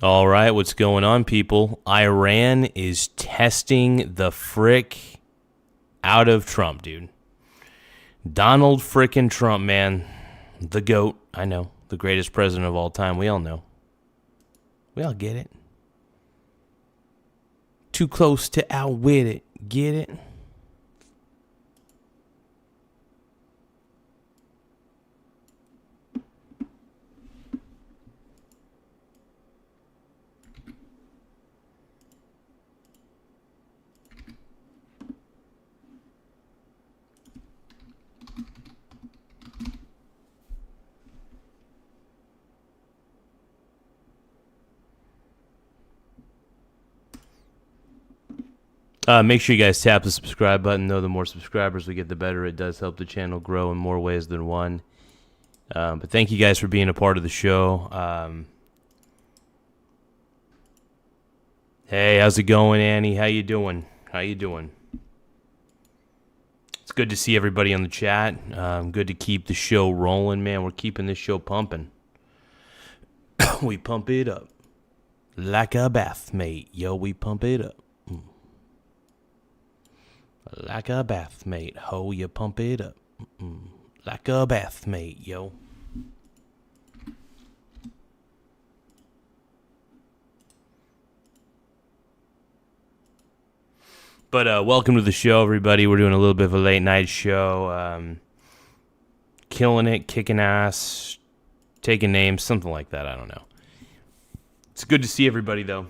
All right, what's going on, people? Iran is testing the frick out of Trump, dude. Donald frickin' Trump, man. The GOAT. I know. The greatest president of all time. We all know. We all get it. Too close to outwit it. Get it? Make sure you guys tap the subscribe button, though. The more subscribers we get, the better. It does help the channel grow in more ways than one. But thank you guys for being a part of the show. Hey, how's it going, Annie? How you doing? It's good to see everybody on the chat. Good to keep the show rolling, man. We're keeping this show pumping. We pump it up like a bath, mate. Yo, we pump it up. Like a bath, mate. Ho, you pump it up. Like a bath, mate, yo. But welcome to the show, everybody. We're doing a little bit of a late night show. Killing it, kicking ass, taking names, something like that. I don't know. It's good to see everybody, though.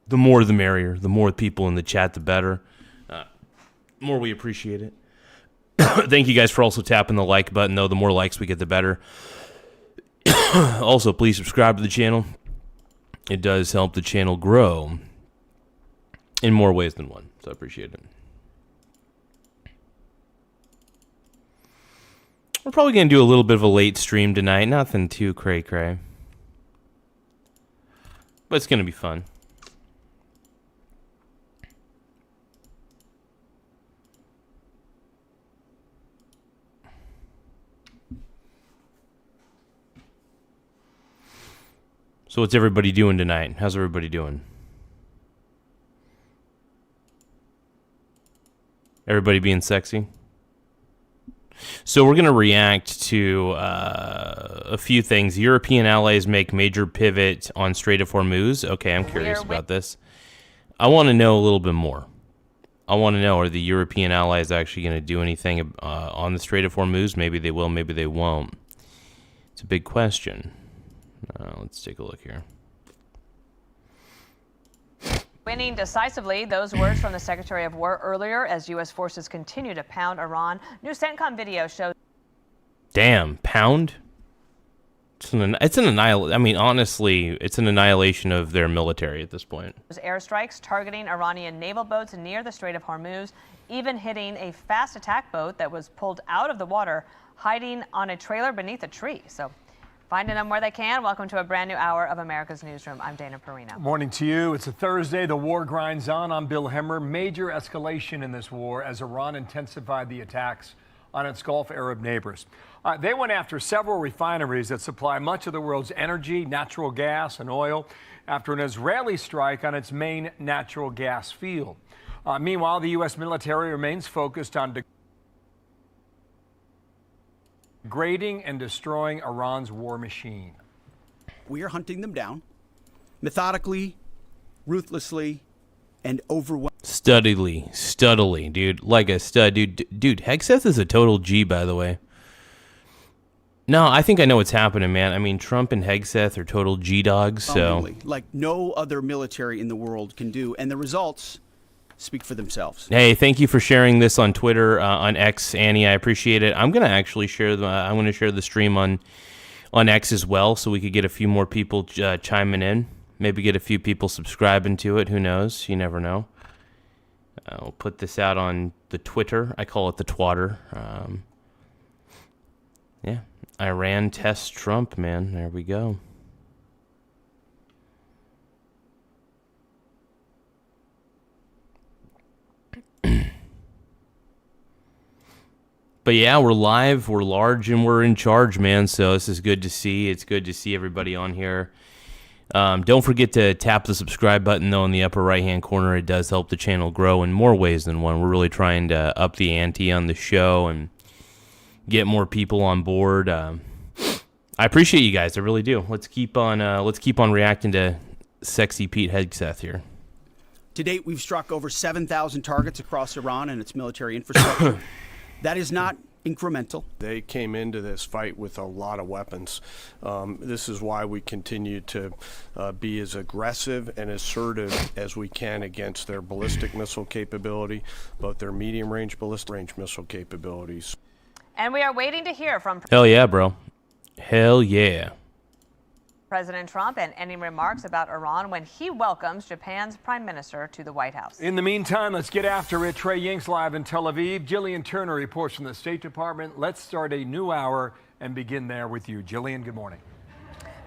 The more the merrier. The more people in the chat, the better. More we appreciate it. Thank you guys for also tapping the like button, though. The more likes we get, the better. Also, please subscribe to the channel. It does help the channel grow in more ways than one, so I appreciate it. We're probably going to do a little bit of a late stream tonight. Nothing too cray-cray. But it's going to be fun. So what's everybody doing tonight? How's everybody doing? Everybody being sexy? So we're going to react to a few things. European allies make major pivot on Strait of Hormuz. Okay, I'm curious about this. I want to know a little bit more. I want to know, are the European allies actually going to do anything on the Strait of Hormuz? Maybe they will, maybe they won't. It's a big question. Let's take a look here. Winning decisively, those words from the Secretary of War earlier as U.S. forces continue to pound Iran. New CENTCOM video shows. Damn, pound? It's an annihilation. I mean, honestly, it's an annihilation of their military at this point. Airstrikes targeting Iranian naval boats near the Strait of Hormuz, even hitting a fast attack boat that was pulled out of the water, hiding on a trailer beneath a tree. So, finding them where they can. Welcome to a brand new hour of America's Newsroom. I'm Dana Perino. Morning to you. It's a Thursday. The war grinds on. I'm Bill Hemmer. Major escalation in this war as Iran intensified the attacks on its Gulf Arab neighbors. They went after several refineries that supply much of the world's energy, natural gas, and oil after an Israeli strike on its main natural gas field. Meanwhile, the U.S. military remains focused on degrading and destroying Iran's war machine. We are hunting them down methodically, ruthlessly, and overwhelmingly. Studily, dude. Like a stud. Dude, Hegseth is a total G, by the way. No, I think I know what's happening, man. I mean, Trump and Hegseth are total G-dogs, so... Like no other military in the world can do, and the results speak for themselves. Hey, thank you for sharing this on Twitter, on X, Annie. I appreciate it. I'm gonna actually share I'm gonna share the stream on X as well, so we could get a few more people chiming in. Maybe get a few people subscribing to it. Who knows? You never know. I'll put this out on the Twitter. I call it the Twatter. Yeah, Iran tests Trump, man. There we go. But yeah, we're live, we're large, and we're in charge, man. So this is good to see. It's good to see everybody on here. Don't forget to tap the subscribe button, though, in the upper right-hand corner. It does help the channel grow in more ways than one. We're really trying to up the ante on the show and get more people on board. I appreciate you guys. I really do. Let's keep on reacting to sexy Pete Hegseth here. To date, we've struck over 7,000 targets across Iran and its military infrastructure. That is not incremental. They came into this fight with a lot of weapons. This is why we continue to be as aggressive and assertive as we can against their ballistic missile capability, both their medium-range ballistic range missile capabilities. And we are waiting to hear from Hell yeah, bro. Hell yeah. President Trump and any remarks about Iran when he welcomes Japan's prime minister to the White House. In the meantime, let's get after it. Trey Ying's live in Tel Aviv. Jillian Turner reports from the State Department. Let's start a new hour and begin there with you. Jillian, good morning.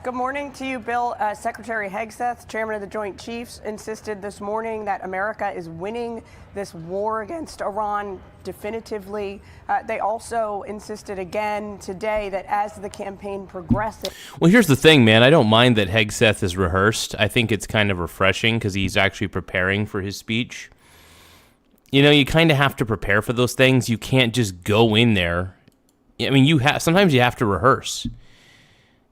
Good morning to you, Bill. Secretary Hegseth, chairman of the Joint Chiefs, insisted this morning that America is winning this war against Iran definitively. They also insisted again today that as the campaign progresses... Well, here's the thing, man. I don't mind that Hegseth is rehearsed. I think it's kind of refreshing because he's actually preparing for his speech. You know, you kind of have to prepare for those things. You can't just go in there. I mean, sometimes you have to rehearse.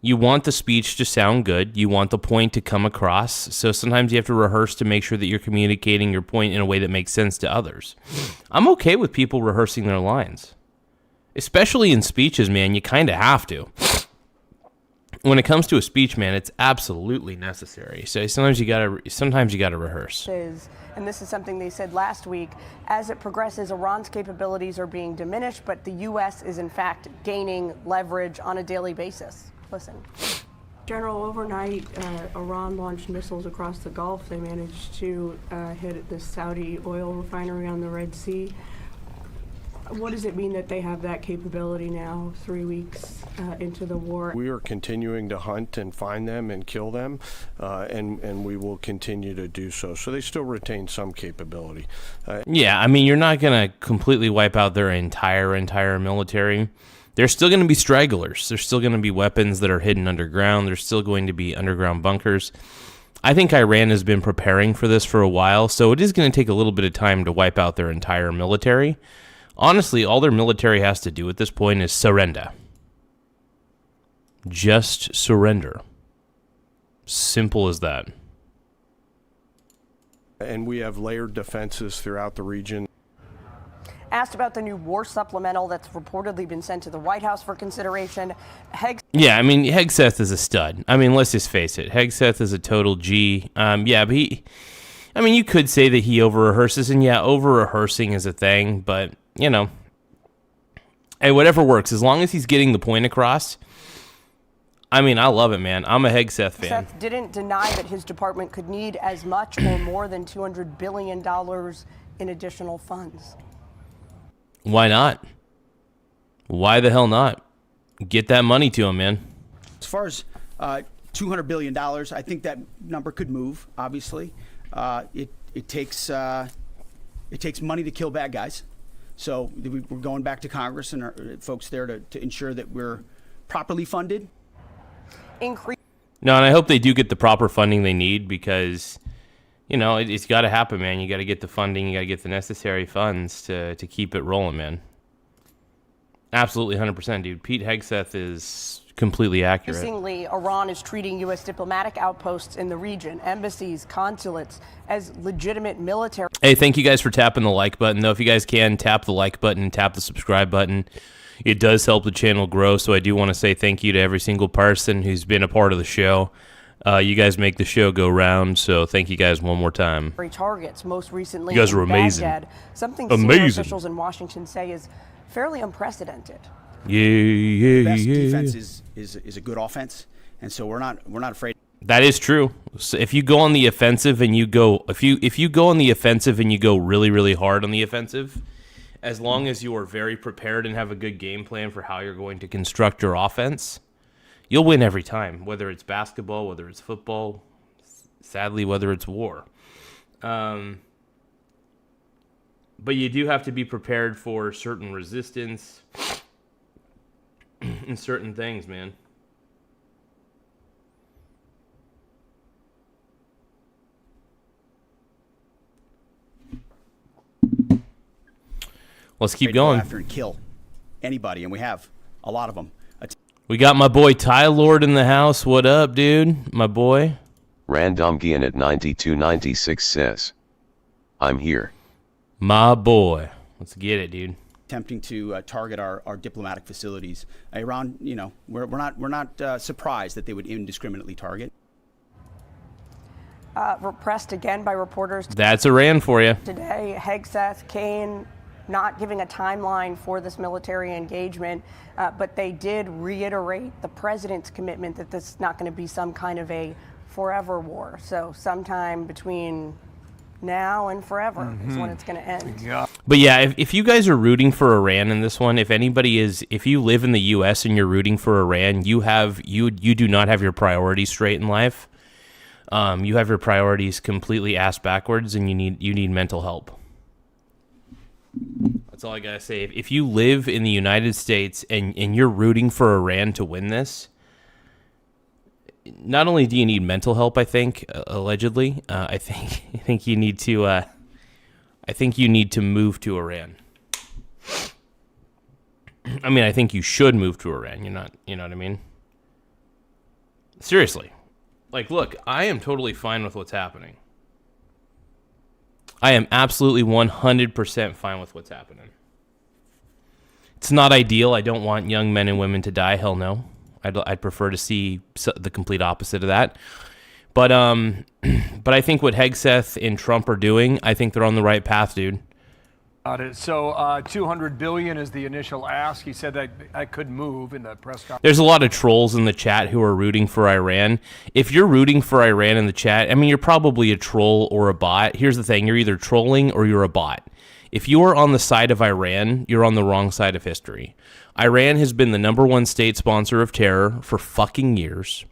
You want the speech to sound good. You want the point to come across. So sometimes you have to rehearse to make sure that you're communicating your point in a way that makes sense to others. I'm okay with people rehearsing their lines. Especially in speeches, man, you kind of have to. When it comes to a speech, man, it's absolutely necessary. So sometimes you gotta rehearse. And this is something they said last week. As it progresses, Iran's capabilities are being diminished, but the U.S. is in fact gaining leverage on a daily basis. Listen. General, overnight, Iran launched missiles across the Gulf. They managed to hit the Saudi oil refinery on the Red Sea. What does it mean that they have that capability now, 3 weeks into the war? We are continuing to hunt and find them and kill them, and we will continue to do so. So they still retain some capability. Yeah, I mean, you're not going to completely wipe out their entire military. There's still going to be stragglers. There's still going to be weapons that are hidden underground. There's still going to be underground bunkers. I think Iran has been preparing for this for a while, so it is going to take a little bit of time to wipe out their entire military. Honestly, all their military has to do at this point is surrender. Just surrender. Simple as that. And we have layered defenses throughout the region. Asked about the new war supplemental that's reportedly been sent to the White House for consideration, Yeah, I mean, Hegseth is a stud. I mean, let's just face it. Hegseth is a total G. Yeah, but you could say that he over-rehearses, and yeah, over-rehearsing is a thing, but, you know, hey, whatever works. As long as he's getting the point across, I mean, I love it, man. I'm a Hegseth fan. Hegseth didn't deny that his department could need as much or more than $200 billion in additional funds. Why not? Why the hell not? Get that money to him, man. As far as $200 billion, I think that number could move, obviously. It takes money to kill bad guys. So we're going back to Congress and our folks there to ensure that we're properly funded. No, and I hope they do get the proper funding they need because, you know, it's got to happen, man. You got to get the funding. You got to get the necessary funds to keep it rolling, man. Absolutely 100%, dude. Pete Hegseth is completely accurate. Increasingly, Iran is treating U.S. diplomatic outposts in the region, embassies, consulates, as legitimate military. Hey, thank you guys for tapping the like button, though. If you guys can, tap the like button, tap the subscribe button. It does help the channel grow, so I do want to say thank you to every single person who's been a part of the show. You guys make the show go round, so thank you guys one more time. Targets, most recently you guys are in amazing. Baghdad, something senior officials in Washington say is fairly unprecedented. The best defense is a good offense, and so we're not afraid. That is true. So if you go on the offensive and you go if you go on the offensive and you go really, really hard on the offensive, as long as you are very prepared and have a good game plan for how you're going to construct your offense, you'll win every time, whether it's basketball, whether it's football, sadly, whether it's war. But you do have to be prepared for certain resistance and certain things, man. Let's keep ready to go going. after and kill anybody, and we have a lot of them. We got my boy Ty Lord in the house. What up, dude? My boy. Randomgian at 9296 says, I'm here. My boy. Let's get it, dude. Attempting to target our diplomatic facilities. Iran, we're not surprised that they would indiscriminately target. Repressed again by reporters That's Iran for you. today. Hegseth, Kane, not giving a timeline for this military engagement, but they did reiterate the president's commitment that this is not going to be some kind of a forever war. So sometime between now and forever is when it's going to end. Yeah. But yeah, if you guys are rooting for Iran in this one, if you live in the U.S. and you're rooting for Iran, you do not have your priorities straight in life. You have your priorities completely ass backwards, and you need mental help. That's all I gotta say. If you live in the United States and you're rooting for Iran to win this, not only do you need mental help, I think allegedly, I think you need to move to Iran. I mean, I think you should move to Iran. You know what I mean? Seriously. Like, look, I am totally fine with what's happening. I am absolutely 100% fine with what's happening. It's not ideal. I don't want young men and women to die. Hell no. I'd prefer to see the complete opposite of that. But I think what Hegseth and Trump are doing, I think they're on the right path, dude. Got it. So $200 billion is the initial ask. He said that I could move in the press conference. There's a lot of trolls in the chat who are rooting for Iran. If you're rooting for Iran in the chat, I mean, you're probably a troll or a bot. Here's the thing. You're either trolling or you're a bot. If you are on the side of Iran, you're on the wrong side of history. Iran has been the #1 state sponsor of terror for fucking years.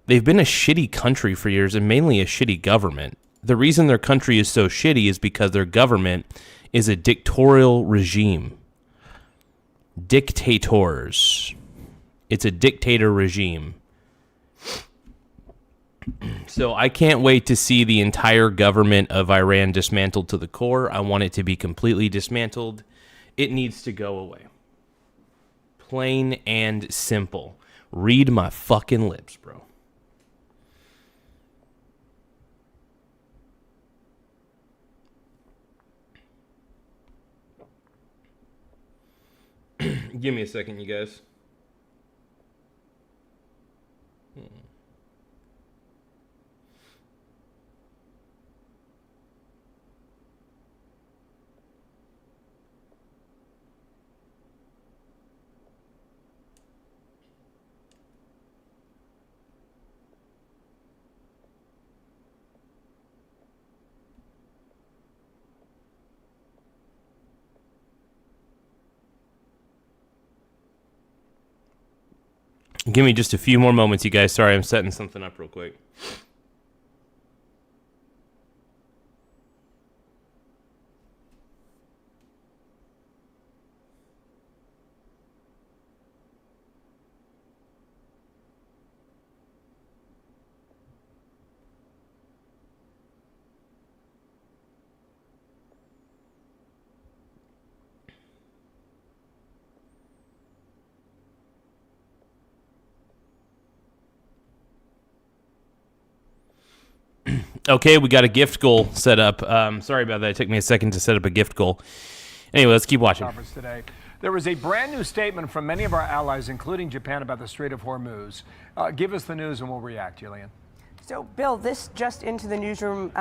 They've been a shitty country for years and mainly a shitty government. The reason their country is so shitty is because their government is a dictatorial regime. Dictators. It's a dictator regime. So I can't wait to see the entire government of Iran dismantled to the core. I want it to be completely dismantled. It needs to go away. Plain and simple. Read my fucking lips, bro. Give me a second, you guys. Give me just a few more moments, you guys. Sorry, I'm setting something up real quick. Okay, we got a gift goal set up. Sorry about that. It took me a second to set up a gift goal. Anyway, let's keep watching. Today. There was a brand new statement from many of our allies, including Japan, about the Strait of Hormuz. Give us the news and we'll react, Jillian. So, Bill, this just into the newsroom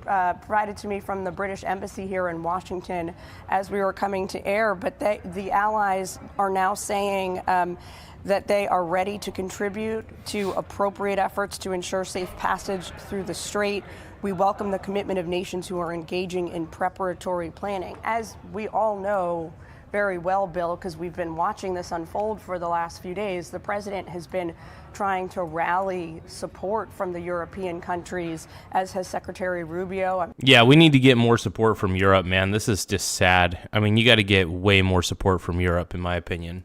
provided to me from the British Embassy here in Washington as we were coming to air. But the allies are now saying that they are ready to contribute to appropriate efforts to ensure safe passage through the strait. We welcome the commitment of nations who are engaging in preparatory planning. As we all know very well, Bill, because we've been watching this unfold for the last few days, the president has been trying to rally support from the European countries, as has Secretary Rubio. Yeah, we need to get more support from Europe, man. This is just sad. I mean, you got to get way more support from Europe, in my opinion.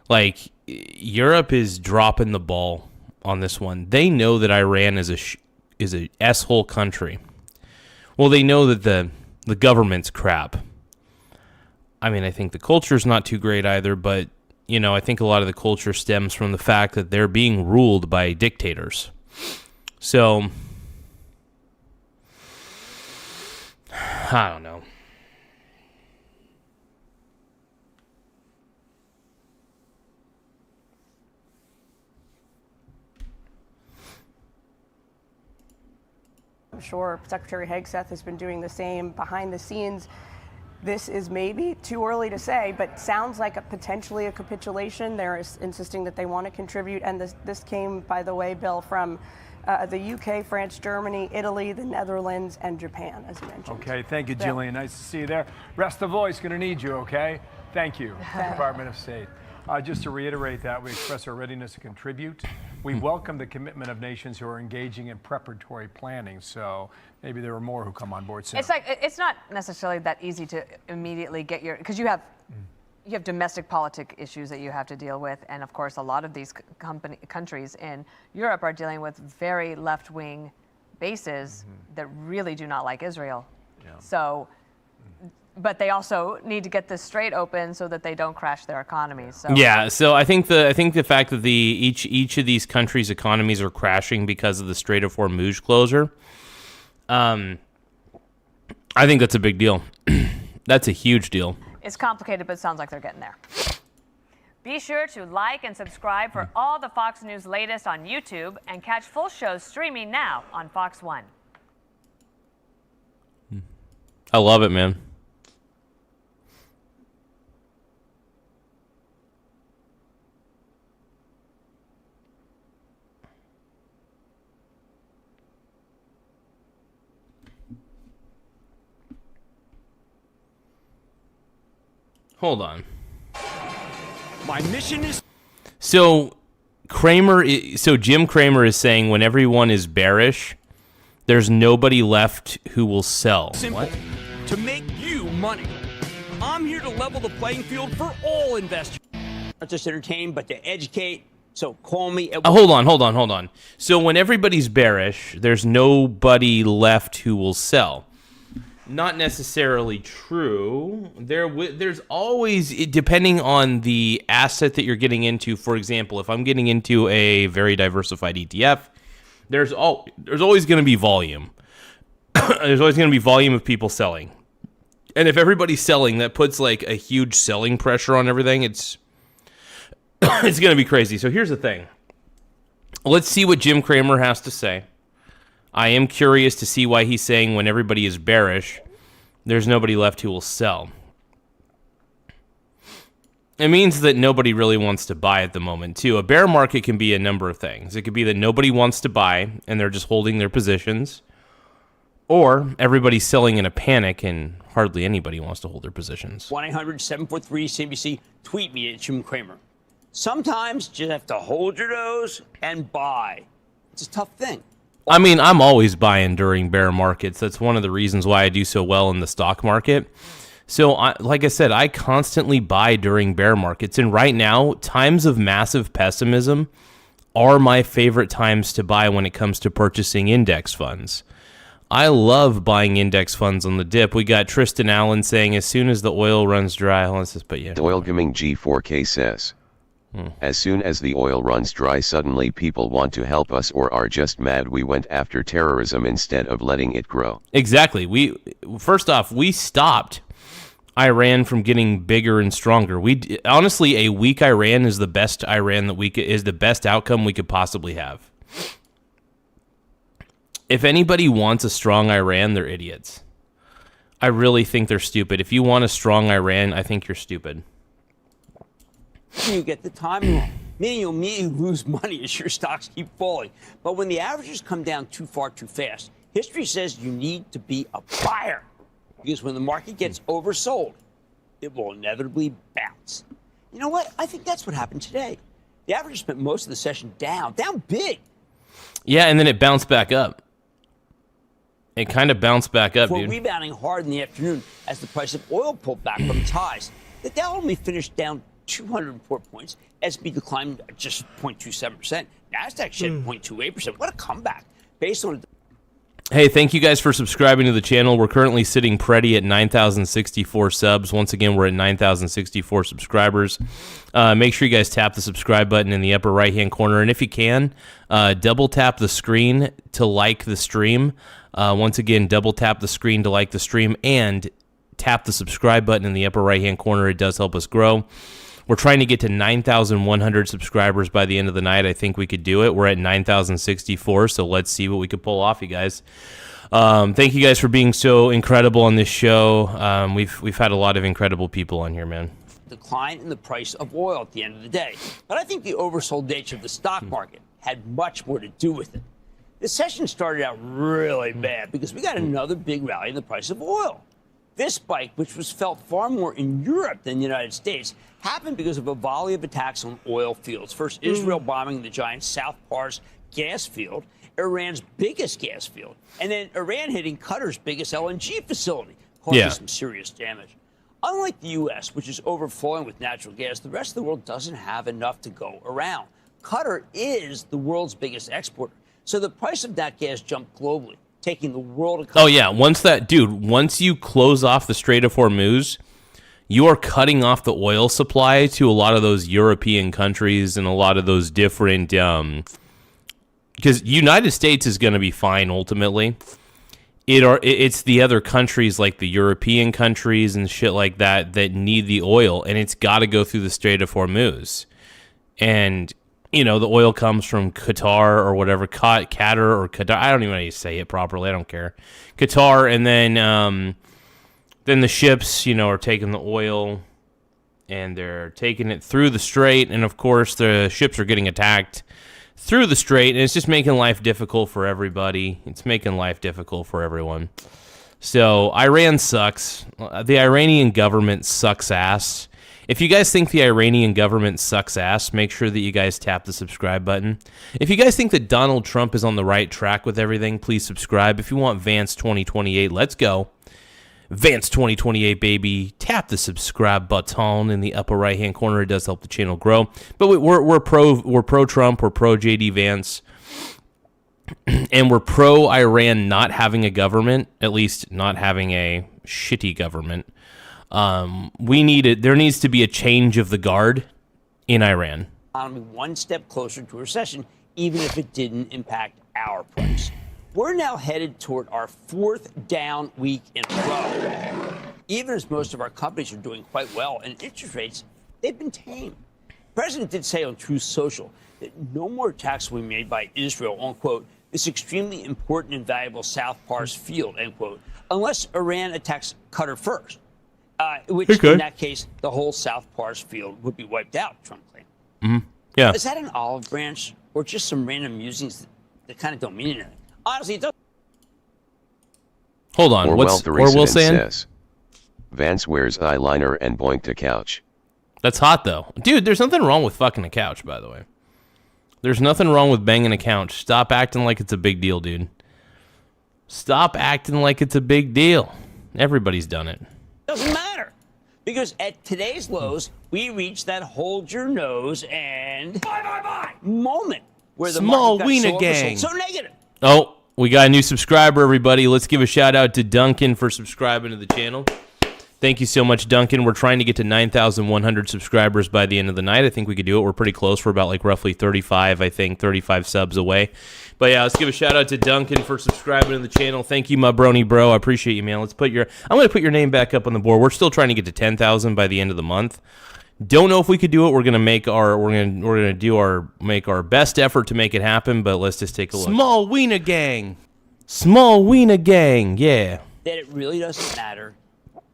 Like, Europe is dropping the ball on this one. They know that Iran is a s-hole country. Well, they know that the government's crap. I mean, I think the culture's not too great either, but, you know, I think a lot of the culture stems from the fact that they're being ruled by dictators. So, I don't know. I'm sure Secretary Hegseth has been doing the same behind the scenes. This is maybe too early to say, but sounds like potentially a capitulation. They're insisting that they want to contribute. And this came, by the way, Bill, from the UK, France, Germany, Italy, the Netherlands, and Japan, as you mentioned. Okay, thank you, Jillian. Nice to see you there. Rest the voice, going to need you, okay? Thank you, Department of State. Just to reiterate that, we express our readiness to contribute. We welcome the commitment of nations who are engaging in preparatory planning. So maybe there are more who come on board soon. It's not necessarily that easy to immediately get because you have domestic politic issues that you have to deal with, and of course a lot of these countries in Europe are dealing with very left-wing bases that really do not like Israel. Yeah. So. But they also need to get this Strait open so that they don't crash their economies. So. Yeah, so I think the fact that each of these countries' economies are crashing because of the Strait of Hormuz closure, I think that's a big deal. That's a huge deal. It's complicated, but it sounds like they're getting there. Be sure to like and subscribe for all the Fox News latest on YouTube, and catch full shows streaming now on Fox One. I love it, man. Hold on. My mission is... So Jim Cramer is saying when everyone is bearish, there's nobody left who will sell. Simple. What? To make you money. I'm here to level the playing field for all investors. Not just entertain, but to educate. So call me. Hold on. So when everybody's bearish, there's nobody left who will sell. Not necessarily true. There's always, depending on the asset that you're getting into. For example, if I'm getting into a very diversified ETF, there's always going to be volume. There's always going to be volume of people selling. And if everybody's selling, that puts like a huge selling pressure on everything. It's going to be crazy. So here's the thing. Let's see what Jim Cramer has to say. I am curious to see why he's saying when everybody is bearish, there's nobody left who will sell. It means that nobody really wants to buy at the moment, too. A bear market can be a number of things. It could be that nobody wants to buy, and they're just holding their positions. Or everybody's selling in a panic, and hardly anybody wants to hold their positions. 1-800-743-CNBC. Tweet me at Jim Cramer. Sometimes you just have to hold your nose and buy. It's a tough thing. I mean, I'm always buying during bear markets. That's one of the reasons why I do so well in the stock market. So, like I said, I constantly buy during bear markets. And right now, times of massive pessimism are my favorite times to buy when it comes to purchasing index funds. I love buying index funds on the dip. We got Tristan Allen saying, as soon as the oil runs dry, let's just put you. Oil Gaming G4K says, as soon as the oil runs dry, suddenly people want to help us or are just mad we went after terrorism instead of letting it grow. Exactly. First off, we stopped Iran from getting bigger and stronger. Honestly, a weak Iran is the best Iran is the best outcome we could possibly have. If anybody wants a strong Iran, they're idiots. I really think they're stupid. If you want a strong Iran, I think you're stupid. You get the timing wrong, meaning you'll immediately lose money as your stocks keep falling. But when the averages come down too far too fast, history says you need to be a buyer. Because when the market gets oversold, it will inevitably bounce. You know what? I think that's what happened today. The average spent most of the session down big. Yeah, and then it bounced back up. It kind of bounced back up, dude. Rebounding hard in the afternoon as the price of oil pulled back from its highs. The Dow only finished down 204 points. S&P declined just 0.27%. NASDAQ shed 0.28%. What a comeback. Based on Hey, thank you guys for subscribing to the channel. We're currently sitting pretty at 9,064 subs. Once again, we're at 9,064 subscribers. Make sure you guys tap the subscribe button in the upper right-hand corner. And if you can, double tap the screen to like the stream. Once again, double tap the screen to like the stream and tap the subscribe button in the upper right-hand corner. It does help us grow. We're trying to get to 9,100 subscribers by the end of the night. I think we could do it. We're at 9,064, so let's see what we could pull off, you guys. Thank you guys for being so incredible on this show. We've had a lot of incredible people on here, man. Decline in the price of oil at the end of the day. But I think the oversold nature of the stock market had much more to do with it. This session started out really bad because we got another big rally in the price of oil. This spike, which was felt far more in Europe than the United States, happened because of a volley of attacks on oil fields. First, Israel bombing the giant South Pars gas field, Iran's biggest gas field, and then Iran hitting Qatar's biggest LNG facility, causing some serious damage. Unlike the U.S., which is overflowing with natural gas, the rest of the world doesn't have enough to go around. Qatar is the world's biggest exporter, so the price of that gas jumped globally, taking the world economy. Oh, yeah. Once you close off the Strait of Hormuz, you are cutting off the oil supply to a lot of those European countries and a lot of those different, because United States is going to be fine ultimately. It's the other countries like the European countries and shit like that that need the oil, and it's got to go through the Strait of Hormuz. And, the oil comes from Qatar or whatever, Qatar or Qatar. I don't even know how you say it properly. I don't care. Qatar, and then the ships, are taking the oil and they're taking it through the strait. And, of course, the ships are getting attacked through the strait. And it's just making life difficult for everybody. It's making life difficult for everyone. So Iran sucks. The Iranian government sucks ass. If you guys think the Iranian government sucks ass, make sure that you guys tap the subscribe button. If you guys think that Donald Trump is on the right track with everything, please subscribe. If you want Vance 2028, let's go. Vance 2028, baby. Tap the subscribe button in the upper right hand corner. It does help the channel grow. But we're pro Trump. We're pro JD Vance, and we're pro Iran not having a government, at least not having a shitty government. There needs to be a change of the guard in Iran. One step closer to a recession, even if it didn't impact our price. We're now headed toward our fourth down week in a row. Even as most of our companies are doing quite well and interest rates, they've been tame. The president did say on Truth Social that no more attacks will be made by Israel on, quote, this extremely important and valuable South Pars field, end quote, unless Iran attacks Qatar first, which in that case, the whole South Pars field would be wiped out, Trump claimed. Mm-hmm. Yeah. Is that an olive branch or just some random musings that kind of don't mean anything? Honestly, it doesn't. Hold on. What's Orwell saying? Says, Vance wears eyeliner and boinked a couch. That's hot, though. Dude, there's nothing wrong with fucking a couch, by the way. There's nothing wrong with banging a couch. Stop acting like it's a big deal, dude. Stop acting like it's a big deal. Everybody's done it. Doesn't matter. Because at today's lows, we reached that hold your nose and moment where the small market wiener got gang. so negative. Oh, we got a new subscriber, everybody. Let's give a shout out to Duncan for subscribing to the channel. Thank you so much, Duncan. We're trying to get to 9,100 subscribers by the end of the night. I think we could do it. We're pretty close. We're about roughly 35 subs away. But yeah, let's give a shout out to Duncan for subscribing to the channel. Thank you, my brony bro. I appreciate you, man. I'm going to put your name back up on the board. We're still trying to get to 10,000 by the end of the month. Don't know if we could do it. We're gonna make our best effort to make it happen. But let's just take a look. Small wiener gang, yeah. That it really doesn't matter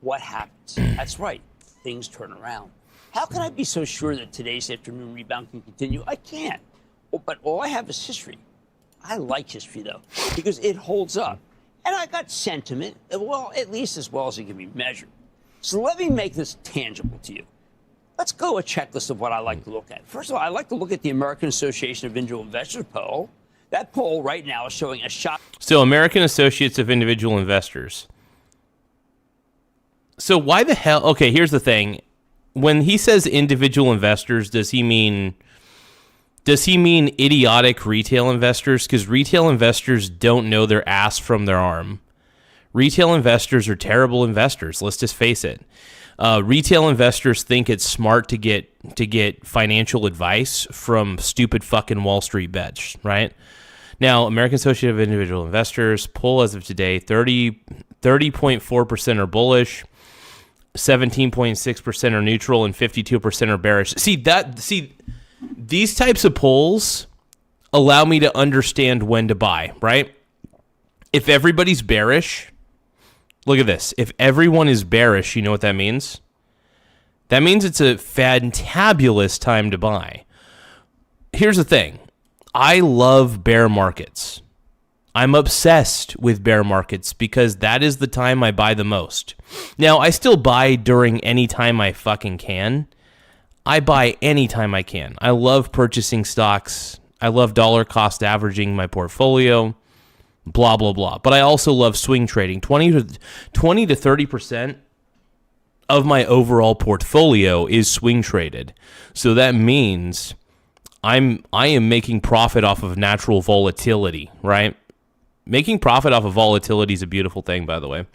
what happens. That's right. Things turn around. How can I be so sure that today's afternoon rebound can continue? I can't. But all I have is history. I like history though because it holds up, and I got sentiment. Well, at least as well as it can be measured. So let me make this tangible to you. Let's go a checklist of what I like to look at. First of all, I like to look at the American Association of Individual Investors poll. That poll right now is showing a shock. So American Associates of Individual Investors. So why the hell? Okay, here's the thing. When he says individual investors, does he mean Does he mean idiotic retail investors? Because retail investors don't know their ass from their arm. Retail investors are terrible investors. Let's just face it. Retail investors think it's smart to get financial advice from stupid fucking Wall Street bets, right? Now, American Association of Individual Investors poll as of today, 30.4% are bullish, 17.6% are neutral, and 52% are bearish. These types of polls allow me to understand when to buy, right? If everybody's bearish, look at this. If everyone is bearish, you know what that means? That means it's a fantabulous time to buy. Here's the thing. I love bear markets. I'm obsessed with bear markets because that is the time I buy the most. Now, I still buy during any time I fucking can. I buy anytime I can. I love purchasing stocks. I love dollar cost averaging my portfolio, blah, blah, blah. But I also love swing trading. 20 to 30% of my overall portfolio is swing traded. So that means I am making profit off of natural volatility, right? Making profit off of volatility is a beautiful thing, by the way.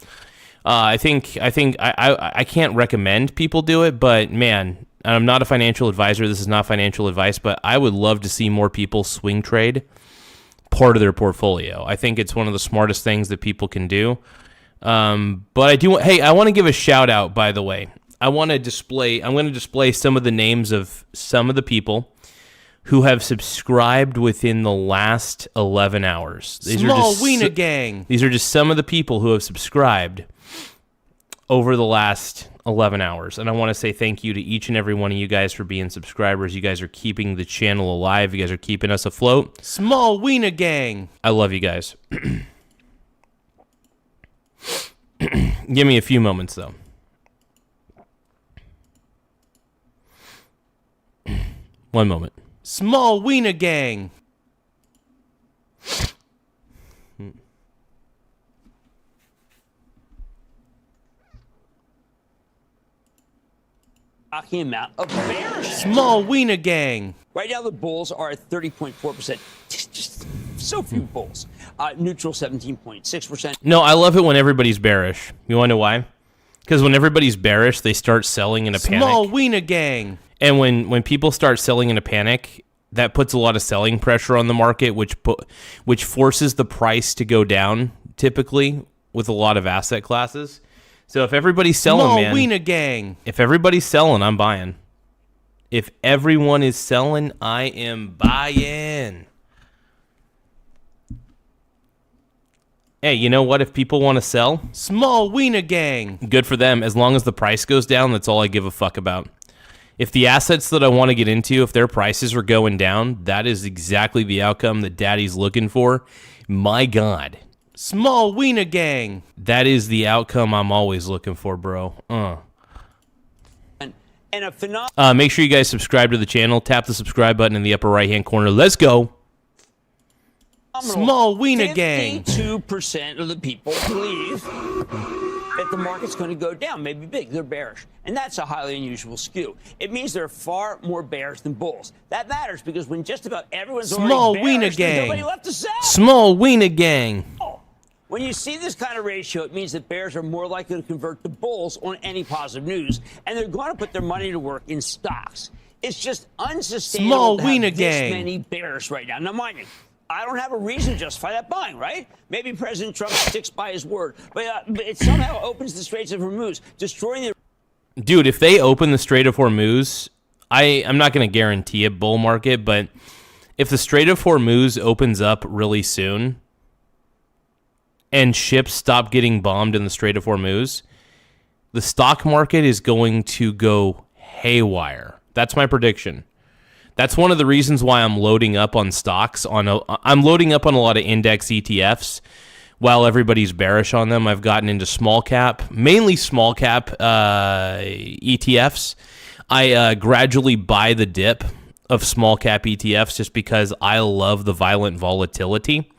I can't recommend people do it, but man, I'm not a financial advisor. This is not financial advice, but I would love to see more people swing trade part of their portfolio. I think it's one of the smartest things that people can do. But I want to give a shout out, by the way. I'm going to display some of the names of some of the people who have subscribed within the last 11 hours. Small Wiener Gang. These are just some of the people who have subscribed over the last 11 hours. And I want to say thank you to each and every one of you guys for being subscribers. You guys are keeping the channel alive. You guys are keeping us afloat. Small Wiener Gang. I love you guys. Give me a few moments, though. One moment. Small Wiener Gang. Shocking amount of bears. Small Wiener Gang. Right now, the bulls are at 30.4%. Just so few bulls. Neutral 17.6%. No, I love it when everybody's bearish. You want to know why? Because when everybody's bearish, they start selling in a panic. Small Wiener Gang. And when people start selling in a panic, that puts a lot of selling pressure on the market, which forces the price to go down, typically, with a lot of asset classes. So if everybody's selling, man. Wiener Gang. If everybody's selling, I'm buying. If everyone is selling, I am buying. Hey, you know what? If people want to sell, Small Wiener Gang. Good for them. As long as the price goes down, that's all I give a fuck about. If the assets that I want to get into, if their prices are going down, that is exactly the outcome that Daddy's looking for. My God. Small Wiener Gang. That is the outcome I'm always looking for, bro. And a Make sure you guys subscribe to the channel. Tap the subscribe button in the upper right-hand corner. Let's go. Small Wiener Gang. 52% of the people believe that the market's going to go down, maybe big. They're bearish. And that's a highly unusual skew. It means there are far more bears than bulls. That matters because when just about everyone's Small already Wiener bearish, there's Gang. nobody left to sell. Small Wiener Gang. When you see this kind of ratio, it means that bears are more likely to convert to bulls on any positive news, and they're going to put their money to work in stocks. It's just unsustainable Small to have Wiener this Gang. many bears right now. Now, mind you, I don't have a reason to justify that buying, right? Maybe President Trump sticks by his word, but it somehow opens the Straits of Hormuz, destroying the... Dude, if they open the Strait of Hormuz, I'm not going to guarantee a bull market, but if the Strait of Hormuz opens up really soon and ships stop getting bombed in the Strait of Hormuz, the stock market is going to go haywire. That's my prediction. That's one of the reasons why I'm loading up on stocks. I'm loading up on a lot of index ETFs while everybody's bearish on them. I've gotten into small cap, mainly small cap ETFs. I gradually buy the dip of small cap ETFs just because I love the violent volatility.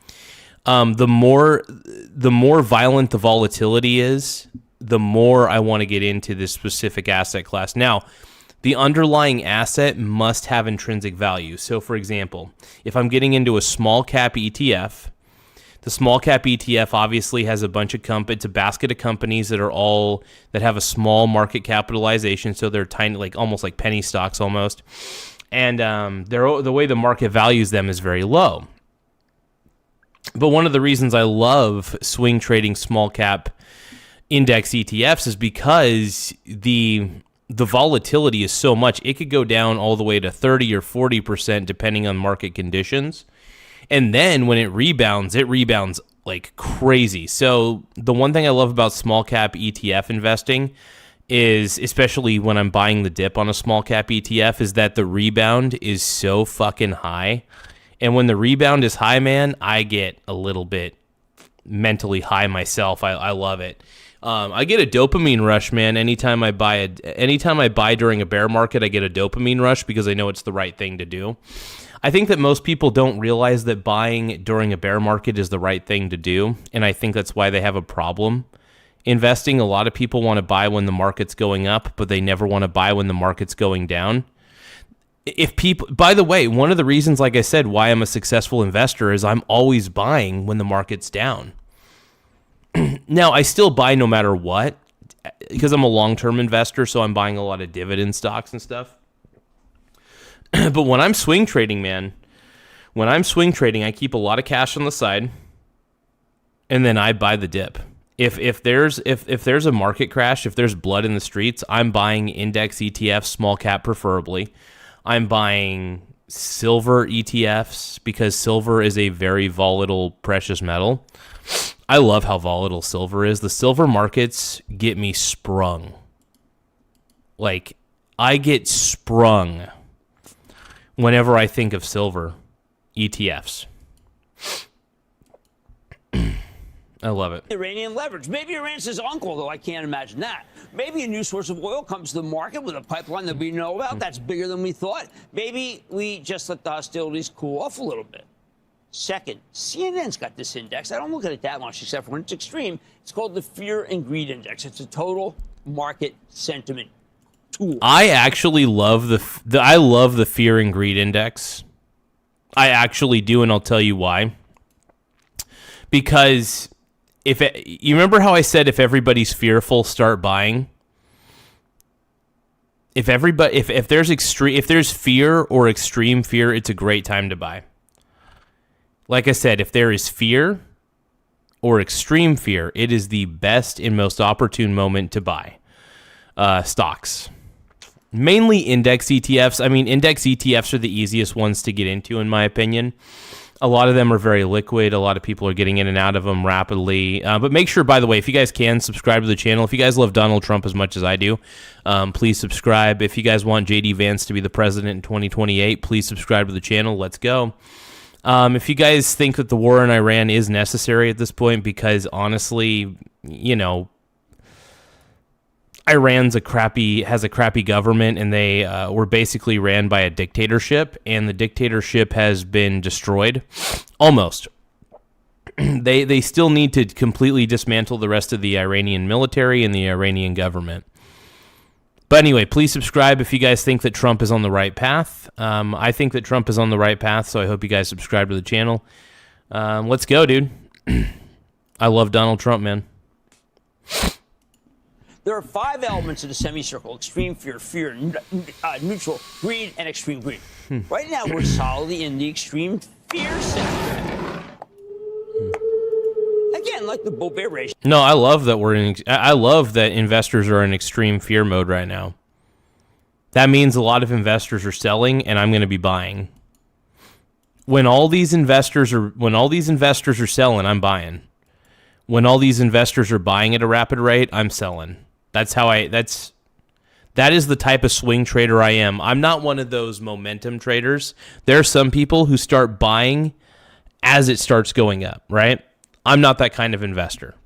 The more violent the volatility is, the more I want to get into this specific asset class. Now, the underlying asset must have intrinsic value. So, for example, if I'm getting into a small cap ETF, the small cap ETF obviously has a bunch of it's a basket of companies that have a small market capitalization, so they're tiny, like almost like penny stocks almost, and the way the market values them is very low. But one of the reasons I love swing trading small cap index ETFs is because the volatility is so much. It could go down all the way to 30 or 40% depending on market conditions. And then when it rebounds like crazy. So the one thing I love about small cap ETF investing is, especially when I'm buying the dip on a small cap ETF, is that the rebound is so fucking high. And when the rebound is high, man, I get a little bit mentally high myself. I love it. I get a dopamine rush, man. Anytime I buy during a bear market, I get a dopamine rush because I know it's the right thing to do. I think that most people don't realize that buying during a bear market is the right thing to do, and I think that's why they have a problem investing. A lot of people want to buy when the market's going up, but they never want to buy when the market's going down. By the way, one of the reasons, like I said, why I'm a successful investor is I'm always buying when the market's down. Now, I still buy no matter what because I'm a long-term investor, so I'm buying a lot of dividend stocks and stuff. But when I'm swing trading, man, I keep a lot of cash on the side, and then I buy the dip. If there's a market crash, if there's blood in the streets, I'm buying index ETFs, small cap preferably. I'm buying silver ETFs because silver is a very volatile precious metal. I love how volatile silver is. The silver markets get me sprung. Like, I get sprung whenever I think of silver ETFs. I love it. Iranian leverage. Maybe Iran's his uncle, though I can't imagine that. Maybe a new source of oil comes to the market with a pipeline that we know about that's bigger than we thought. Maybe we just let the hostilities cool off a little bit. Second, CNN's got this index. I don't look at it that much, except for when it's extreme. It's called the Fear and Greed Index. It's a total market sentiment tool. I actually love the Fear and Greed Index. I actually do, and I'll tell you why. Because you remember how I said if everybody's fearful, start buying. If there's fear or extreme fear, it's a great time to buy. Like I said, if there is fear or extreme fear, it is the best and most opportune moment to buy stocks. Mainly index ETFs. I mean, index ETFs are the easiest ones to get into, in my opinion. A lot of them are very liquid. A lot of people are getting in and out of them rapidly. But make sure, by the way, if you guys can, subscribe to the channel. If you guys love Donald Trump as much as I do, please subscribe. If you guys want J.D. Vance to be the president in 2028, please subscribe to the channel. Let's go. If you guys think that the war in Iran is necessary at this point, because honestly, you know, Iran's has a crappy government, and they were basically ran by a dictatorship, and the dictatorship has been destroyed, almost. They still need to completely dismantle the rest of the Iranian military and the Iranian government. But anyway, please subscribe if you guys think that Trump is on the right path. I think that Trump is on the right path, so I hope you guys subscribe to the channel. Let's go, dude. I love Donald Trump, man. There are 5 elements of the semicircle: extreme fear, neutral, greed, and extreme greed. Right now, we're solidly in the extreme fear sector. Again, like the bull bear ratio. No, I love that I love that investors are in extreme fear mode right now. That means a lot of investors are selling, and I'm going to be buying. When all these investors are selling, I'm buying. When all these investors are buying at a rapid rate, I'm selling. That is the type of swing trader I am. I'm not one of those momentum traders. There are some people who start buying as it starts going up, right? I'm not that kind of investor.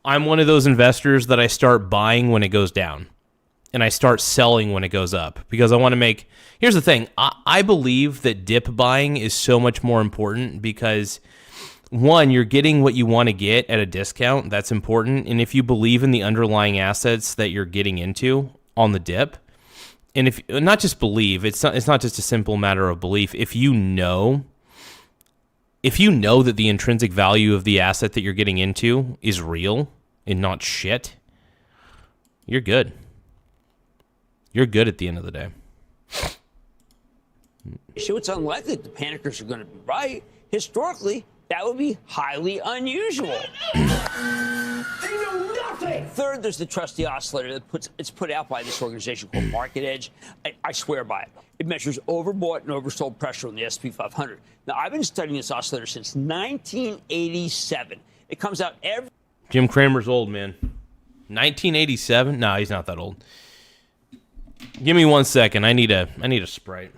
I'm one of those investors that I start buying when it goes down, and I start selling when it goes up, because I want to make... Here's the thing. I believe that dip buying is so much more important because... One, you're getting what you want to get at a discount. That's important. And if you believe in the underlying assets that you're getting into on the dip, and if not just believe, it's not just a simple matter of belief. If you know that the intrinsic value of the asset that you're getting into is real and not shit, you're good. You're good at the end of the day. So it's unlikely that the panickers are going to be right. Historically, that would be highly unusual. They know nothing. Third, there's the trusty oscillator it's put out by this organization called Market Edge. I swear by it. It measures overbought and oversold pressure on the S&P 500. Now, I've been studying this oscillator since 1987. It comes out every... Jim Cramer's old, man. 1987? No, he's not that old. Give me 1 second. I need a Sprite.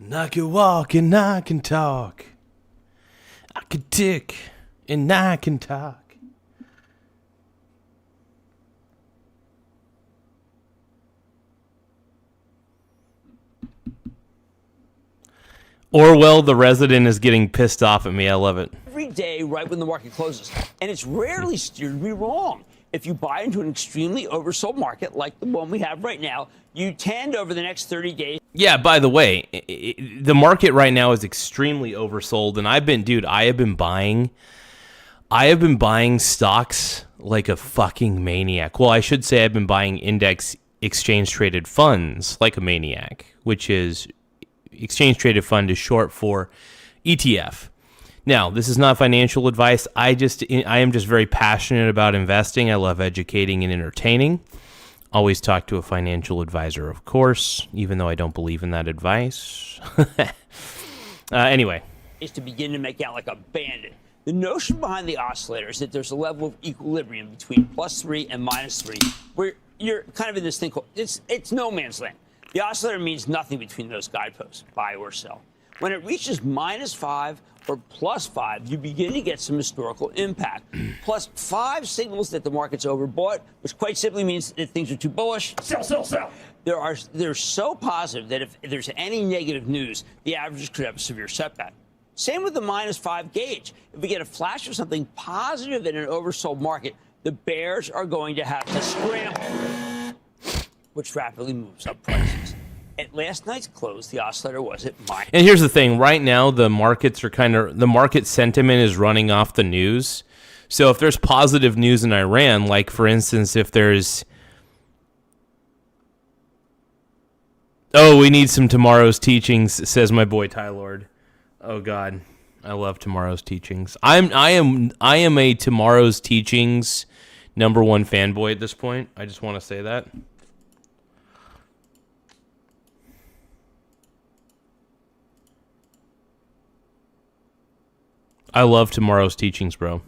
And I can walk and I can talk. I can tick and I can talk. Orwell, the resident, is getting pissed off at me. I love it. Every day right when the market closes. And it's rarely steered to be wrong. If you buy into an extremely oversold market like the one we have right now, you tend over the next 30 days. Yeah, by the way, the market right now is extremely oversold, and I have been buying stocks like a fucking maniac. Well, I should say I've been buying index exchange traded funds like a maniac, which is exchange traded fund is short for ETF. Now, this is not financial advice. I am just very passionate about investing. I love educating and entertaining. Always talk to a financial advisor, of course, even though I don't believe in that advice. Anyway. Is to begin to make out like a bandit. The notion behind the oscillator is that there's a level of equilibrium between +3 and -3, where you're kind of in this thing called, it's no man's land. The oscillator means nothing between those guideposts, buy or sell. When it reaches -5 or +5, you begin to get some historical impact. +5 signals that the market's overbought, which quite simply means that things are too bullish. Sell, sell, sell. They're so positive that if there's any negative news, the averages could have a severe setback. Same with the -5 gauge. If we get a flash of something positive in an oversold market, the bears are going to have to scramble, which rapidly moves up prices. At last night's close, the oscillator was at -. And here's the thing. Right now, the market sentiment is running off the news. So if there's positive news in Iran, like, for instance, if there's... Oh, we need some tomorrow's teachings, says my boy Ty Lord. Oh, God. I love tomorrow's teachings. I am a tomorrow's teachings number one fanboy at this point. I just want to say that. I love tomorrow's teachings, bro.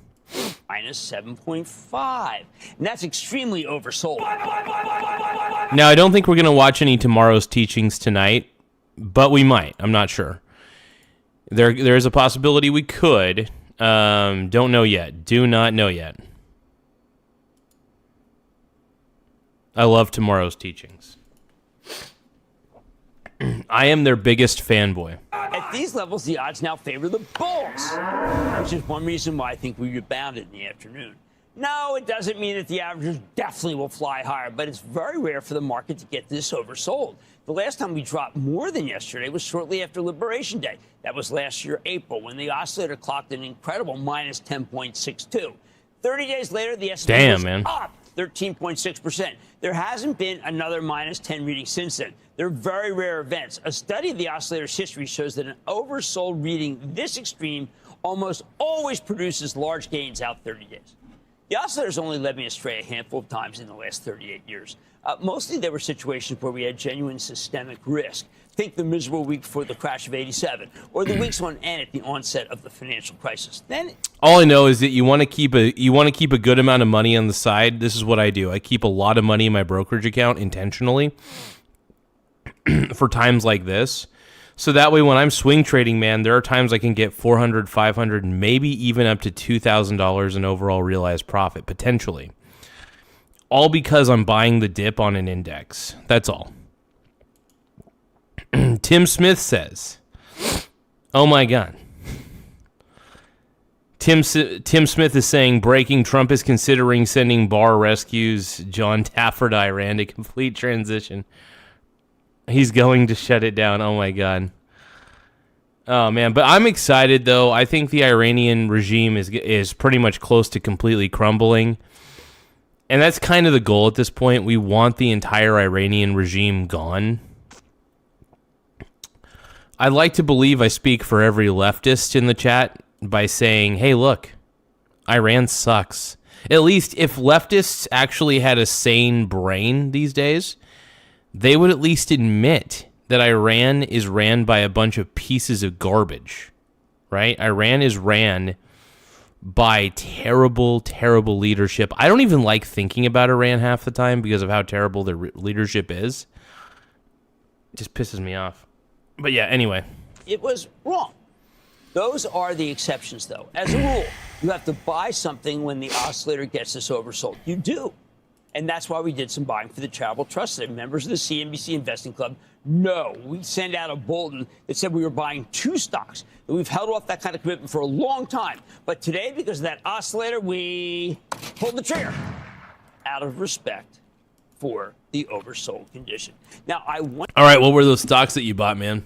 Minus 7.5. And that's extremely oversold. Now, I don't think we're going to watch any tomorrow's teachings tonight, but we might. I'm not sure. There is a possibility we could. Don't know yet. Do not know yet. I love tomorrow's teachings. I am their biggest fanboy. At these levels, the odds now favor the bulls, which is one reason why I think we rebounded in the afternoon. No, it doesn't mean that the averages definitely will fly higher, but it's very rare for the market to get this oversold. The last time we dropped more than yesterday was shortly after Liberation Day. That was last year, April, when the oscillator clocked an incredible minus 10.62. 30 days later, the S&P was up 13.6%. There hasn't been another minus 10 reading since then. They're very rare events. A study of the oscillator's history shows that an oversold reading this extreme almost always produces large gains out 30 days. The oscillator's only led me astray a handful of times in the last 38 years. Mostly there were situations where we had genuine systemic risk. Think the miserable week before the crash of '87, or the weeks on end at the onset of the financial crisis. Then, all I know is that you want to keep a good amount of money on the side. This is what I do. I keep a lot of money in my brokerage account intentionally for times like this. So that way, when I'm swing trading, man, there are times I can get $400, $500, maybe even up to $2,000 in overall realized profit, potentially. All because I'm buying the dip on an index. That's all. Tim Smith says, oh my God. Tim Smith is saying, breaking, Trump is considering sending bar rescues John Taffer to Iran to complete transition. He's going to shut it down. Oh, my God. Oh, man. But I'm excited, though. I think the Iranian regime is pretty much close to completely crumbling. And that's kind of the goal at this point. We want the entire Iranian regime gone. I'd like to believe I speak for every leftist in the chat by saying, hey, look, Iran sucks. At least if leftists actually had a sane brain these days, they would at least admit that Iran is ran by a bunch of pieces of garbage, right? Iran is ran by terrible, terrible leadership. I don't even like thinking about Iran half the time because of how terrible their leadership is. It just pisses me off. But yeah, anyway. It was wrong. Those are the exceptions, though. As a rule, you have to buy something when the oscillator gets this oversold. You do. And that's why we did some buying for the Charitable Trust today. Members of the CNBC Investing Club know we send out a bulletin that said we were buying 2 stocks. And we've held off that kind of commitment for a long time. But today, because of that oscillator, we pulled the trigger out of respect for the oversold condition. Now, all right, what were those stocks that you bought, man?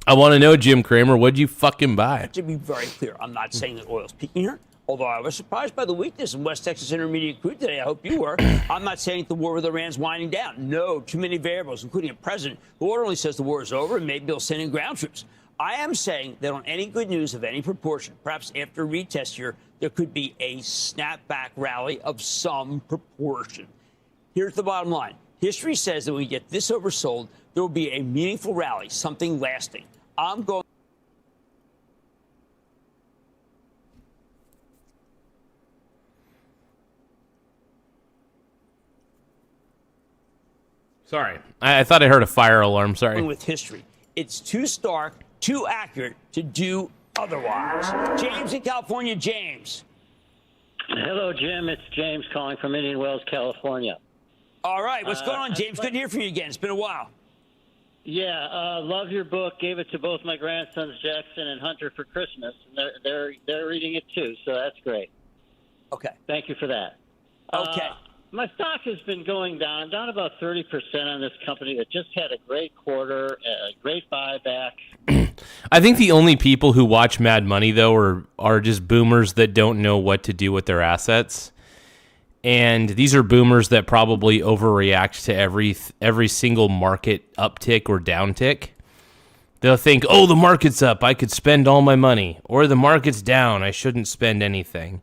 I want to know, Jim Cramer, what'd you fucking buy? To be very clear, I'm not saying that oil's peaking here. Although I was surprised by the weakness in West Texas Intermediate crude today. I hope you were. I'm not saying the war with Iran's winding down. No, too many variables, including a president who only says the war is over and maybe he'll send in ground troops. I am saying that on any good news of any proportion, perhaps after a retest here, there could be a snapback rally of some proportion. Here's the bottom line. History says that when we get this oversold, there will be a meaningful rally, something lasting. I'm going. Sorry. I thought I heard a fire alarm. Sorry. With history. It's too stark, too accurate to do otherwise. James in California. James. Hello, Jim. It's James calling from Indian Wells, California. All right. What's going on, James? Good to hear from you again. It's been a while. Yeah, love your book. Gave it to both my grandsons, Jackson and Hunter, for Christmas. And they're reading it too, so that's great. Okay. Thank you for that. Okay. My stock has been going down about 30% on this company that just had a great quarter, a great buyback. I think the only people who watch Mad Money, though, are just boomers that don't know what to do with their assets. And these are boomers that probably overreact to every single market uptick or downtick. They'll think, oh, the market's up, I could spend all my money. Or the market's down, I shouldn't spend anything.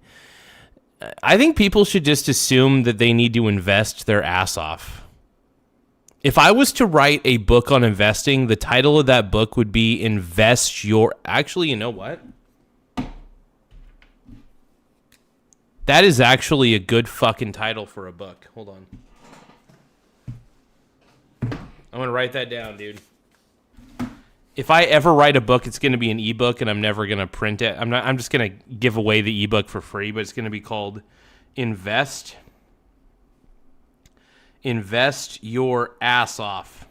I think people should just assume that they need to invest their ass off. If I was to write a book on investing, the title of that book would be Invest Your... Actually, you know what? That is actually a good fucking title for a book. Hold on. I'm going to write that down, dude. If I ever write a book, it's going to be an ebook, and I'm never going to print it. I'm just going to give away the ebook for free, but it's going to be called Invest Your Ass Off.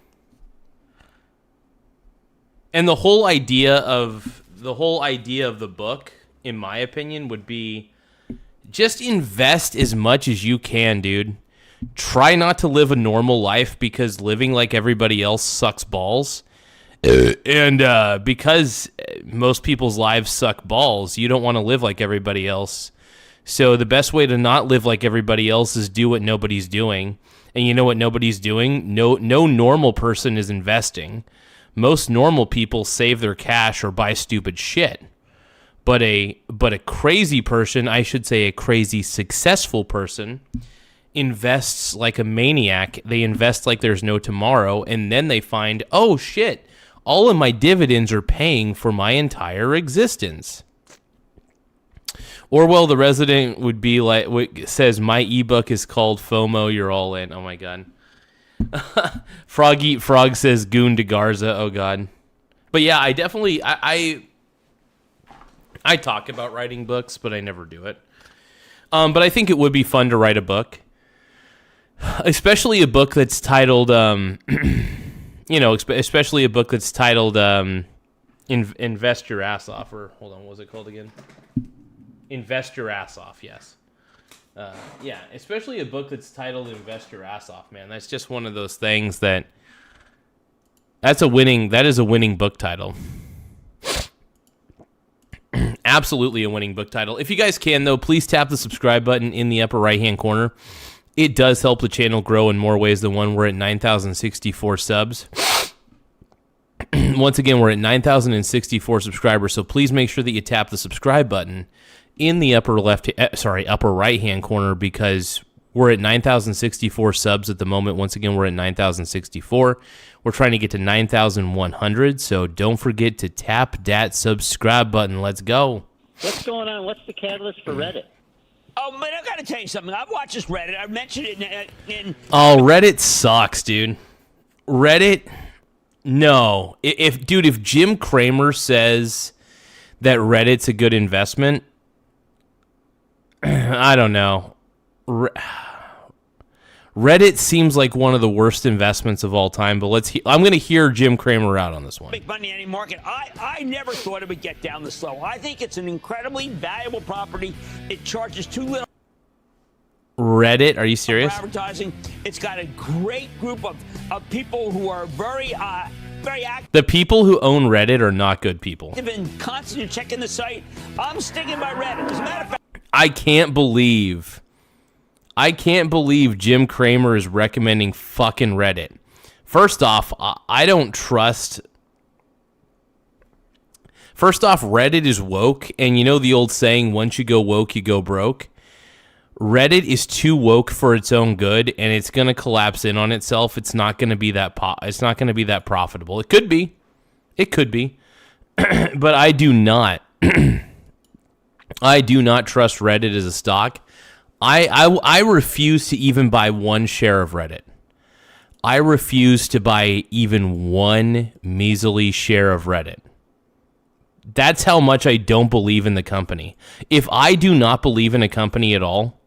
And the whole idea of the book, in my opinion, would be just invest as much as you can, dude. Try not to live a normal life because living like everybody else sucks balls. And because most people's lives suck balls, you don't want to live like everybody else. So the best way to not live like everybody else is do what nobody's doing. And you know what nobody's doing? No normal person is investing. Most normal people save their cash or buy stupid shit. But a crazy person, I should say a crazy successful person, invests like a maniac. They invest like there's no tomorrow, and then they find, oh shit, all of my dividends are paying for my entire existence. Orwell the Resident would be like, says, my ebook is called FOMO, You're All In. Oh my god. Frog Eat Frog says goon to Garza. Oh god. But yeah, I definitely, I talk about writing books, but I never do it. But I think it would be fun to write a book. Especially a book that's titled, especially a book that's titled Invest Your Ass Off, or hold on, what was it called again? Invest Your Ass Off, yes. Yeah, especially a book that's titled Invest Your Ass Off, man. That's just one of those things that is a winning book title. Absolutely a winning book title. If you guys can, though, please tap the subscribe button in the upper right-hand corner. It does help the channel grow in more ways than one. We're at 9,064 subs. Once again, we're at 9,064 subscribers, so please make sure that you tap the subscribe button in the upper right-hand corner, because we're at 9,064 subs at the moment. Once again, we're at 9,064. We're trying to get to 9,100, so don't forget to tap that subscribe button. Let's go. What's going on? What's the catalyst for Reddit? Oh, man, I got to tell you something. I've watched this Reddit. I mentioned it in Oh, Reddit sucks, dude. Reddit, no. If Jim Cramer says that Reddit's a good investment, I don't know. Reddit seems like one of the worst investments of all time, but I'm going to hear Jim Cramer out on this one. Big money in any market. I never thought it would get down this low. I think it's an incredibly valuable property. It charges too little. Reddit? Are you serious? Advertising. It's got a great group of people who are very active. The people who own Reddit are not good people. They've been constantly checking the site. I'm sticking by Reddit. As a matter of fact, I can't believe Jim Cramer is recommending fucking Reddit. First off, I don't trust. First off, Reddit is woke, and you know the old saying, once you go woke, you go broke. Reddit is too woke for its own good, and it's going to collapse in on itself. It's not going to be that profitable. It could be. But I do not. I do not trust Reddit as a stock. I refuse to even buy one share of Reddit. I refuse to buy even one measly share of Reddit. That's how much I don't believe in the company. If I do not believe in a company at all,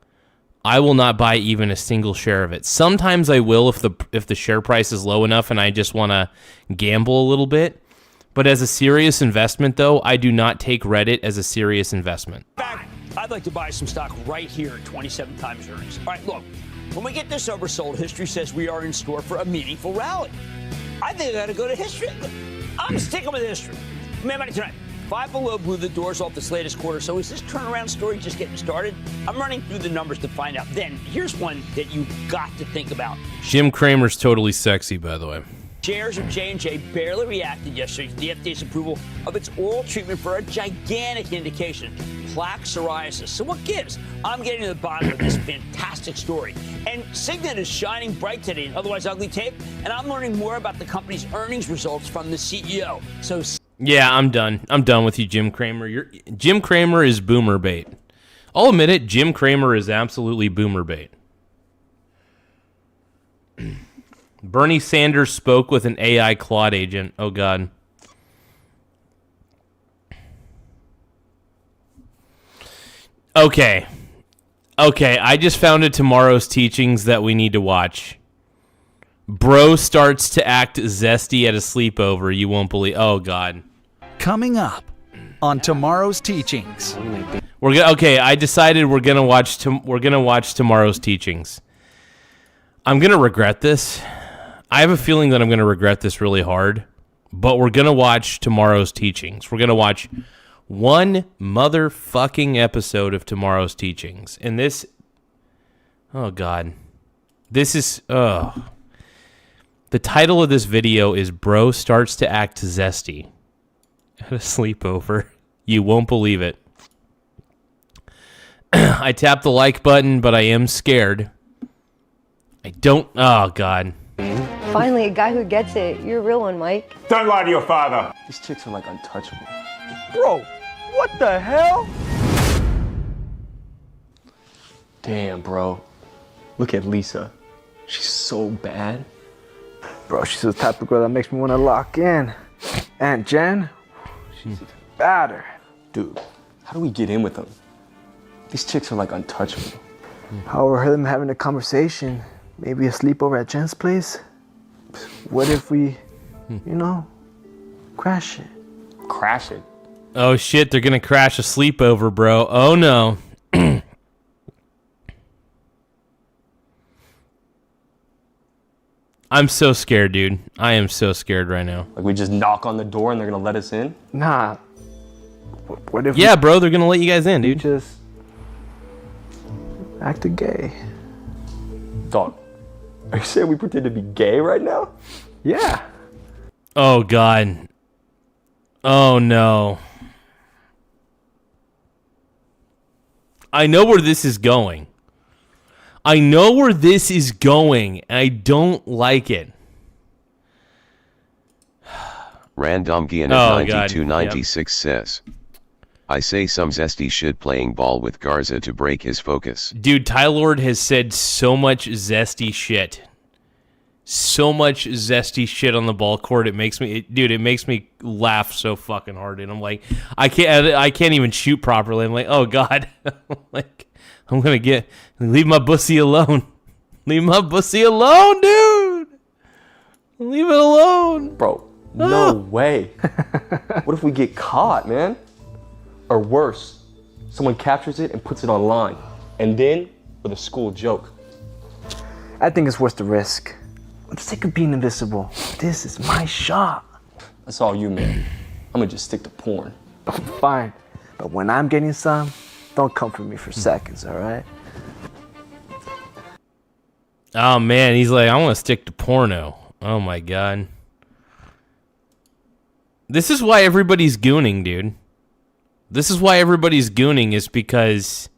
I will not buy even a single share of it. Sometimes I will if the share price is low enough and I just want to gamble a little bit. But as a serious investment, though, I do not take Reddit as a serious investment. in fact, I'd like to buy some stock right here at 27 times earnings. All right, look, when we get this oversold, history says we are in store for a meaningful rally. I think I got to go to history. I'm sticking with history. Man, money tonight. Five Below blew the doors off this latest quarter, so is this turnaround story just getting started? I'm running through the numbers to find out. Then, here's one that you got to think about. Jim Cramer's totally sexy, by the way. Shares of J&J barely reacted yesterday to the FDA's approval of its oral treatment for a gigantic indication, plaque psoriasis. So what gives? I'm getting to the bottom of this fantastic story. And Signet is shining bright today in Otherwise Ugly Tape, and I'm learning more about the company's earnings results from the CEO. So Yeah, I'm done. I'm done with you, Jim Cramer. Jim Cramer is boomer bait. I'll admit it, Jim Cramer is absolutely boomer bait. Bernie Sanders spoke with an AI Claude agent. Oh, God. Okay, I just found it tomorrow's teachings that we need to watch. Bro starts to act zesty at a sleepover. You won't believe. Oh, God. Coming up on tomorrow's teachings. I decided we're gonna watch tomorrow's teachings. I'm gonna regret this. I have a feeling that I'm gonna regret this really hard. But we're gonna watch tomorrow's teachings. We're gonna watch one motherfucking episode of tomorrow's teachings. And this, oh God, this is the title of this video is "Bro Starts to Act Zesty at a Sleepover." You won't believe it. I tapped the like button, but I am scared. I don't. Oh, God. Finally, a guy who gets it. You're a real one, Mike. Don't lie to your father. These chicks are like untouchable. Bro, what the hell? Damn, bro. Look at Lisa. She's so bad. Bro, she's the type of girl that makes me want to lock in. And Jen, she's even badder. Dude, how do we get in with them? These chicks are like untouchable. I overheard them having a conversation. Maybe a sleepover at Jen's place. What if we, crash it? Crash it? Oh, shit, they're going to crash a sleepover, bro. Oh, no. I'm so scared, dude. I am so scared right now. Like we just knock on the door and they're gonna let us in? Nah. What if bro, they're gonna let you guys in, dude. Just acted gay. Dog, are you saying we pretend to be gay right now? Yeah. Oh, God. Oh, no. I know where this is going. And I don't like it. Random Gian at 9296 says, I say some zesty shit playing ball with Garza to break his focus. Dude, Tylord has said so much zesty shit. So much zesty shit on the ball court. It makes me laugh so fucking hard. And I'm like, I can't even shoot properly. I'm like, oh, God. I'm going to leave my pussy alone. Leave my pussy alone, dude. Leave it alone. Bro, no way. What if we get caught, man? Or worse, someone captures it and puts it online. And then, with a school joke. I think it's worth the risk. For the sake of being invisible, this is my shot. That's all you, man. I'm gonna just stick to porn. Fine. But when I'm getting some, don't come for me for seconds, all right? Oh, man. He's like, I want to stick to porno. Oh, my God. This is why everybody's gooning, dude. This is why everybody's gooning is because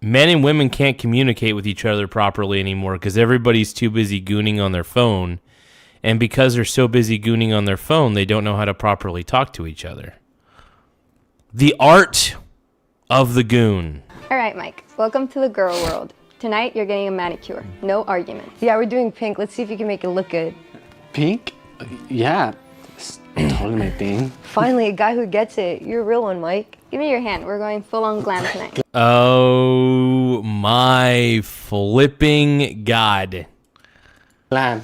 men and women can't communicate with each other properly anymore because everybody's too busy gooning on their phone. And because they're so busy gooning on their phone, they don't know how to properly talk to each other. The art of the goon. All right, Mike. Welcome to the girl world. Tonight, you're getting a manicure. No arguments. Yeah, we're doing pink. Let's see if you can make it look good. Pink? Yeah. It's totally my thing. Finally, a guy who gets it. You're a real one, Mike. Give me your hand. We're going full-on glam tonight. Oh, my flipping God. Glam.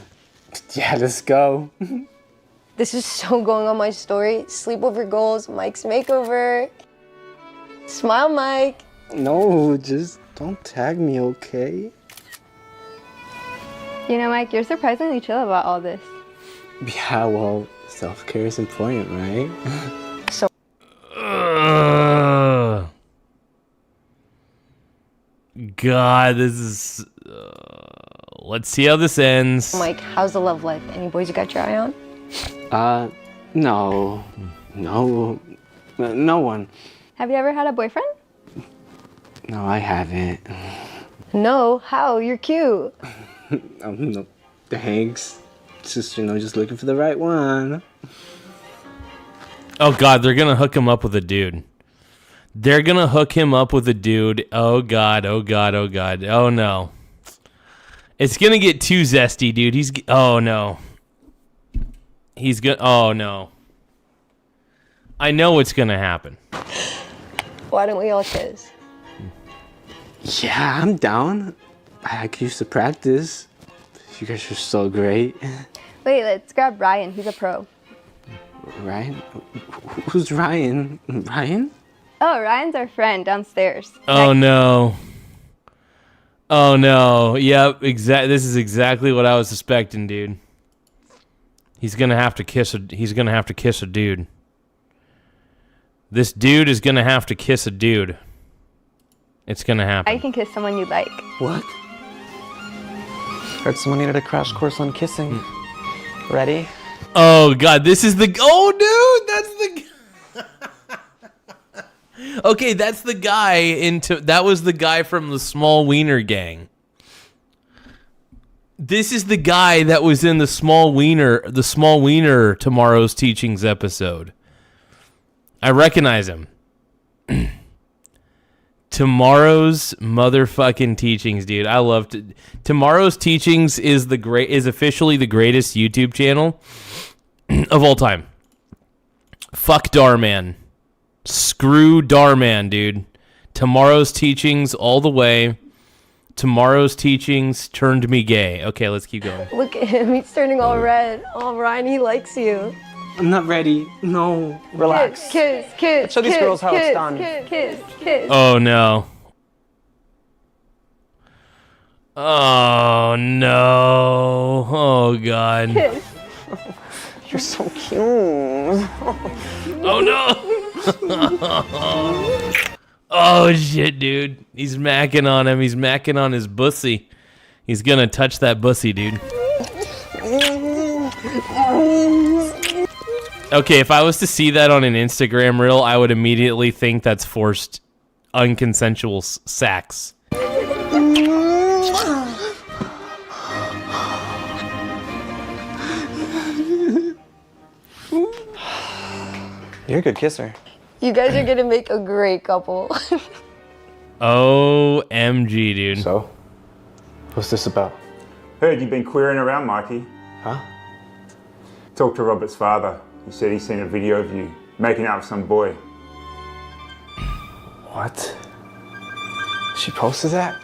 Yeah, let's go. This is so going on my story. Sleepover goals, Mike's makeover. Smile, Mike. No, just don't tag me, okay? You know, Mike, you're surprisingly chill about all this. Yeah, well, self-care is important, right? So. God, this is... let's see how this ends. Mike, how's the love life? Any boys you got your eye on? No. No one. Have you ever had a boyfriend? No, I haven't. No, how? You're cute. No, thanks. It's just, just looking for the right one. Oh God, they're gonna hook him up with a dude. They're gonna hook him up with a dude. Oh God, oh God, oh God. Oh no. It's gonna get too zesty, dude. Oh no. Oh no. I know what's gonna happen. Why don't we all kiss? Yeah, I'm down. I used to practice. You guys are so great. Wait, let's grab Ryan. He's a pro. Ryan? Who's Ryan? Ryan? Oh, Ryan's our friend downstairs. Oh no. Oh no. Yep, this is exactly what I was suspecting, dude. He's gonna have to kiss a dude. This dude is gonna have to kiss a dude. It's gonna happen. I can kiss someone you like. What? Heard someone needed a crash course on kissing. Ready? Oh God, this is the. Oh dude, that's the. Okay, that's the guy that was the guy from the Small Wiener Gang. This is the guy that was in the Small Wiener Tomorrow's Teachings episode. I recognize him. Tomorrow's motherfucking Teachings, dude. I loved it. Tomorrow's Teachings is officially the greatest YouTube channel of all time. Fuck Darman. Screw Darman, dude. Tomorrow's Teachings all the way. Tomorrow's Teachings turned me gay. Okay, let's keep going. Look at him. He's turning all red. Oh, Ryan, he likes you. I'm not ready. No. Relax. Kiss. Show these girls how it's done. Kiss. Oh no. Oh no. Oh God. Kiss. You're so cute. Oh no. Oh shit, dude. He's macking on him. He's macking on his bussy. He's gonna touch that bussy, dude. Okay, if I was to see that on an Instagram reel, I would immediately think that's forced, unconsensual sex. You're a good kisser. You guys are gonna make a great couple. OMG, dude. So, what's this about? Heard you've been queering around, Mikey. Huh? Talked to Robert's father. He said he's seen a video of you making out with some boy. What? She posted that?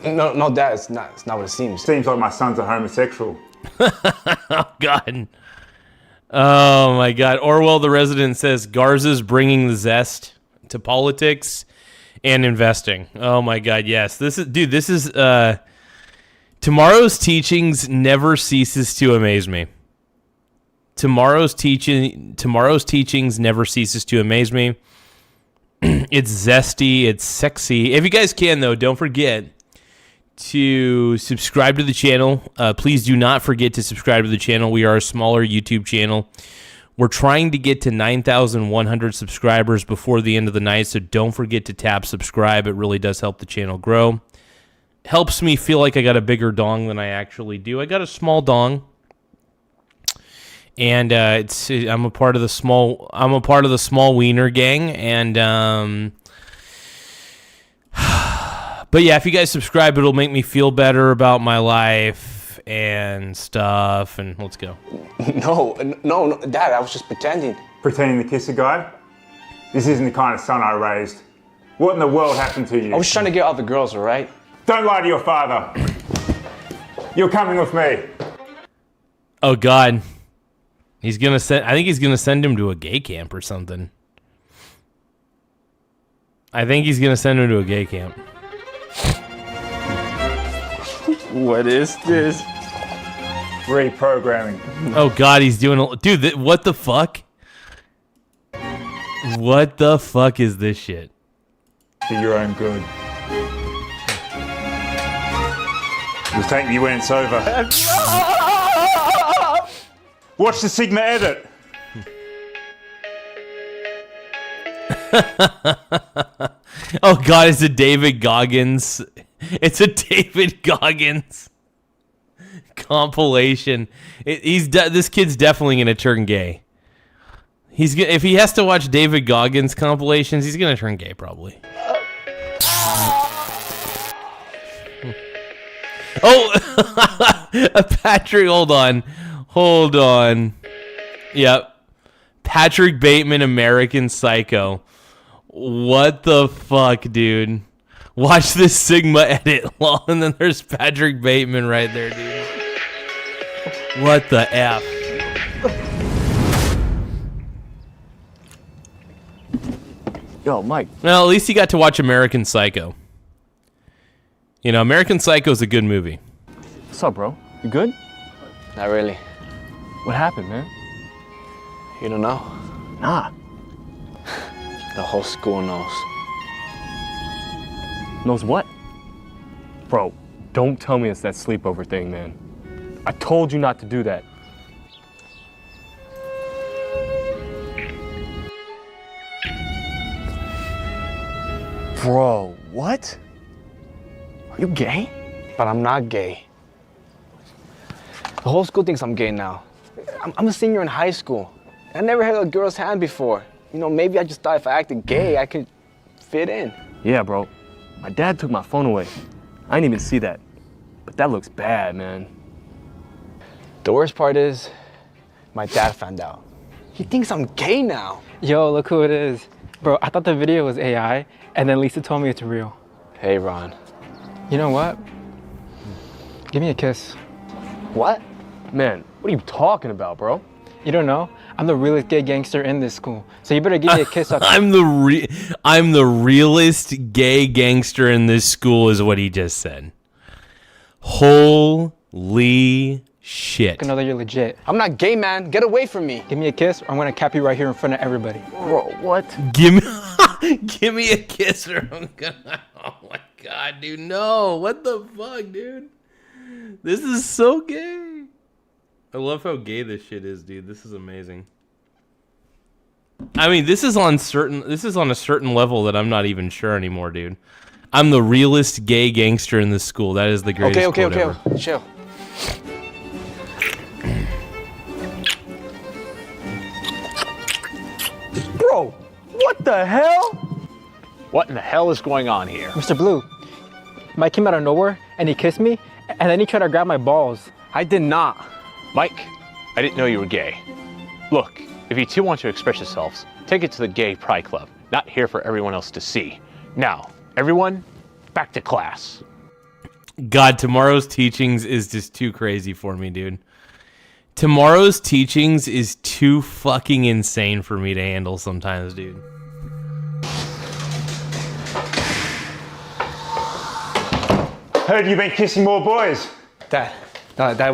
No, Dad, it's not what it seems. Seems like my son's a homosexual. Oh, God. Oh, my God. Orwell the Resident says, Garza's bringing the zest to politics and investing. Oh, my God, yes. This is Tomorrow's Teachings never ceases to amaze me. Tomorrow's Teachings never ceases to amaze me. It's zesty. It's sexy. If you guys can, though, don't forget to subscribe to the channel. Please do not forget to subscribe to the channel. We are a smaller YouTube channel. We're trying to get to 9,100 subscribers before the end of the night, so don't forget to tap subscribe. It really does help the channel grow. Helps me feel like I got a bigger dong than I actually do. I got a small dong. And I'm a part of the small wiener gang, and but yeah, if you guys subscribe, it'll make me feel better about my life and stuff. And let's go. No, Dad, I was just pretending. Pretending to kiss a guy? This isn't the kind of son I raised. What in the world happened to you? I was trying to get all the girls, all right? Don't lie to your father. You're coming with me. Oh God. I think he's gonna send him to a gay camp or something. I think he's gonna send him to a gay camp. What is this? Reprogramming. Oh God, he's doing dude. What the fuck? What the fuck is this shit? For your own good. You'll take me when it's over. Watch the Sigma edit. Oh God, it's a David Goggins. It's a David Goggins compilation. This kid's definitely gonna turn gay. If he has to watch David Goggins compilations, he's gonna turn gay probably. Oh, Patrick, hold on. Yep, Patrick Bateman, American Psycho. What the fuck, dude? Watch this Sigma edit, and then there's Patrick Bateman right there, dude. What the F? Yo, Mike. Well, at least you got to watch American Psycho. You know, American Psycho is a good movie. What's up, bro? You good? Not really. What happened, man? You don't know? Nah. The whole school knows. Knows what? Bro, don't tell me it's that sleepover thing, man. I told you not to do that. Bro, what? Are you gay? But I'm not gay. The whole school thinks I'm gay now. I'm a senior in high school. I never held a girl's hand before. You know, maybe I just thought if I acted gay, I could fit in. Yeah, bro. My dad took my phone away. I didn't even see that. But that looks bad, man. The worst part is, my dad found out. He thinks I'm gay now. Yo, look who it is. Bro, I thought the video was AI, and then Lisa told me it's real. Hey, Ron. You know what? Give me a kiss. What? Man, what are you talking about, bro? You don't know? I'm the realest gay gangster in this school, so you better give me a kiss. I'm the realest gay gangster in this school, is what he just said. Holy shit! I know that you're legit. I'm not gay, man. Get away from me. Give me a kiss, or I'm gonna cap you right here in front of everybody. Bro, what? Give me a kiss, or I'm gonna. Oh my God, dude! No, what the fuck, dude? This is so gay. I love how gay this shit is, dude. This is amazing. I mean, this is on a certain level that I'm not even sure anymore, dude. I'm the realest gay gangster in this school. That is the greatest quote ever. Okay. Chill. Bro, what the hell? What in the hell is going on here? Mr. Blue, Mike came out of nowhere, and he kissed me, and then he tried to grab my balls. I did not. Mike, I didn't know you were gay. Look, if you two want to express yourselves, take it to the gay pride club, not here for everyone else to see. Now, everyone, back to class. God, tomorrow's teachings is just too crazy for me, dude. Tomorrow's teachings is too fucking insane for me to handle sometimes, dude. Heard you've been kissing more boys. That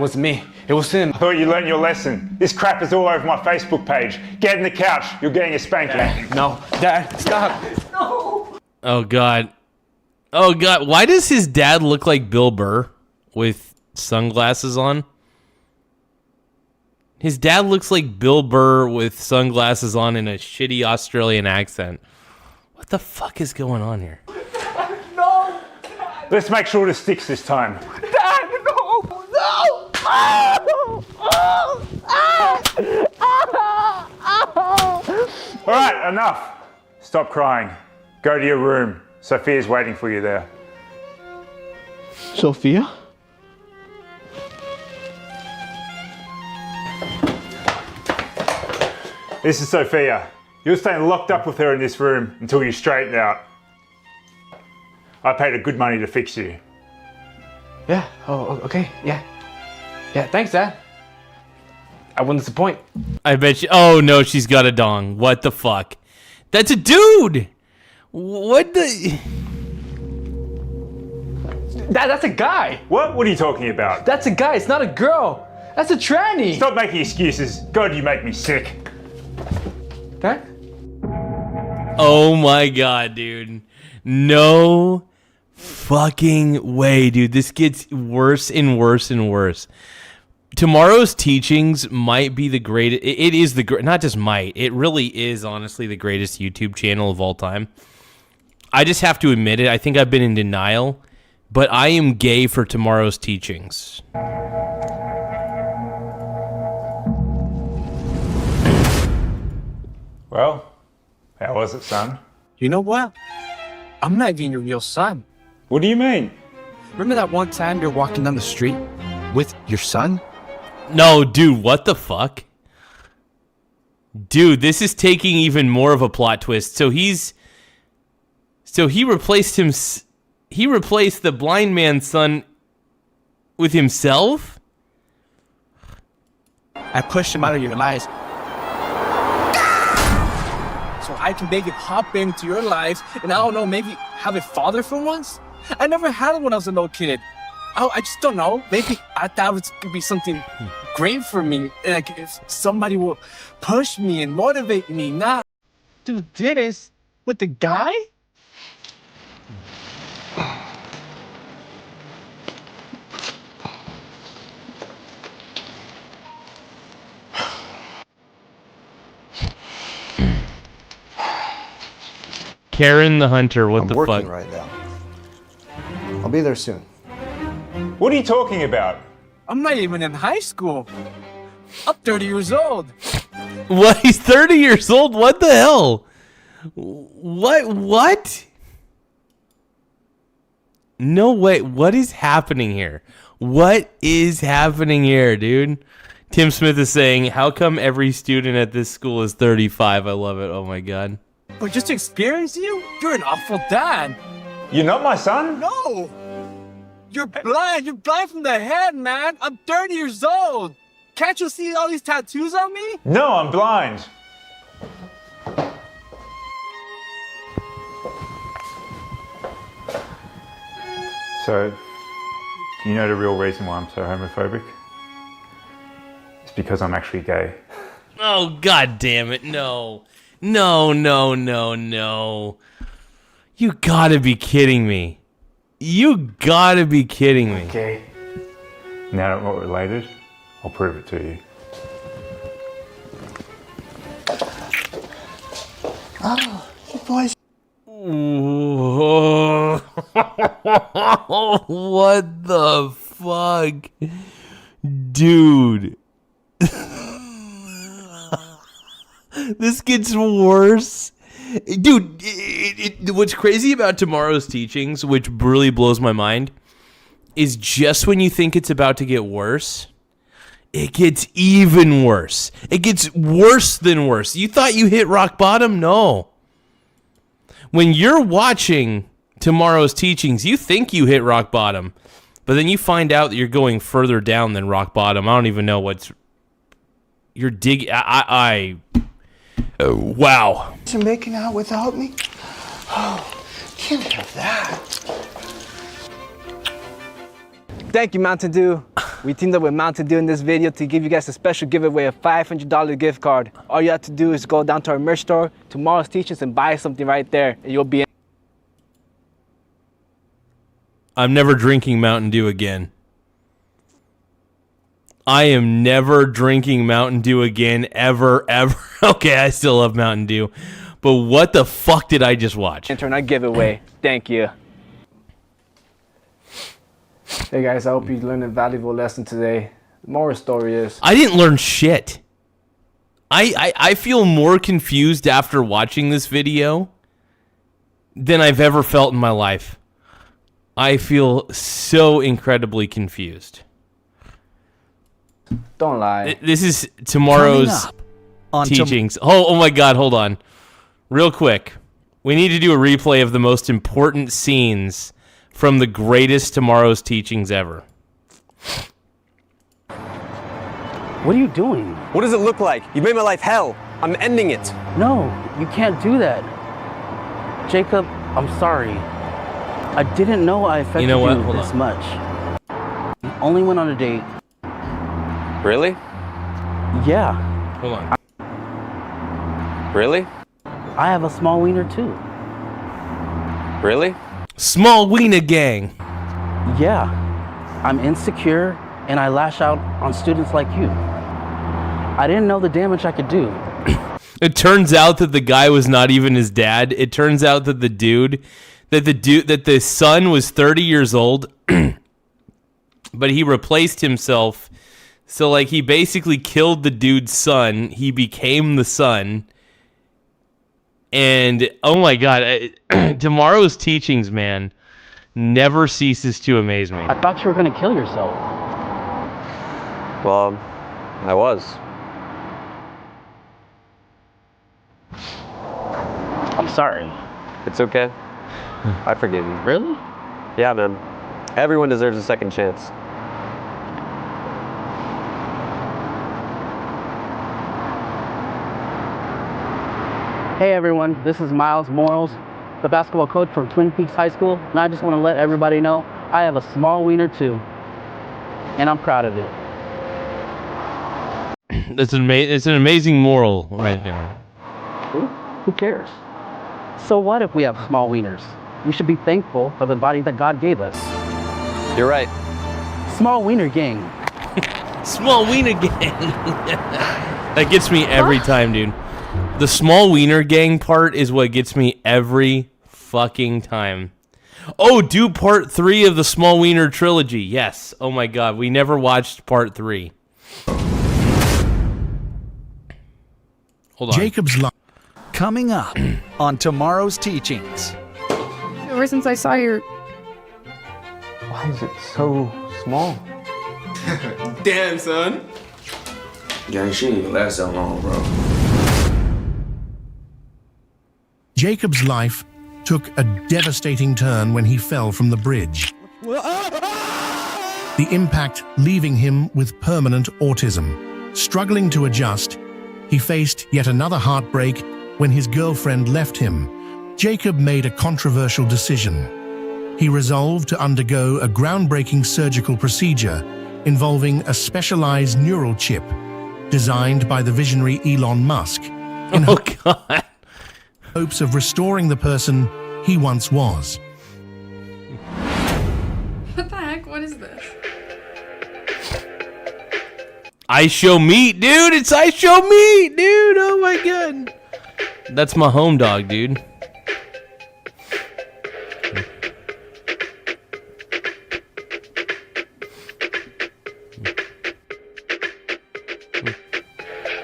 was me. It was him. I thought you learned your lesson. This crap is all over my Facebook page. Get in the couch. You're getting a spanking. No. Dad, stop. No. Oh, God. Oh, God. Why does his dad look like Bill Burr with sunglasses on? His dad looks like Bill Burr with sunglasses on in a shitty Australian accent. What the fuck is going on here? No! Let's make sure it sticks this time. Dad, no! No! All right, enough. Stop crying. Go to your room. Sophia's waiting for you there. Sophia? This is Sophia. You're staying locked up with her in this room until you straighten out. I paid her good money to fix you. Yeah. Oh, okay. Yeah. Yeah, thanks, Dad. I wouldn't disappoint. I bet you. Oh, no, she's got a dong. What the fuck? That's a dude! What the... Dad, that's a guy. What? What are you talking about? That's a guy. It's not a girl. That's a tranny. Stop making excuses. God, you make me sick. Dad? Oh my God, dude. No fucking way, dude. This gets worse and worse and worse. Tomorrow's Teachings might be the greatest. It is not just might. It really is, honestly, the greatest YouTube channel of all time. I just have to admit it. I think I've been in denial, but I am gay for Tomorrow's Teachings. Well, how was it, son? You know what? I'm not even your real son. What do you mean? Remember that one time you're walking down the street with your son? No, dude, what the fuck? Dude, this is taking even more of a plot twist. So he replaced the blind man's son with himself? I pushed him out of your lives. So I can maybe hop into your lives and I don't know, maybe have a father for once? I never had it when I was a little kid. I just don't know. Maybe I thought it could be something great for me. Like if somebody will push me and motivate me. Not do this with the guy? Karen the Hunter, what I'm the working fuck? right now. I'll be there soon. What are you talking about? I'm not even in high school. I'm 30 years old. What? He's 30 years old? What the hell? What? No way. What is happening here? What is happening here, dude? Tim Smith is saying, how come every student at this school is 35? I love it. Oh my God. But just to experience you, you're an awful dad. You're not my son? No. You're blind. You're blind from the head, man. I'm 30 years old. Can't you see all these tattoos on me? No, I'm blind. So, do you know the real reason why I'm so homophobic? It's because I'm actually gay. Oh, God damn it. No. No. You gotta be kidding me. You gotta be kidding me. Okay. Now that we're related, I'll prove it to you. Oh, you boys. What the fuck? Dude. This gets worse. Dude, what's crazy about Tomorrow's Teachings, which really blows my mind, is just when you think it's about to get worse, it gets even worse. It gets worse than worse. You thought you hit rock bottom? No. When you're watching Tomorrow's Teachings, you think you hit rock bottom, but then you find out that you're going further down than rock bottom. I don't even know what's... You're digging... Oh, wow. You're making out without me? Oh, can't have that. Thank you, Mountain Dew. We teamed up with Mountain Dew in this video to give you guys a special giveaway of $500 gift card. All you have to do is go down to our merch store, Tomorrow's Teachings, and buy something right there, and you'll be in. I'm never drinking Mountain Dew again. I am never drinking Mountain Dew again, ever. Okay, I still love Mountain Dew. But what the fuck did I just watch? Enter our giveaway. Thank you. Hey guys, I hope you learned a valuable lesson today. The moral story is... I didn't learn shit. I feel more confused after watching this video than I've ever felt in my life. I feel so incredibly confused. Don't lie. This is Tomorrow's Teachings. Oh my God, hold on. Real quick. We need to do a replay of the most important scenes from the greatest Tomorrow's Teachings ever. What are you doing? What does it look like? You made my life hell. I'm ending it. No, you can't do that. Jacob, I'm sorry. I didn't know I affected you this much. You only went on a date. Really? Yeah. Hold on. Really? I have a small wiener too. Really? Small wiener gang. Yeah, I'm insecure and I lash out on students like you. I didn't know the damage I could do. It turns out that the guy was not even his dad. It turns out that the son was 30 years old, but he replaced himself. So like he basically killed the dude's son. He became the son. And oh my God, tomorrow's teachings, man, never ceases to amaze me. I thought you were gonna kill yourself. Well, I was. I'm sorry. It's okay. I forgive you. Really? Yeah, man. Everyone deserves a second chance. Hey everyone, this is Miles Morals, the basketball coach from Twin Peaks High School, and I just want to let everybody know I have a small wiener too, and I'm proud of it. It's an amazing moral right there. Who cares? So what if we have small wieners? We should be thankful for the body that God gave us. You're right. Small wiener gang. Small wiener gang. That gets me every time, dude. The small wiener gang part is what gets me every fucking time. Oh, do part 3 of the small wiener trilogy. Yes. Oh my God. We never watched part 3. Hold on. Jacob's life. Coming up on tomorrow's teachings. Ever since I saw your... Why is it so small? Damn, son. Gang, she ain't even last that long, bro. Jacob's life took a devastating turn when he fell from the bridge. The impact leaving him with permanent autism. Struggling to adjust, he faced yet another heartbreak when his girlfriend left him. Jacob made a controversial decision. He resolved to undergo a groundbreaking surgical procedure involving a specialized neural chip designed by the visionary Elon Musk in hopes of restoring the person he once was. What the heck? What is this? I show meat, dude. It's I show meat, dude. Oh my God. That's my home dog, dude.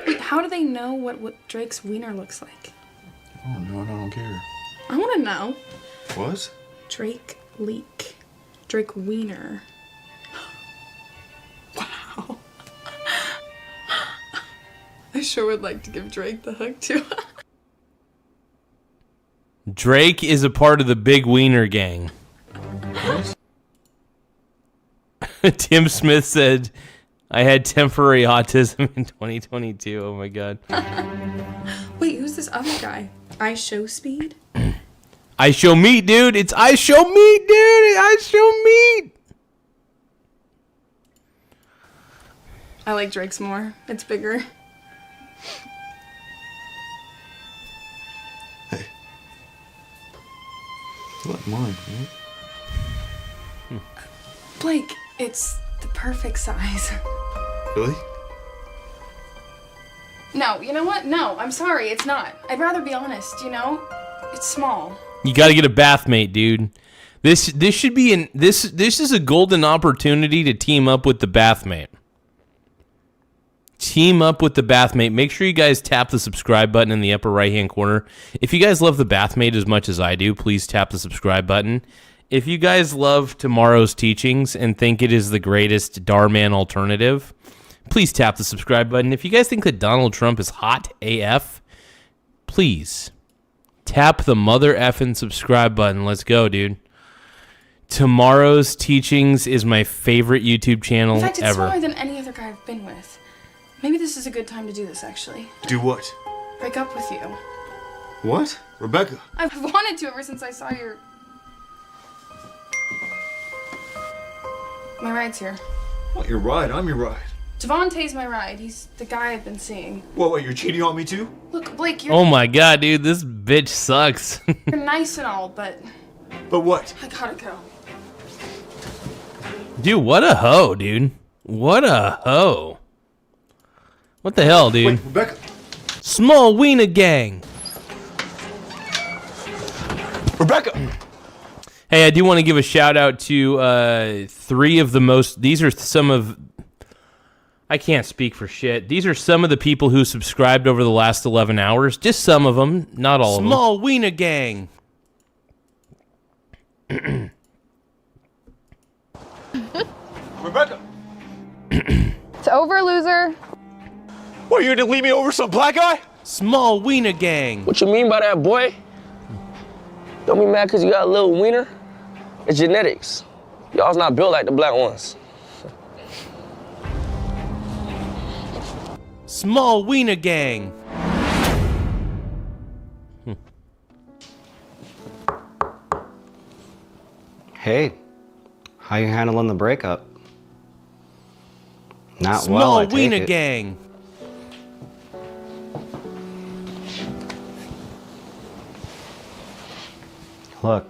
Wait, how do they know what Drake's wiener looks like? Oh, no, I don't care. I want to know. What? Drake leak. Drake wiener. Wow. I sure would like to give Drake the hug too. Drake is a part of the big wiener gang. Tim Smith said, I had temporary autism in 2022. Oh my God. Wait, who's this other guy? I show speed? I show meat, dude. It's I show meat, dude. I show meat. I like Drake's more. It's bigger. You like mine, right? Blake, it's the perfect size. Really? No, you know what? No, I'm sorry, it's not. I'd rather be honest, you know? It's small. You got to get a bathmate, dude. This should be this is a golden opportunity to team up with the bathmate. Team up with the bathmate. Make sure you guys tap the subscribe button in the upper right-hand corner. If you guys love the bathmate as much as I do, please tap the subscribe button. If you guys love tomorrow's teachings and think it is the greatest Darman alternative, please tap the subscribe button. If you guys think that Donald Trump is hot AF, please tap the mother effing subscribe button. Let's go, dude. Tomorrow's teachings is my favorite YouTube channel In fact, it's ever. smaller than any other guy I've been with. Maybe this is a good time to do this, actually. Do what? Break up with you. What? Rebecca? I've wanted to ever since I saw your... My ride's here. What, your ride? I'm your ride. Devontae's my ride. He's the guy I've been seeing. What, you're cheating on me too? Look, Blake, you're... Oh my God, dude, this bitch sucks. You're nice and all, but But what? I gotta go. Dude, what a hoe, dude. What a hoe. What the hell, dude? Wait, Rebecca. Small wiener gang. Rebecca! Hey, I do want to give a shout out to three of the most... These are some of... I can't speak for shit. These are some of the people who subscribed over the last 11 hours. Just some of them, not all of them. Small wiener gang. Rebecca! It's over, loser. What, you gonna leave me over some black guy? Small wiener gang. What you mean by that, boy? Don't be mad because you got a little wiener. It's genetics. Y'all's not built like the black ones. Small wiener gang. Hey, how you handling the breakup? Not Small well, I take wiener it. gang. Look,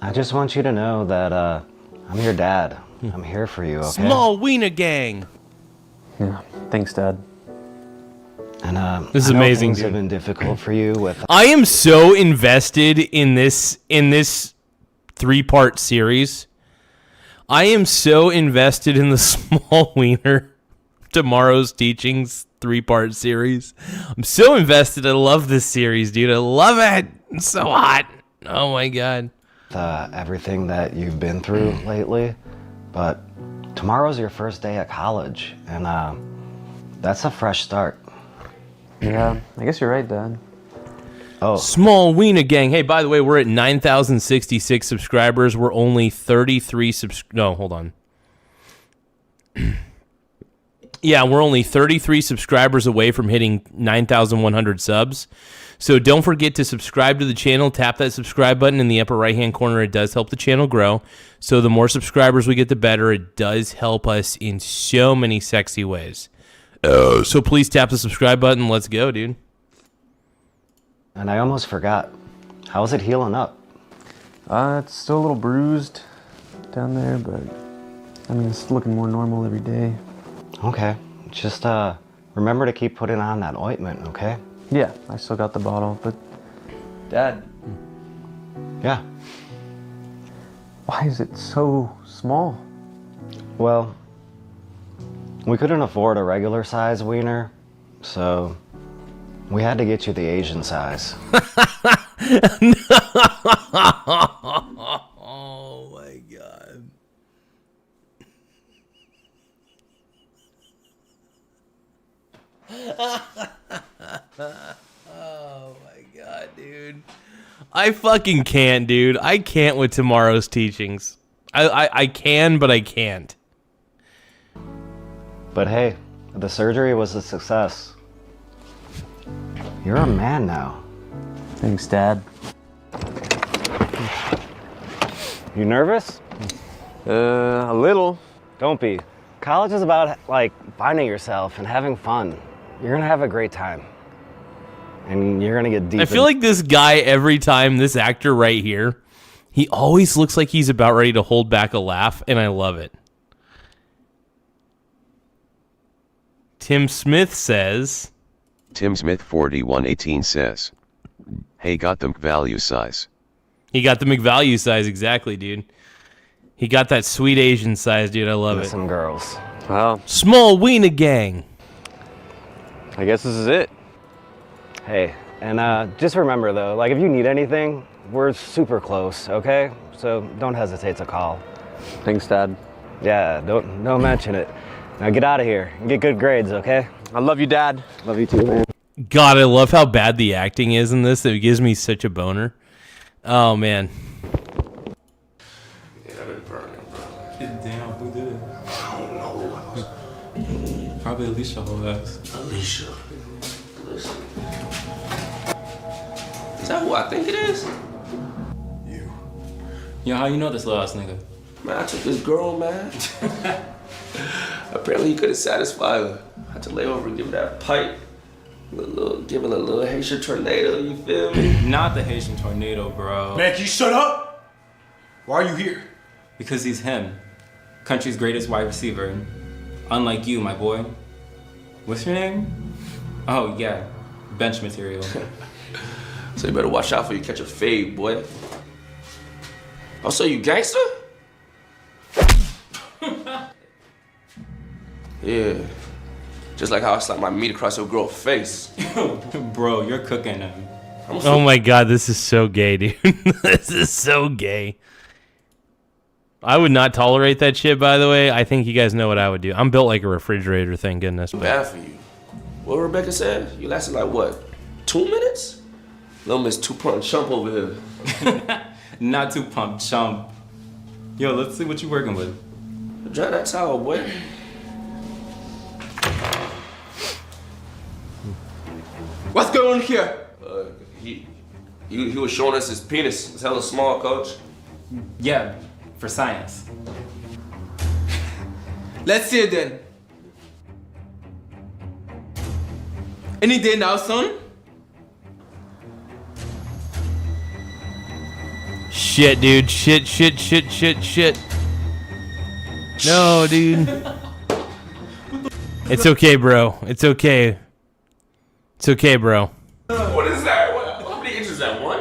I just want you to know that I'm your dad. I'm here for you, okay? Small wiener gang. Yeah, thanks, Dad. And This is I know amazing, things dude. have been difficult for you with. I am so invested in this 3-part series. I am so invested in the small wiener tomorrow's teachings 3-part series. I'm so invested. I love this series, dude. I love it. It's so hot. Oh my god. Everything that you've been through lately, but tomorrow's your first day at college, and that's a fresh start. Yeah, I guess you're right, Dad. Oh. Small wiener gang. Hey, by the way, we're at 9,066 subscribers. We're only 33 No, hold on. Yeah, we're only 33 subscribers away from hitting 9,100 subs. So don't forget to subscribe to the channel. Tap that subscribe button in the upper right-hand corner. It does help the channel grow. So the more subscribers we get, the better. It does help us in so many sexy ways. So please tap the subscribe button. Let's go, dude. And I almost forgot. How's it healing up? It's still a little bruised down there, but I mean, it's looking more normal every day. Okay. Just remember to keep putting on that ointment, okay? Yeah, I still got the bottle, but Dad. Yeah. Why is it so small? Well, we couldn't afford a regular size wiener, so we had to get you the Asian size. Oh my god. Oh my god, dude. I fucking can't, dude. I can't with tomorrow's teachings. I can, but I can't. But hey, the surgery was a success. You're a man now. Thanks, Dad. You nervous? A little. Don't be. College is about, like, finding yourself and having fun. You're gonna have a great time. And you're gonna get deep. I feel like this guy, every time, this actor right here, he always looks like he's about ready to hold back a laugh, and I love it. Tim Smith says... Tim Smith 4118 says, hey, got the value size. He got the McValue size, exactly, dude. He got that sweet Asian size, dude. I love it. Some girls. Wow. Small wiener gang. I guess this is it. Hey, and just remember though, like if you need anything, we're super close, okay? So don't hesitate to call. Thanks, Dad. Yeah, don't mention it. Now get out of here and get good grades, okay? I love you, Dad. Love you too, man. God, I love how bad the acting is in this. It gives me such a boner. Oh, man. Damn, who did it? I don't know. Probably Alicia whole ass. Alicia. Listen. Is that who I think it is? You. Yo, how you know this little ass nigga? Man, I took this girl, man. Apparently he couldn't satisfy her. I had to lay over and give her that pipe. Give her a little Haitian tornado, you feel me? Not the Haitian tornado, bro. Man, can you shut up? Why are you here? Because he's him. Country's greatest wide receiver. Unlike you, my boy. What's your name? Oh, yeah. Bench material. So you better watch out for you catch a fade, boy. Oh, so you gangster? Yeah. Just like how I slapped my meat across your girl's face. Bro, you're cooking him. Oh my god, this is so gay, dude. This is so gay. I would not tolerate that shit, by the way. I think you guys know what I would do. I'm built like a refrigerator, thank goodness. But Bad for you. What Rebecca said? You lasted like what? 2 minutes? Little Miss 2-pump chump over here. Not 2-pump chump. Yo, let's see what you're working with. Dry that towel, boy. What's going on here? He was showing us his penis. It's hella small, coach. Yeah, for science. Let's see it then. Any day now, son? shit, dude. Shit. No, dude. It's okay, bro. It's okay. It's okay, bro. What is that? How many inches is that? 1?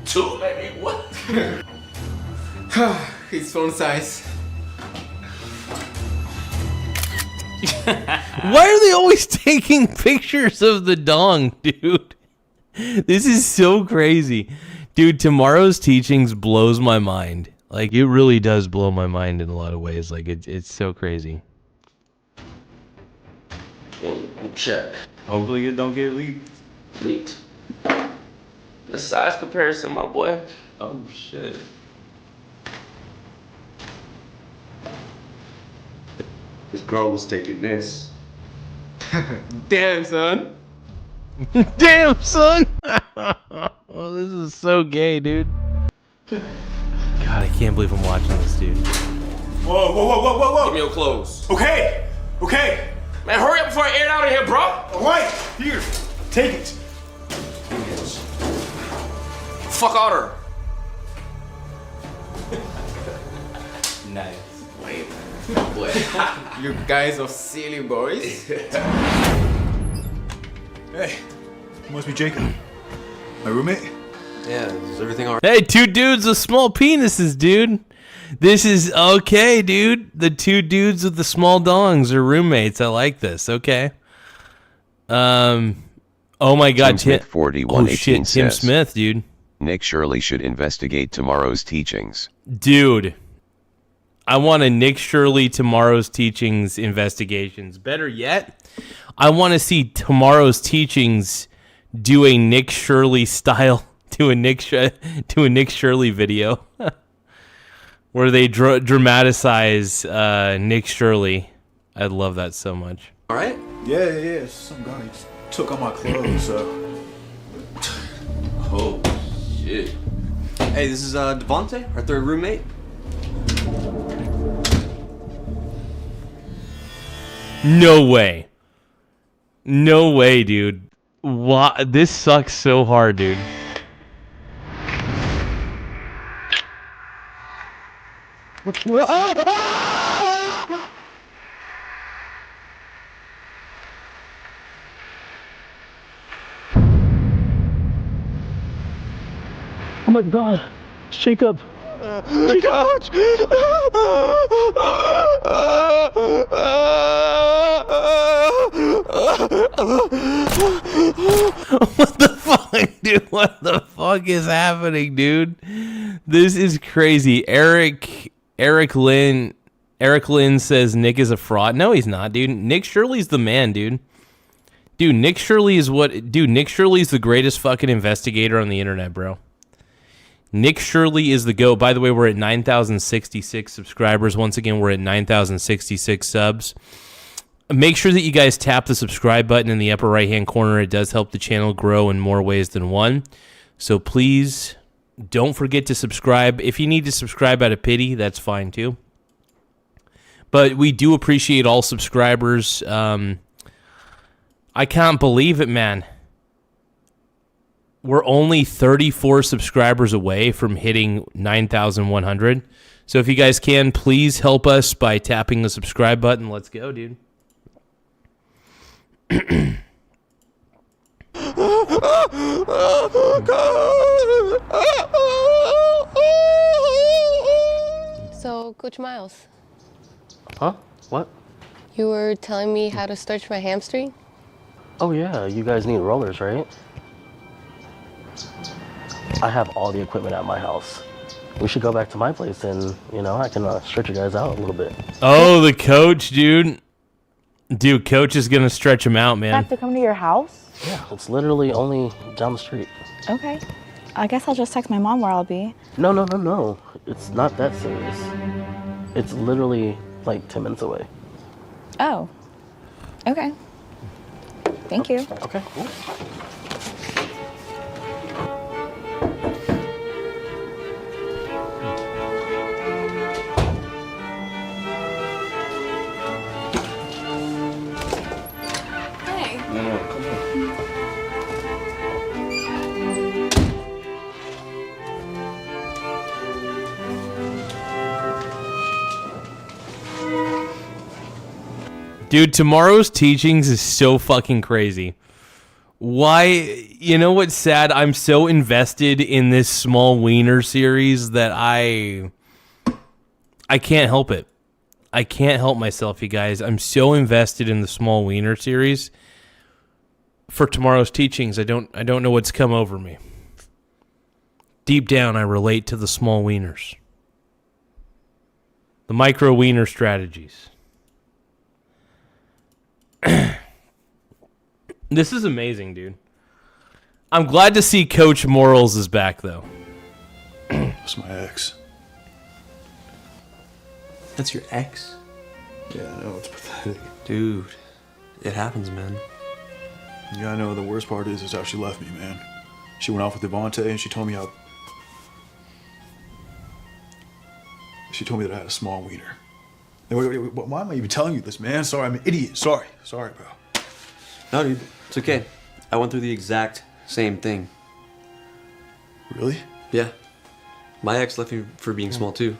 2, maybe? What? His phone size. Why are they always taking pictures of the dong, dude? This is so crazy. Dude, tomorrow's teachings blows my mind. Like, it really does blow my mind in a lot of ways. Like, it's so crazy. Check. Hopefully it don't get leaked. Leaked. The size comparison, my boy. Oh, shit. This girl was taking this. Damn, son. Damn, son. Oh, this is so gay, dude. God, I can't believe I'm watching this, dude. Whoa. Give me your clothes. Okay. Man, hurry up before I air it out of here, bro. All right, here, take it. Fuck out her. Nice. Wait, boy. You guys are silly boys. Hey, must be Jacob. My roommate? Yeah, is everything alright? Hey, two dudes with small penises, dude. This is okay, dude. The two dudes with the small dongs are roommates. I like this. Okay. Oh my God, Tim Smith 41 oh shit, Tim says, Smith, dude. Nick Shirley should investigate tomorrow's teachings. Dude, I want a Nick Shirley tomorrow's teachings investigations. Better yet, I want to see tomorrow's teachings do a Nick Shirley style, do a Nick Shirley video. Where they dramatize Nick Shirley. I love that so much. All right? Yeah. Some guy just took all my clothes, so. Oh, shit. Hey, this is Devontae, our third roommate. No way. No way, dude. What? This sucks so hard, dude. Oh my God, Jacob. Coach! What the fuck, dude? What the fuck is happening, dude? This is crazy. Eric Lynn says Nick is a fraud. No, he's not, dude. Nick Shirley's the man, dude. Dude, Nick Shirley is Nick Shirley's the greatest fucking investigator on the internet, bro. Nick Shirley is the GOAT. By the way, we're at 9,066 subscribers. Once again, we're at 9,066 subs. Make sure that you guys tap the subscribe button in the upper right-hand corner. It does help the channel grow in more ways than one. So please don't forget to subscribe. If you need to subscribe out of pity, that's fine too. But we do appreciate all subscribers. I can't believe it, man. We're only 34 subscribers away from hitting 9,100. So if you guys can, please help us by tapping the subscribe button. Let's go, dude. So, Coach Miles, Huh? What? you were telling me how to stretch my hamstring? Oh yeah, you guys need rollers, right? I have all the equipment at my house. We should go back to my place and, you know, I can stretch you guys out a little bit. Oh, the coach, dude. Dude, coach is going to stretch him out, man. Have to come to your house? Yeah, it's literally only down the street. Okay. I guess I'll just text my mom where I'll be. No. It's not that serious. It's literally like 10 minutes away. Oh. Okay. Thank you. Okay, cool. Hey. No, come here. Dude, tomorrow's teachings is so fucking crazy. Why? You know what's sad? I'm so invested in this small wiener series that I can't help it. I can't help myself, you guys. I'm so invested in the small wiener series. For tomorrow's teachings, I don't know what's come over me. Deep down, I relate to the small wieners. The micro wiener strategies. This is amazing, dude. I'm glad to see Coach Morals is back, though. That's my ex. That's your ex? Yeah, I know, it's pathetic. Dude, it happens, man. Yeah, I know. The worst part is how she left me, man. She went off with Devontae and she told me how... She told me that I had a small wiener. Wait, why am I even telling you this, man? Sorry, I'm an idiot. Sorry, bro. No, dude, it's okay. I went through the exact same thing. Really? Yeah. My ex left me for being small, too.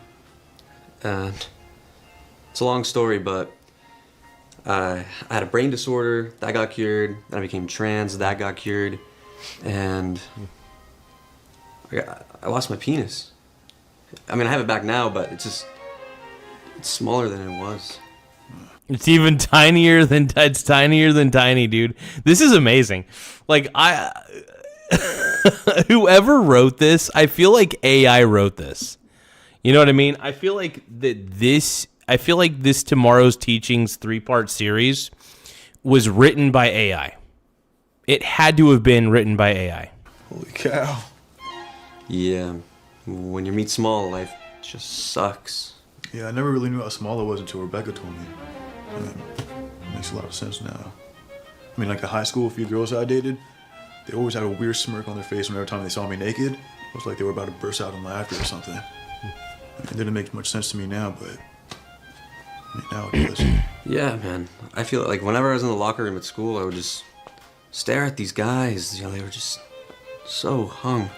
And it's a long story, but I had a brain disorder, that got cured. Then I became trans, that got cured. And I lost my penis. I mean, I have it back now, but it's smaller than it was. It's even tinier than tiny, dude. This is amazing. Like whoever wrote this, I feel like AI wrote this. You know what I mean? I feel like this tomorrow's teachings 3-part series was written by AI. It had to have been written by AI. Holy cow. Yeah. When you meet small, life just sucks. Yeah, I never really knew how small it was until Rebecca told me. It makes a lot of sense now. I mean, like at high school, a few girls I dated, they always had a weird smirk on their face whenever time they saw me naked. It was like they were about to burst out in laughter or something. It didn't make much sense to me now, but I mean, now it does. Yeah, man. I feel like whenever I was in the locker room at school, I would just stare at these guys. You know, they were just so hung.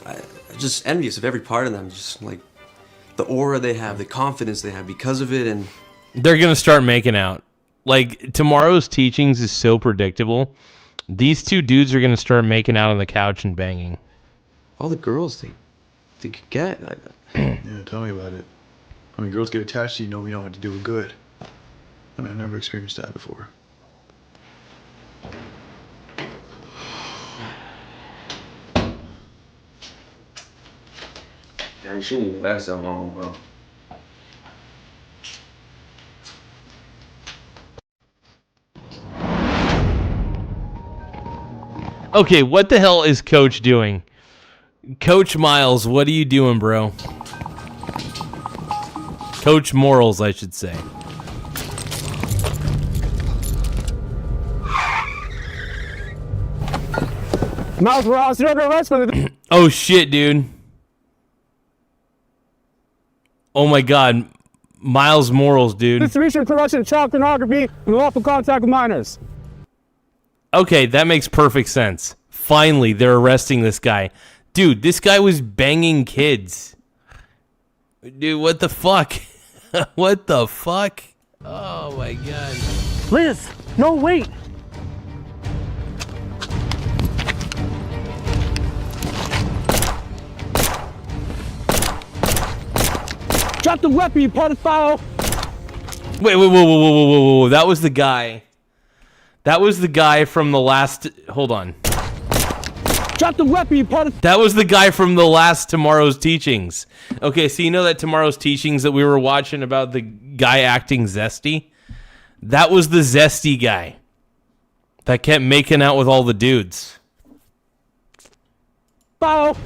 I'm just envious of every part of them. Just like the aura they have, the confidence they have because of it, and they're gonna start making out. Like tomorrow's teachings is so predictable. These two dudes are gonna start making out on the couch and banging. All the girls they could get. Yeah, tell me about it. I mean, girls get attached to you, know we know how to do it good. I mean, I've never experienced that before. Yeah, you shouldn't last that long, bro. Okay, what the hell is Coach doing? Coach Miles, what are you doing, bro? Coach Morals, I should say. Miles Morales, you're gonna rest for the... Oh shit, dude. Oh my god. Miles Morals, dude. Distribution, collection, child pornography, and lawful contact with minors. Okay, that makes perfect sense. Finally, they're arresting this guy. Dude, this guy was banging kids. Dude, what the fuck? What the fuck? Oh my god. Liz, no, wait. Drop the weapon, you pedophile! Wait, whoa. That was the guy. That was the guy from the last... Hold on. Drop the weapon, you pedophile! That was the guy from the last Tomorrow's Teachings. Okay, so you know that Tomorrow's Teachings that we were watching about the guy acting zesty? That was the zesty guy that kept making out with all the dudes. Foul!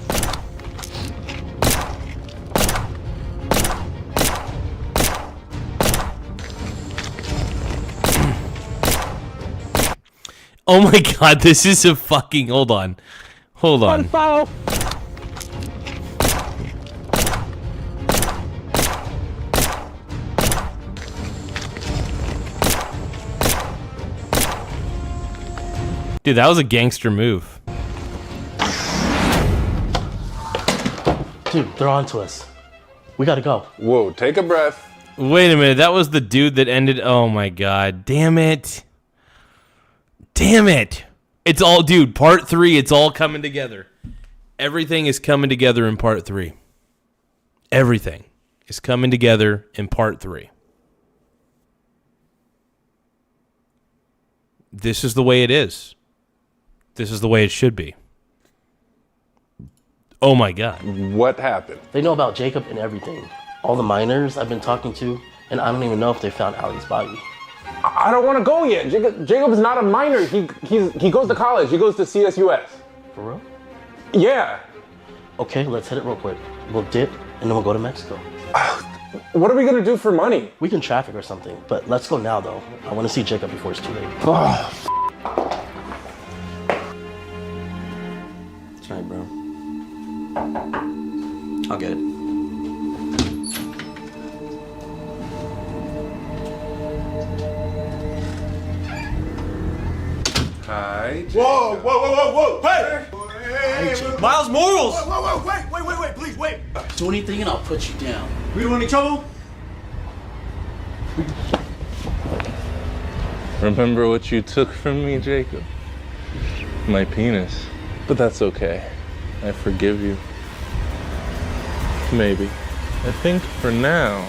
Oh my god, this is a fucking... Hold on. Foul! Dude, that was a gangster move. Dude, they're on to us. We gotta go. Whoa, take a breath. Wait a minute, that was the dude that ended... Oh my god, damn it. Damn it. It's all... Dude, part 3, it's all coming together. Everything is coming together in part 3. Everything is coming together in part 3. This is the way it is. This is the way it should be. Oh my god. What happened? They know about Jacob and everything. All the miners I've been talking to, and I don't even know if they found Allie's body. I don't want to go yet. Jacob's not a minor. He goes to college. He goes to CSUS. For real? Yeah. Okay, let's hit it real quick. We'll dip, and then we'll go to Mexico. What are we gonna do for money? We can traffic or something, but let's go now, though. I want to see Jacob before it's too late. That's right, bro. I'll get it. Hi. Whoa! Hey! Miles Morals! Wait, please, wait! Do anything and I'll put you down. We don't want any trouble? Remember what you took from me, Jacob? My penis. But that's okay. I forgive you. Maybe. I think for now,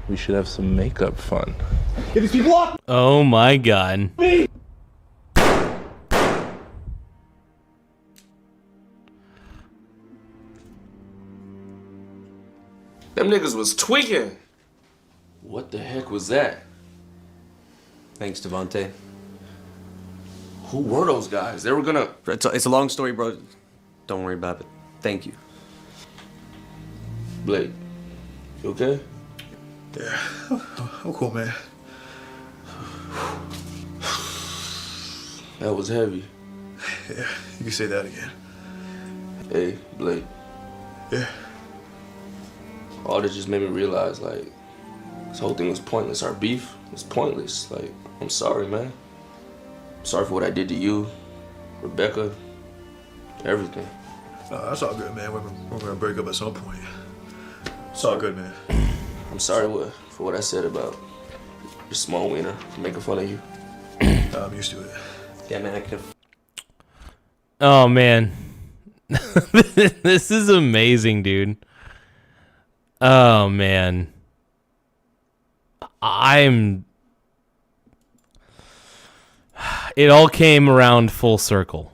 we should have some makeup fun. Get these people off! Oh my god. Me! Them niggas was tweaking. What the heck was that? Thanks, Devontae. Who were those guys? They were gonna... It's a long story, bro. Don't worry about it. Thank you. Blake, you okay? Yeah, I'm cool, man. That was heavy. Yeah, you can say that again. Hey, Blake. Yeah. All that just made me realize, like, this whole thing was pointless. Our beef was pointless. Like, I'm sorry, man. I'm sorry for what I did to you, Rebecca, everything. No, that's all good, man. We're gonna break up at some point. It's all good, man. I'm sorry for what I said about your small wiener, making fun of you. I'm used to it. Yeah, man, I could have... Oh man. This is amazing, dude. Oh man. It all came around full circle.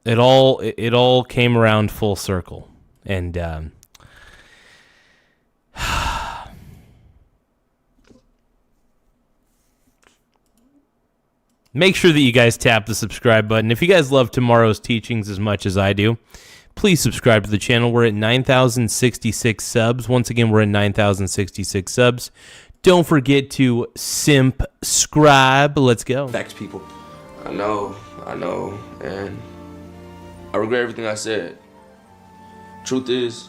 It all came around full circle. And make sure that you guys tap the subscribe button. If you guys love Tomorrow's Teachings as much as I do, please subscribe to the channel. We're at 9,066 subs. Once again, we're at 9,066 subs. Don't forget to subscribe. Let's go. Facts, people. I know, and I regret everything I said. Truth is,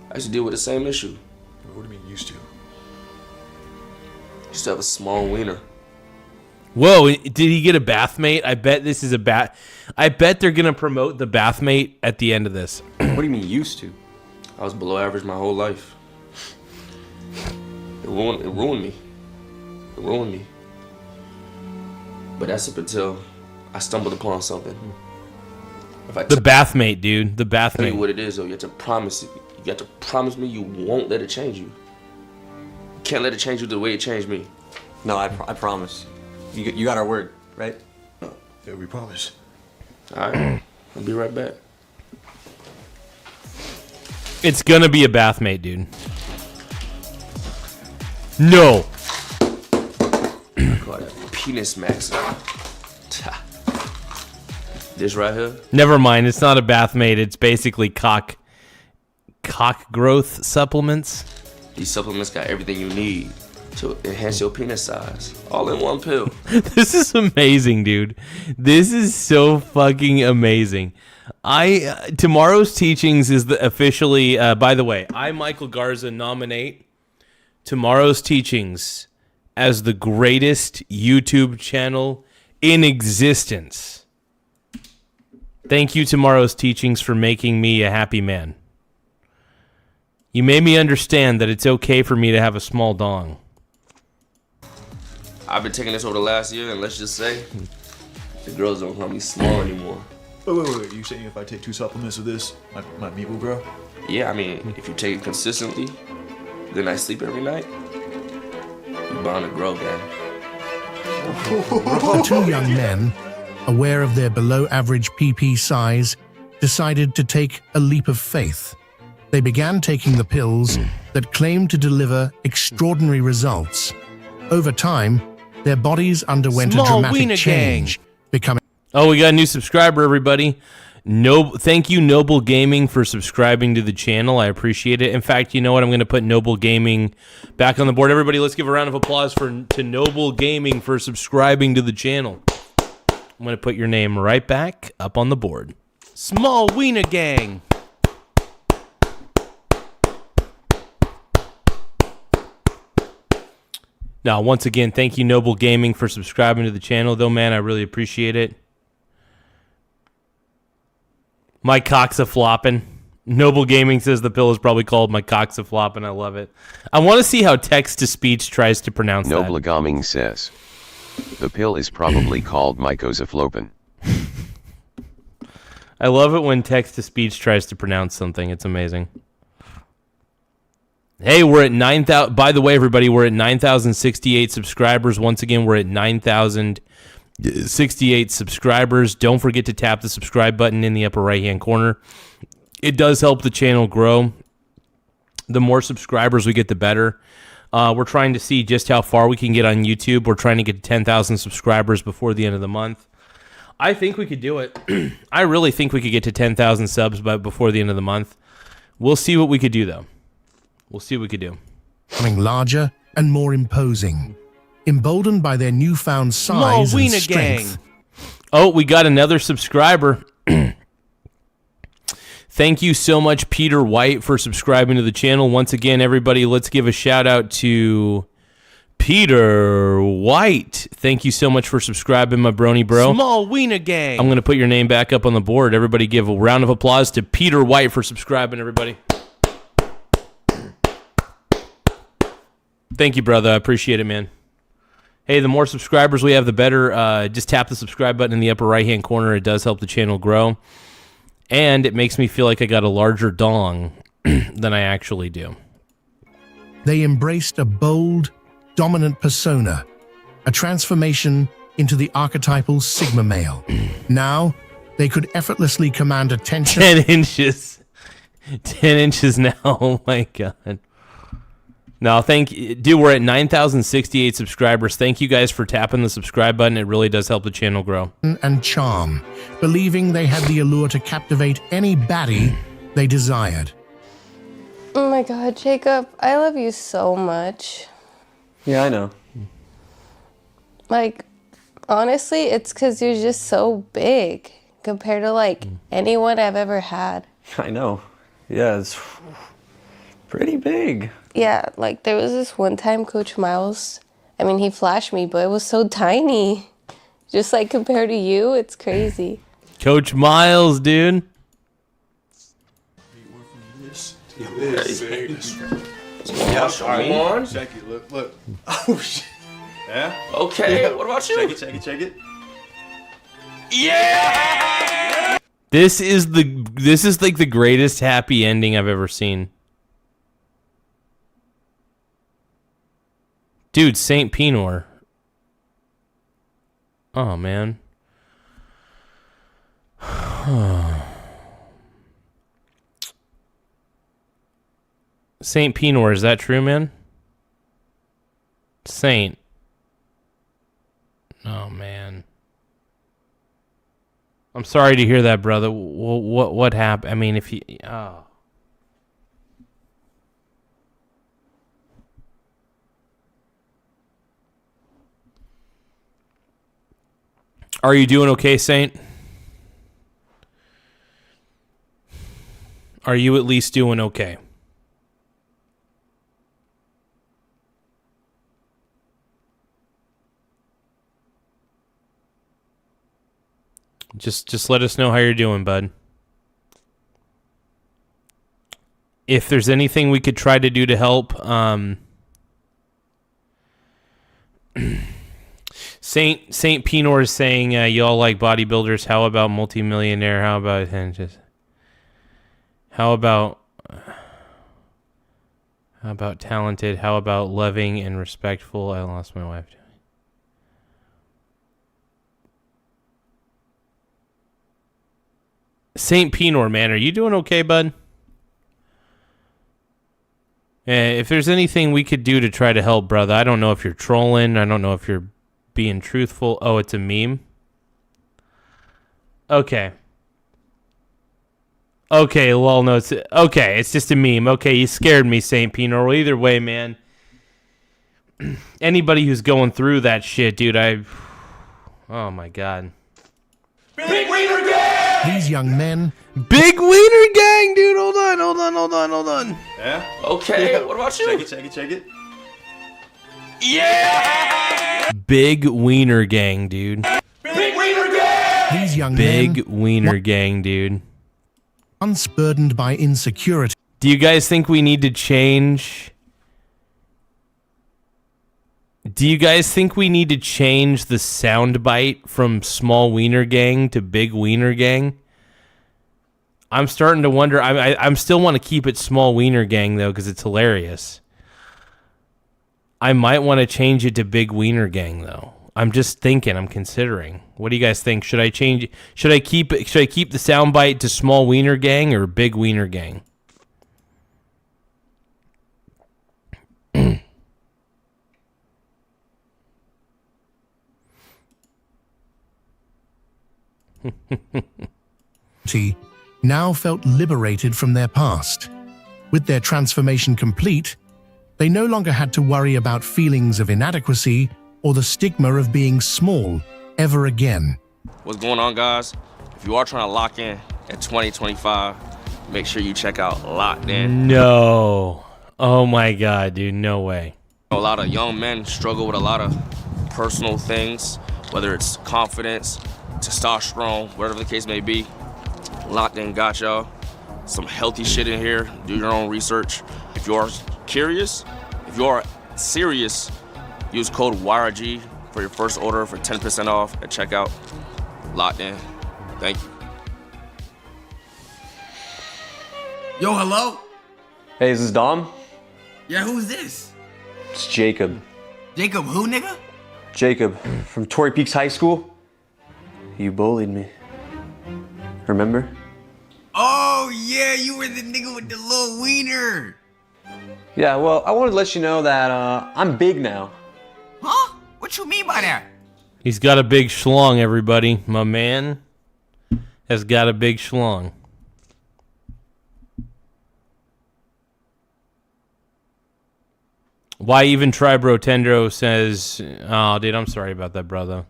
I used to deal with the same issue. What do you mean used to? Used to have a small wiener. Whoa, did he get a bathmate? I bet this is a I bet they're going to promote the bathmate at the end of this. What do you mean used to? I was below average my whole life. It ruined me. It ruined me. But that's up until I stumbled upon something. The bathmate, dude. The Tell you bathmate. what it is, though. You have to promise it. You have to promise me you won't let it change you. You can't let it change you the way it changed me. No, I promise. You got our word, right? Yeah, we promise. All right. I'll be right back. It's going to be a bathmate, dude. No. I call that penis maxing. This right here? Never mind. It's not a bathmate. It's basically cock growth supplements. These supplements got everything you need to enhance your penis size. All in one pill. This is amazing, dude. This is so fucking amazing. Tomorrow's teachings is officially, by the way, I, Michael Garza, nominate Tomorrow's Teachings as the greatest YouTube channel in existence. Thank you, Tomorrow's Teachings, for making me a happy man. You made me understand that it's okay for me to have a small dong. I've been taking this over the last year, and let's just say the girls don't call me small anymore. Wait. You saying if I take 2 supplements of this, my meat will grow? Yeah, I mean, if you take it consistently, then I sleep every night, you're bound to grow, gang. The 2 young men, aware of their below-average PP size, decided to take a leap of faith. They began taking the pills that claimed to deliver extraordinary results. Over time, their bodies underwent a dramatic change, becoming... Oh, we got a new subscriber, everybody. Thank you, Noble Gaming, for subscribing to the channel. I appreciate it. In fact, you know what? I'm going to put Noble Gaming back on the board. Everybody, let's give a round of applause to Noble Gaming for subscribing to the channel. I'm going to put your name right back up on the board. Small Wiener Gang. Now, once again, thank you, Noble Gaming, for subscribing to the channel, though, man. I really appreciate it. My cock's a flopping. Noble Gaming says the pill is probably called My Cock's a Flopping. I love it. I want to see how text-to-speech tries to pronounce that. Noble Gaming says the pill is probably called Mycosaflopen. I love it when text-to-speech tries to pronounce something. It's amazing. Hey, we're at 9,000. By the way, everybody, we're at 9,068 subscribers. Once again, we're at 9,068 subscribers. Don't forget to tap the subscribe button in the upper right-hand corner. It does help the channel grow. The more subscribers we get, the better. We're trying to see just how far we can get on YouTube. We're trying to get to 10,000 subscribers before the end of the month. I think we could do it. I really think we could get to 10,000 subs before the end of the month. We'll see what we could do, though. We'll see what we could do. Becoming larger and more imposing, emboldened by their newfound size and strength. Oh, we got another subscriber. Thank you so much, Peter White, for subscribing to the channel. Once again, everybody, let's give a shout out to Peter White. Thank you so much for subscribing, my brony bro. Small Wiener Gang. I'm going to put your name back up on the board. Everybody give a round of applause to Peter White for subscribing, everybody. Thank you, brother. I appreciate it, man. Hey, the more subscribers we have, the better. Just tap the subscribe button in the upper right-hand corner. It does help the channel grow. And it makes me feel like I got a larger dong than I actually do. They embraced a bold, dominant persona, a transformation into the archetypal Sigma male. Now, they could effortlessly command attention. 10 inches. 10 inches now. Oh, my God. No, dude, we're at 9,068 subscribers. Thank you guys for tapping the subscribe button. It really does help the channel grow. And charm, believing they had the allure to captivate any baddie they desired. Oh my God, Jacob, I love you so much. Yeah, I know. Like, honestly, it's because you're just so big compared to, like, anyone I've ever had. I know. Yeah, it's pretty big. Yeah, like, there was this one time Coach Miles I mean, he flashed me, but it was so tiny. Just like compared to you, it's crazy. Coach Miles, dude. Yeah, show me one. Check it. Look. Oh shit. Yeah. Okay. Yeah. What about you? Check it. Yeah. This is like the greatest happy ending I've ever seen. Dude, Saint Pinor. Oh man. Saint Pinor, is that true, man? Saint. Oh man. I'm sorry to hear that, brother. What happened? I mean, if you Are you doing okay, Saint? Are you at least doing okay? Just let us know how you're doing, bud. If there's anything we could try to do to help, Saint Pinor is saying y'all like bodybuilders. How about multimillionaire? How about talented? How about loving and respectful? I lost my wife. Saint Pinor, man, are you doing okay, bud? If there's anything we could do to try to help, brother, I don't know if you're trolling. I don't know if you're being truthful. Oh, it's a meme? Okay. Okay, well, no, it's just a meme. Okay, you scared me, Saint Pinor. Well, either way, man. Anybody who's going through that shit, dude, oh my God. Big Wiener Gang! These young men... Big Wiener Gang, dude! Hold on. Yeah? Okay, Yeah. what about you? Check it. Yeah! Big Wiener Gang, dude. Big Wiener Gang! These young Big men... Wiener Gang, dude. Once burdened by insecurity... Do you guys think we need to change... Do you guys think we need to change the soundbite from Small Wiener Gang to Big Wiener Gang? I'm starting to wonder. I'm still want to keep it Small Wiener Gang, though, because it's hilarious. I might want to change it to Big Wiener Gang, though. I'm just thinking. I'm considering. What do you guys think? Should I change? Should I keep the soundbite to Small Wiener Gang or Big Wiener Gang? now felt liberated from their past. With their transformation complete, they no longer had to worry about feelings of inadequacy or the stigma of being small ever again. What's going on, guys? If you are trying to lock in at 2025, make sure you check out Locked In. No. Oh my God, dude. No way. A lot of young men struggle with a lot of personal things, whether it's confidence, testosterone, whatever the case may be. Locked In got y'all. Some healthy shit in here. Do your own research. If you are curious, if you are serious, use code YRG for your first order for 10% off at checkout. Locked In. Thank you. Yo, hello? Hey, is this Dom? Yeah, who's this? It's Jacob. Jacob who, nigga? Jacob, from Torrey Peaks High School. You bullied me. Remember? Oh, yeah, you were the nigga with the little wiener. Yeah, well, I wanted to let you know that I'm big now. Huh? What you mean by that? He's got a big schlong, everybody. My man has got a big schlong. Why even try, Bro Tendro says, oh, dude, I'm sorry about that, brother.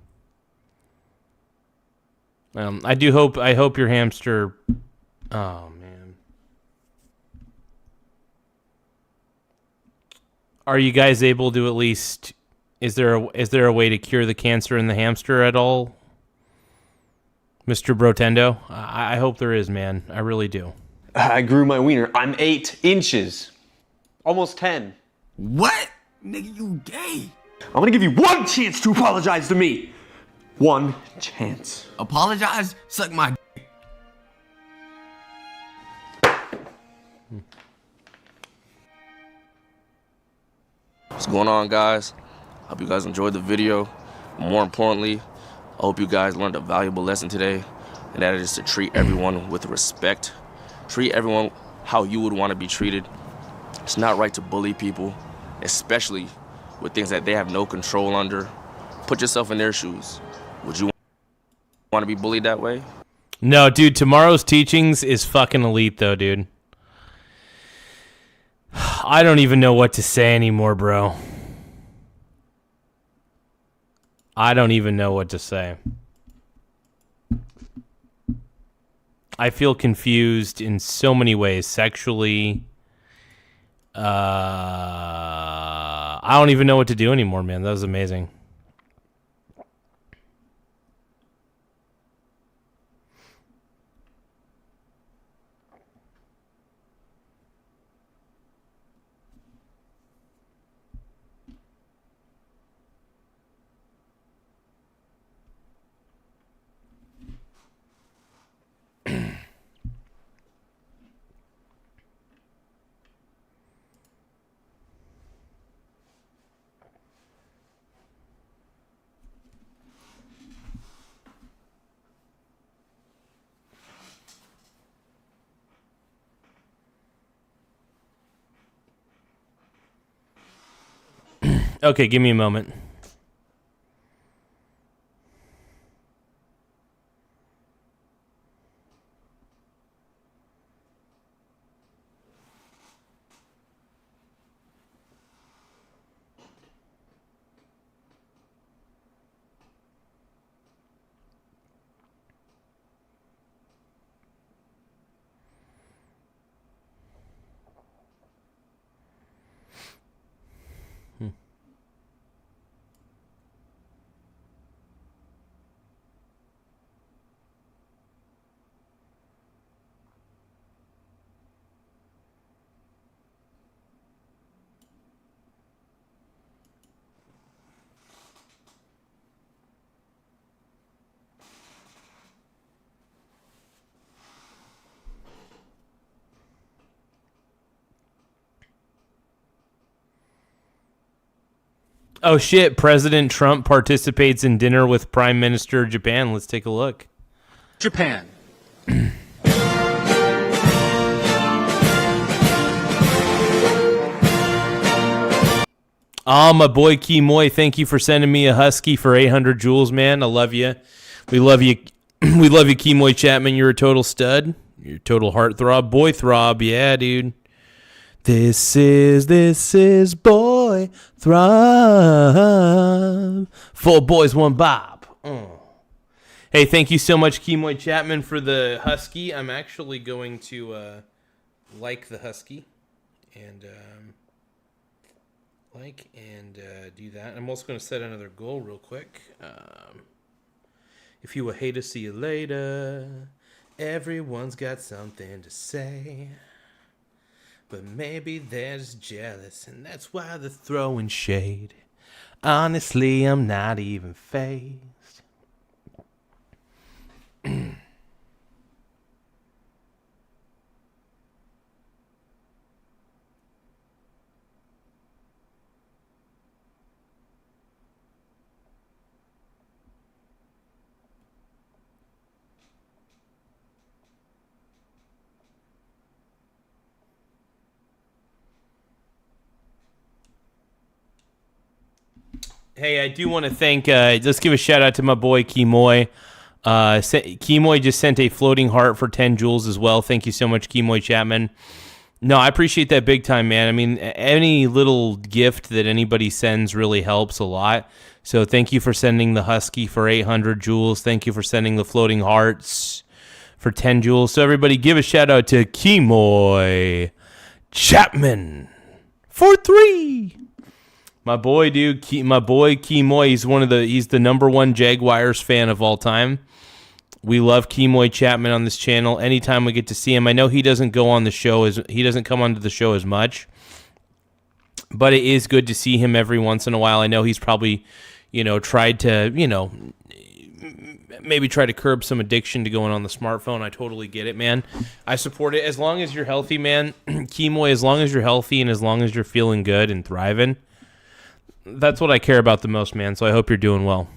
I hope your hamster, oh, man. Are you guys able to at least Is there a way to cure the cancer in the hamster at all, Mr. Brotendo? I hope there is, man. I really do. I grew my wiener. I'm 8 inches. Almost 10. What? Nigga, you gay. I'm gonna give you one chance to apologize to me. One chance. Apologize? Suck my d- What's going on, guys? Hope you guys enjoyed the video. More importantly, I hope you guys learned a valuable lesson today, and that is to treat everyone with respect. Treat everyone how you would want to be treated. It's not right to bully people, especially with things that they have no control under. Put yourself in their shoes. Would you want to be bullied that way? No, dude, tomorrow's teachings is fucking elite, though, dude. I don't even know what to say anymore, bro. I don't even know what to say. I feel confused in so many ways, sexually. I don't even know what to do anymore, man. That was amazing. Okay, give me a moment. Oh shit, President Trump participates in dinner with Prime Minister of Japan. Let's take a look. Japan. My boy Kimoy, thank you for sending me a husky for 800 jewels, man. I love you. We love you. We love you, Kimoy Chapman. You're a total stud. You're a total heartthrob. Boy throb. Yeah, dude. This is boy throb. 4 boys, 1 bob. Hey, thank you so much, Kimoy Chapman, for the husky. I'm actually going to like the husky and do that. I'm also going to set another goal real quick. If you will hate to see you later, everyone's got something to say. But maybe they're just jealous, and that's why they're throwing shade. Honestly, I'm not even fazed. Hey, I do want to thank, let's give a shout out to my boy Kimoy. Kimoy just sent a floating heart for 10 jewels as well. Thank you so much, Kimoy Chapman. No, I appreciate that big time, man. I mean, any little gift that anybody sends really helps a lot. So thank you for sending the husky for 800 jewels. Thank you for sending the floating hearts for 10 jewels. So everybody give a shout out to Kimoy Chapman for 3. My boy, dude, my boy Kimoy, he's the number one Jaguars fan of all time. We love Kimoy Chapman on this channel. Anytime we get to see him, I know he doesn't come onto the show as much, but it is good to see him every once in a while. I know he's probably, tried to, maybe try to curb some addiction to going on the smartphone. I totally get it, man. I support it. As long as you're healthy, man, Kimoy, as long as you're healthy and as long as you're feeling good and thriving, that's what I care about the most, man. So I hope you're doing well.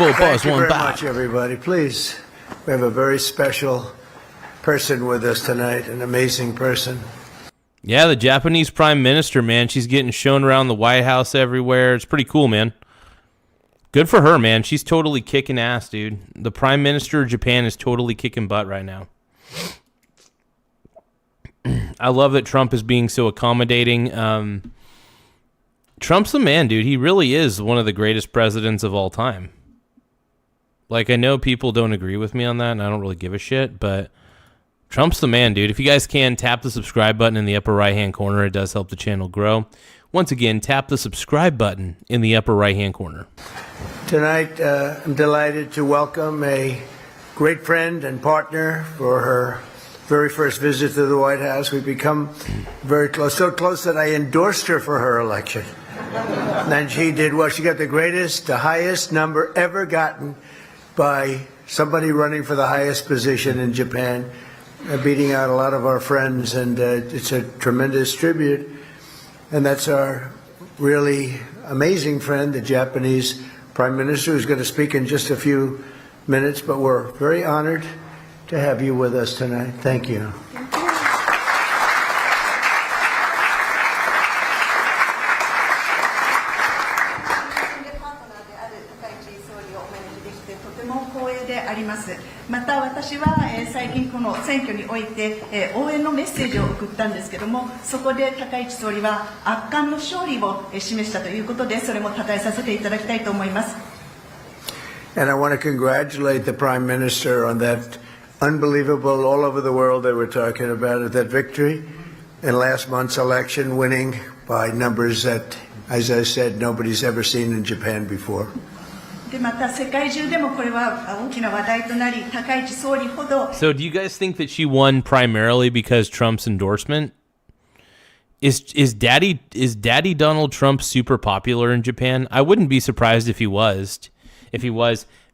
Thank you very much, everybody. Please, we have a very special person with us tonight, an amazing person. Yeah, the Japanese Prime Minister, man. She's getting shown around the White House everywhere. It's pretty cool, man. Good for her, man. She's totally kicking ass, dude. The Prime Minister of Japan is totally kicking butt right now. I love that Trump is being so accommodating. Trump's the man, dude. He really is one of the greatest presidents of all time. Like, I know people don't agree with me on that, and I don't really give a shit, but Trump's the man, dude. If you guys can, tap the subscribe button in the upper right-hand corner. It does help the channel grow. Once again, tap the subscribe button in the upper right-hand corner. Tonight, I'm delighted to welcome a great friend and partner for her very first visit to the White House. We've become very close, so close that I endorsed her for her election. And she did well. She got the highest number ever gotten by somebody running for the highest position in Japan, beating out a lot of our friends, and it's a tremendous tribute. And that's our really amazing friend, the Japanese Prime Minister, who's going to speak in just a few minutes, but we're very honored to have you with us tonight. Thank you. Yes. また私は最近この選挙において応援のメッセージを送ったんですけども、そこで高市総理は圧巻の勝利を示したということで、それも称えさせていただきたいと思います。And I want to congratulate the Prime Minister on that unbelievable, all over the world they were talking about it, that victory in last month's election, winning by numbers that, as I said, nobody's ever seen in Japan before. でまた世界中でもこれは大きな話題となり、高市総理ほど。So do you guys think that she won primarily because Trump's endorsement? Is Daddy Donald Trump super popular in Japan? I wouldn't be surprised if he was.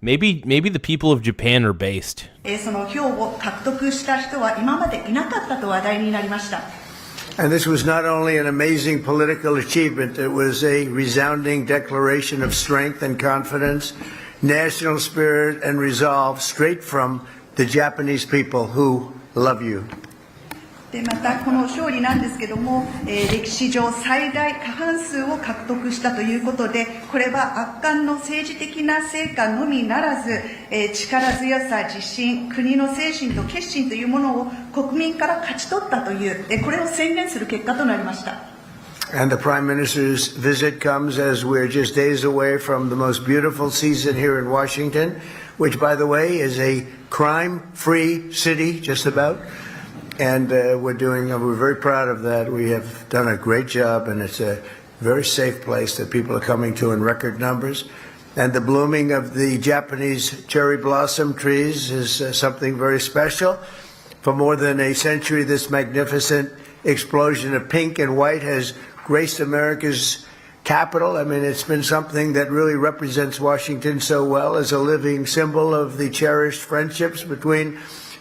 Maybe the people of Japan are based. その票を獲得した人は今までいなかったと話題になりました。And this was not only an amazing political achievement, it was a resounding declaration of strength and confidence, national spirit and resolve straight from the Japanese people who love you. でまたこの勝利なんですけども、歴史上最大過半数を獲得したということで、これは圧巻の政治的な成果のみならず、力強さ、自信、国の精神と決心というものを国民から勝ち取ったという、これを宣言する結果となりました。And the Prime Minister's visit comes as we're just days away from the most beautiful season here in Washington, which, by the way, is a crime-free city, just about. And we're very proud of that. We have done a great job, and it's a very safe place that people are coming to in record numbers. And the blooming of the Japanese cherry blossom trees is something very special. For more than a century, this magnificent explosion of pink and white has graced America's capital. I mean, it's been something that really represents Washington so well as a living symbol of the cherished friendships between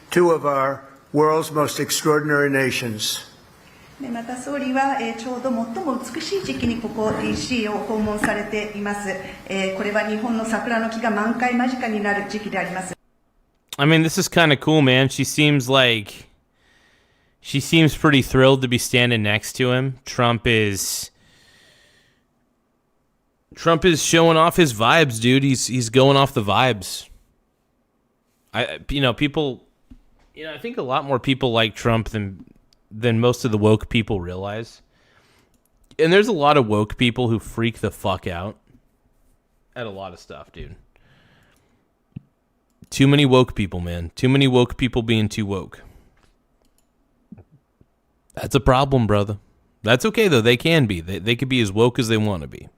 two of our world's most extraordinary nations. また総理はちょうど最も美しい時期にここ DC を訪問されています。これは日本の桜の木が満開間近になる時期であります。I mean, this is kind of cool, man. She seems like She seems pretty thrilled to be standing next to him. Trump is showing off his vibes, dude. He's going off the vibes. I think a lot more people like Trump than most of the woke people realize. And there's a lot of woke people who freak the fuck out at a lot of stuff, dude. Too many woke people, man. Too many woke people being too woke. That's a problem, brother. That's okay, though. They can be. They could be as woke as they want to be.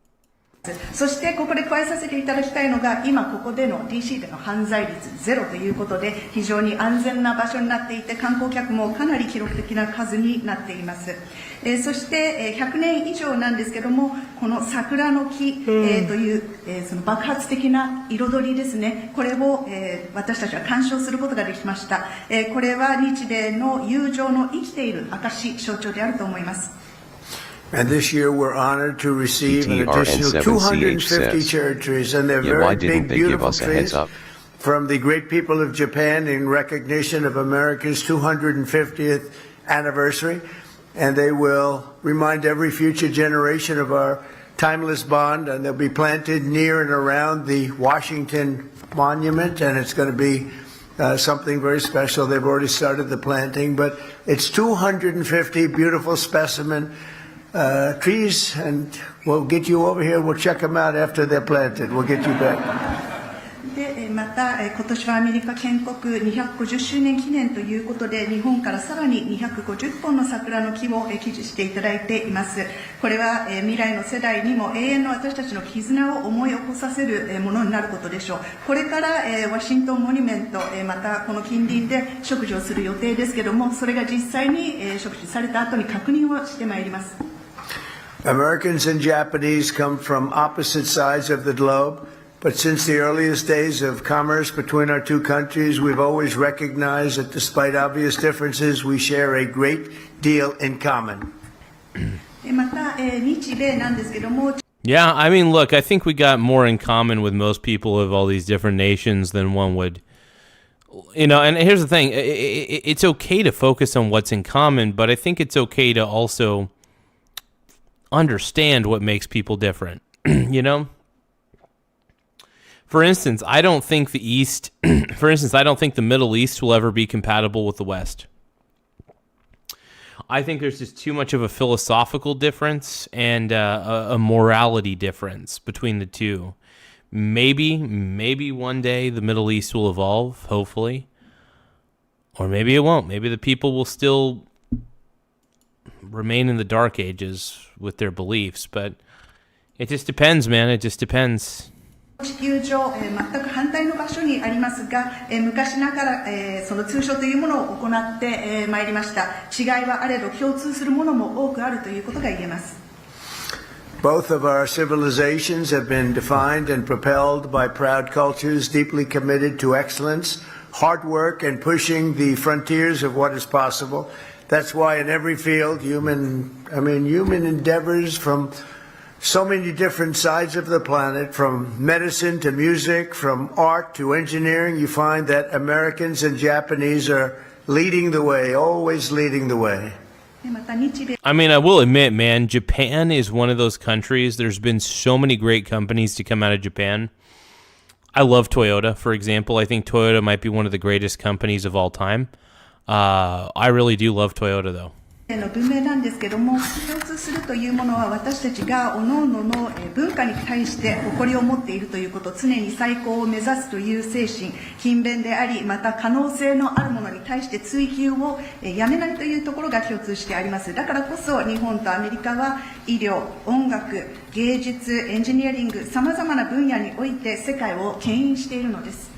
そしてここで加えさせていただきたいのが、今ここでの DC での犯罪率ゼロということで、非常に安全な場所になっていて、観光客もかなり記録的な数になっています。そして100年以上なんですけども、この桜の木、という、その爆発的な彩りですね、これを、私たちは鑑賞することができました。これは日米の友情の生きている証、象徴であると思います。And this year we're honored to receive an additional 250 cherry trees, and they're very big, beautiful trees from the great people of Japan in recognition of America's 250th anniversary. And they will remind every future generation of our timeless bond, and they'll be planted near and around the Washington Monument, and it's going to be something very special. They've already started the planting, but it's 250 beautiful specimen trees, and we'll get you over here. We'll check them out after they're planted. We'll get you back. でまた今年はアメリカ建国250周年記念ということで、日本からさらに250本の桜の木を寄付していただいています。これは未来の世代にも永遠の私たちの絆を思い起こさせるものになることでしょう。これからワシントンモニュメント、またこの近隣で植樹をする予定ですけども、それが実際に植樹された後に確認をしてまいります。Americans and Japanese come from opposite sides of the globe, but since the earliest days of commerce between our two countries, we've always recognized that despite obvious differences, we share a great deal in common. また日米なんですけども。 Yeah, I mean, look, I think we got more in common with most people of all these different nations than one would. You know, and here's the thing. It's okay to focus on what's in common, but I think it's okay to also understand what makes people different. You know? For instance, I don't think the Middle East will ever be compatible with the West. I think there's just too much of a philosophical difference and a morality difference between the two. Maybe one day the Middle East will evolve, hopefully. Or maybe it won't. Maybe the people will still remain in the dark ages with their beliefs, but it just depends, man. It just depends. 地球上、全く反対の場所にありますが、昔ながら、その通商というものを行ってまいりました。違いはあれど共通するものも多くあるということが言えます。 Both of our civilizations have been defined and propelled by proud cultures deeply committed to excellence, hard work, and pushing the frontiers of what is possible. That's why in every field, human endeavors from so many different sides of the planet, from medicine to music, from art to engineering, you find that Americans and Japanese are leading the way, always leading the way. I mean, I will admit, man, Japan is one of those countries. There's been so many great companies to come out of Japan. I love Toyota, for example. I think Toyota might be one of the greatest companies of all time. I really do love Toyota, though. の文明なんですけども、共通するというものは私たちが各々の文化に対して誇りを持っているということ、常に最高を目指すという精神、勤勉であり、また可能性のあるものに対して追求をやめないというところが共通してあります。だからこそ日本とアメリカは医療、音楽、芸術、エンジニアリング、さまざまな分野において世界を牽引しているのです。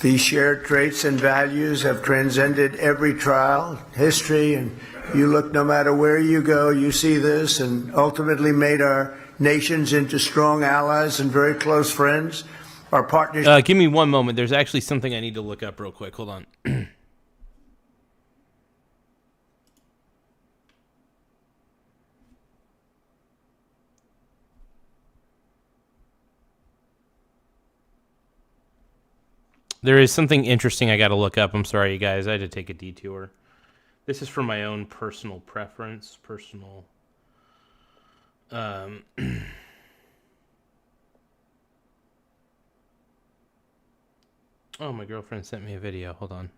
These shared traits and values have transcended every trial, history, and you look no matter where you go, you see this, and ultimately made our nations into strong allies and very close friends. Our partners. Give me one moment. There's actually something I need to look up real quick. Hold on. There is something interesting I got to look up. I'm sorry, you guys. I had to take a detour. This is for my own personal preference, oh, my girlfriend sent me a video. Hold on.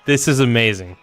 This is amazing.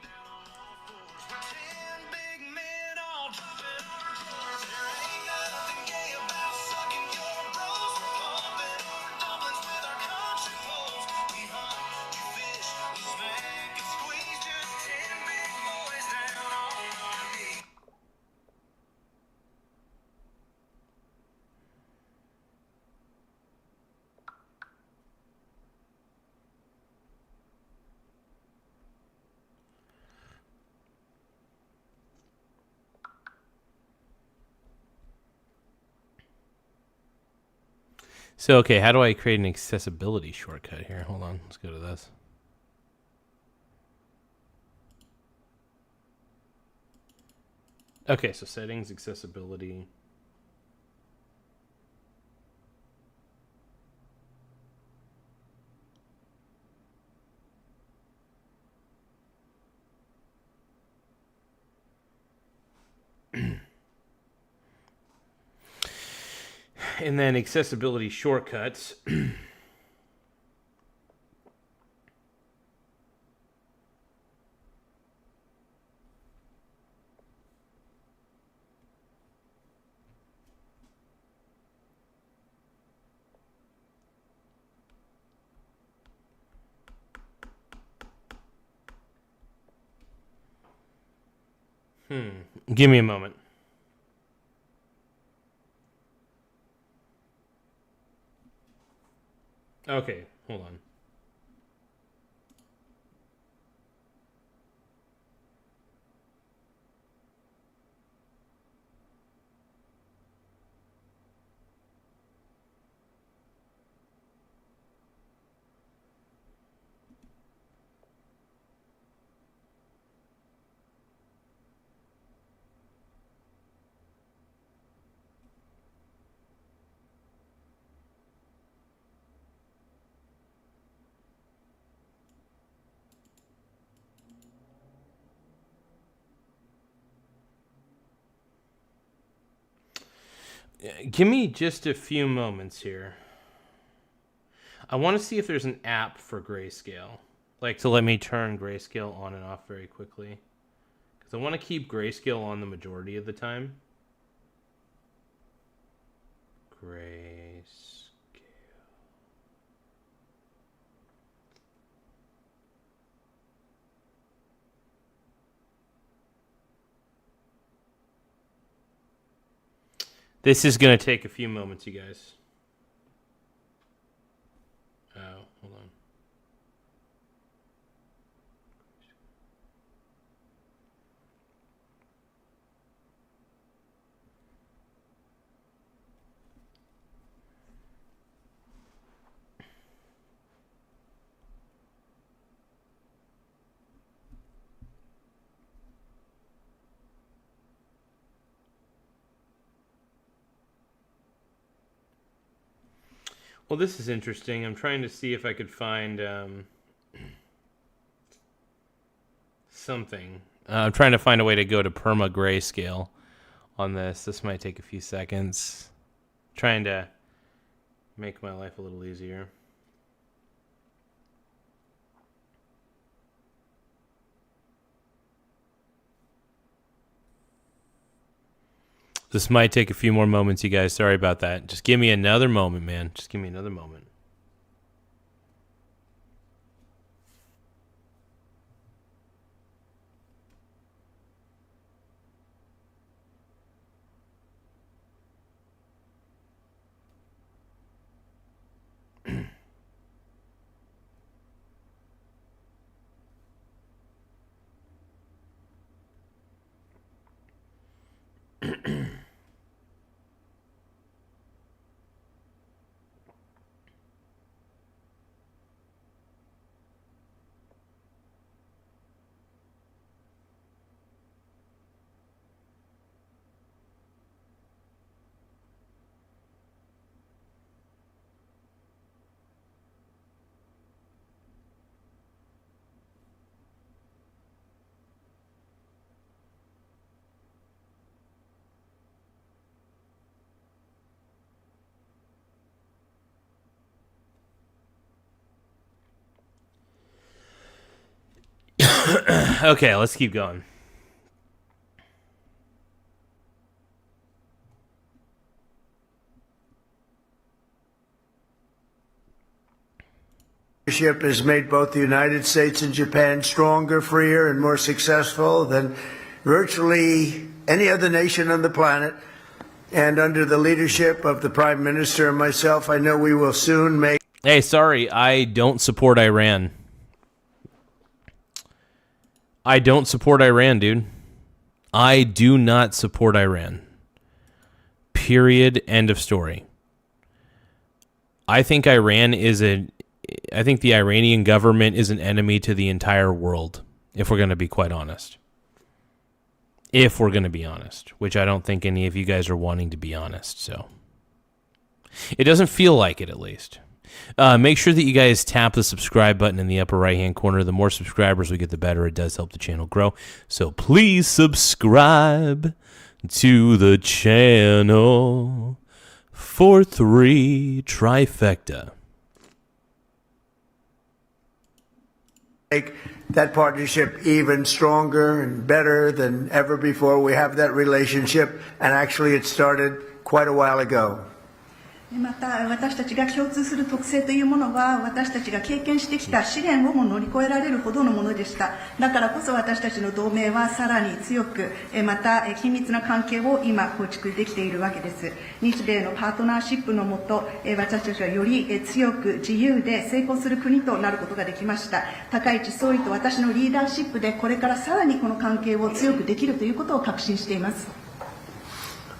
So, okay, how do I create an accessibility shortcut here? Hold on, let's go to this. Okay, so settings, accessibility. And then accessibility shortcuts. Give me a moment. Okay, hold on. Give me just a few moments here. I want to see if there's an app for grayscale. Like to let me turn grayscale on and off very quickly. Because I want to keep grayscale on the majority of the time. Grayscale. This is going to take a few moments, you guys. Oh, hold on. Well, this is interesting. I'm trying to see if I could find something. I'm trying to find a way to go to perma grayscale on this. This might take a few seconds. Trying to make my life a little easier. This might take a few more moments, you guys. Sorry about that. Just give me another moment, man. Just give me another moment. Okay, let's keep going. Leadership has made both the United States and Japan stronger, freer, and more successful than virtually any other nation on the planet. And under the leadership of the Prime Minister and myself, I know we will soon make... Hey, sorry, I don't support Iran. I don't support Iran, dude. I do not support Iran. Period. End of story. I think the Iranian government is an enemy to the entire world, if we're going to be quite honest. If we're going to be honest, which I don't think any of you guys are wanting to be honest, so. It doesn't feel like it, at least. Make sure that you guys tap the subscribe button in the upper right-hand corner. The more subscribers we get, the better. It does help the channel grow. So please subscribe to the channel for 3 trifecta. Make that partnership even stronger and better than ever before. We have that relationship, and actually it started quite a while ago. また私たちが共通する特性というものは私たちが経験してきた試練をも乗り越えられるほどのものでした。だからこそ私たちの同盟はさらに強くまた緊密な関係を今構築できているわけです。日米のパートナーシップのもと私たちはより強く自由で成功する国となることができました。高市総理と私のリーダーシップでこれからさらにこの関係を強くできるということを確信しています。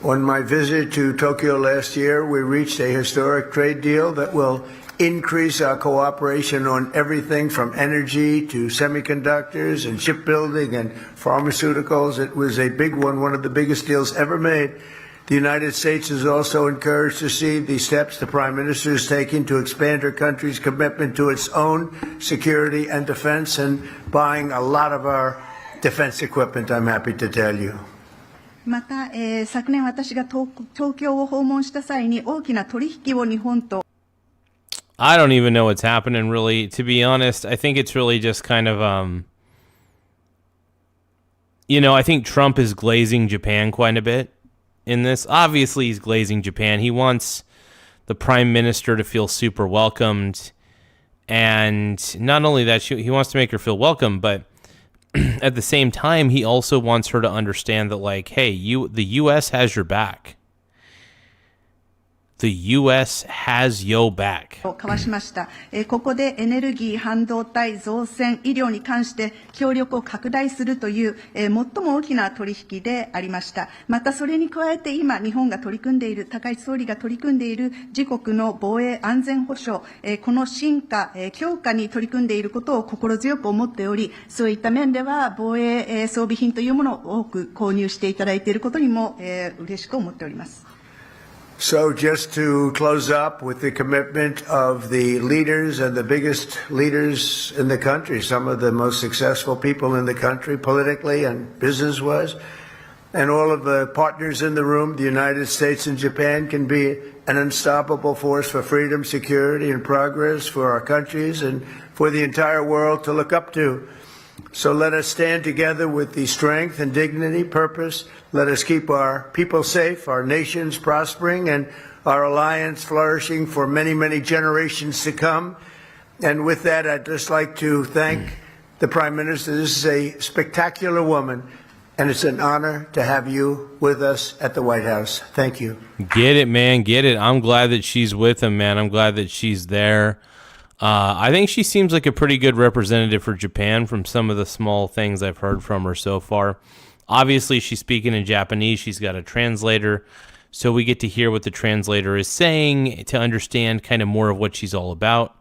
On my visit to Tokyo last year, we reached a historic trade deal that will increase our cooperation on everything from energy to semiconductors and shipbuilding and pharmaceuticals. It was a big one of the biggest deals ever made. The United States is also encouraged to see the steps the Prime Minister is taking to expand her country's commitment to its own security and defense and buying a lot of our defense equipment, I'm happy to tell you. また、昨年私が東京を訪問した際に大きな取引を日本と I don't even know what's happening, really. To be honest, I think it's really just kind of, I think Trump is glazing Japan quite a bit in this. Obviously, he's glazing Japan. He wants the Prime Minister to feel super welcomed. And not only that, he wants to make her feel welcome, but at the same time, he also wants her to understand that, like, hey, the U.S. has your back. The U.S. has your back. 交わしました。ここでエネルギー、半導体、造船、医療に関して協力を拡大するという、最も大きな取引でありました。またそれに加えて今、日本が取り組んでいる、高市総理が取り組んでいる自国の防衛安全保障、この進化、強化に取り組んでいることを心強く思っており、そういった面では防衛装備品というものを多く購入していただいていることにも、嬉しく思っております。So just to close up with the commitment of the leaders and the biggest leaders in the country, some of the most successful people in the country politically and business-wise, and all of the partners in the room, the United States and Japan can be an unstoppable force for freedom, security, and progress for our countries and for the entire world to look up to. So let us stand together with the strength and dignity, purpose. Let us keep our people safe, our nations prospering, and our alliance flourishing for many, many generations to come. And with that, I'd just like to thank the Prime Minister. This is a spectacular woman, and it's an honor to have you with us at the White House. Thank you. Get it, man. Get it. I'm glad that she's with him, man. I'm glad that she's there. I think she seems like a pretty good representative for Japan from some of the small things I've heard from her so far. Obviously, she's speaking in Japanese. She's got a translator, so we get to hear what the translator is saying to understand kind of more of what she's all about.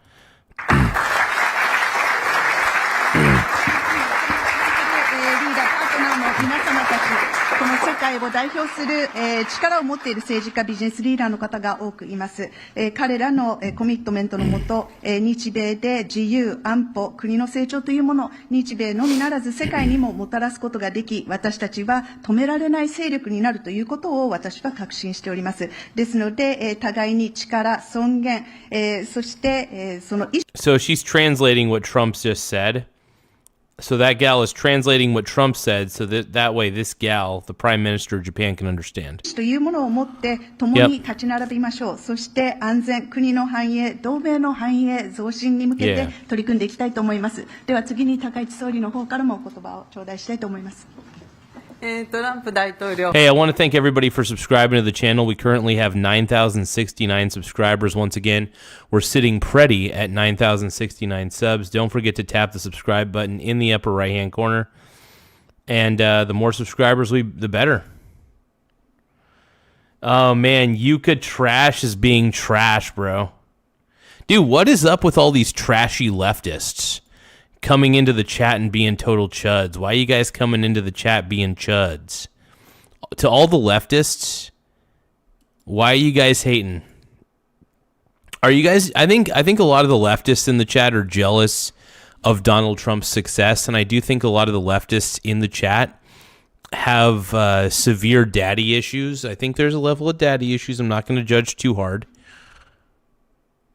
世界を代表する、力を持っている政治家、ビジネスリーダーの方が多くいます。彼らの、コミットメントのもと、日米で自由、安保、国の成長というものを日米のみならず世界にももたらすことができ、私たちは止められない勢力になるということを私は確信しております。ですので、互いに力、尊厳、そして、その意思。So she's translating what Trump just said. So that gal is translating what Trump said, so that way this gal, the Prime Minister of Japan, can understand. というものを持って共に立ち並びましょう。そして安全、国の繁栄、同盟の繁栄増進に向けて取り組んでいきたいと思います。では次に高市総理の方からもお言葉を頂戴したいと思います。Hey, I want to thank everybody for subscribing to the channel. We currently have 9,069 subscribers. Once again, we're sitting pretty at 9,069 subs. Don't forget to tap the subscribe button in the upper right-hand corner. And the more subscribers, the better. Oh, man, Yuka Trash is being trash, bro. Dude, what is up with all these trashy leftists coming into the chat and being total chuds? Why are you guys coming into the chat being chuds? To all the leftists, why are you guys hating? Are you guys... I think a lot of the leftists in the chat are jealous of Donald Trump's success, and I do think a lot of the leftists in the chat have severe daddy issues. I think there's a level of daddy issues. I'm not going to judge too hard.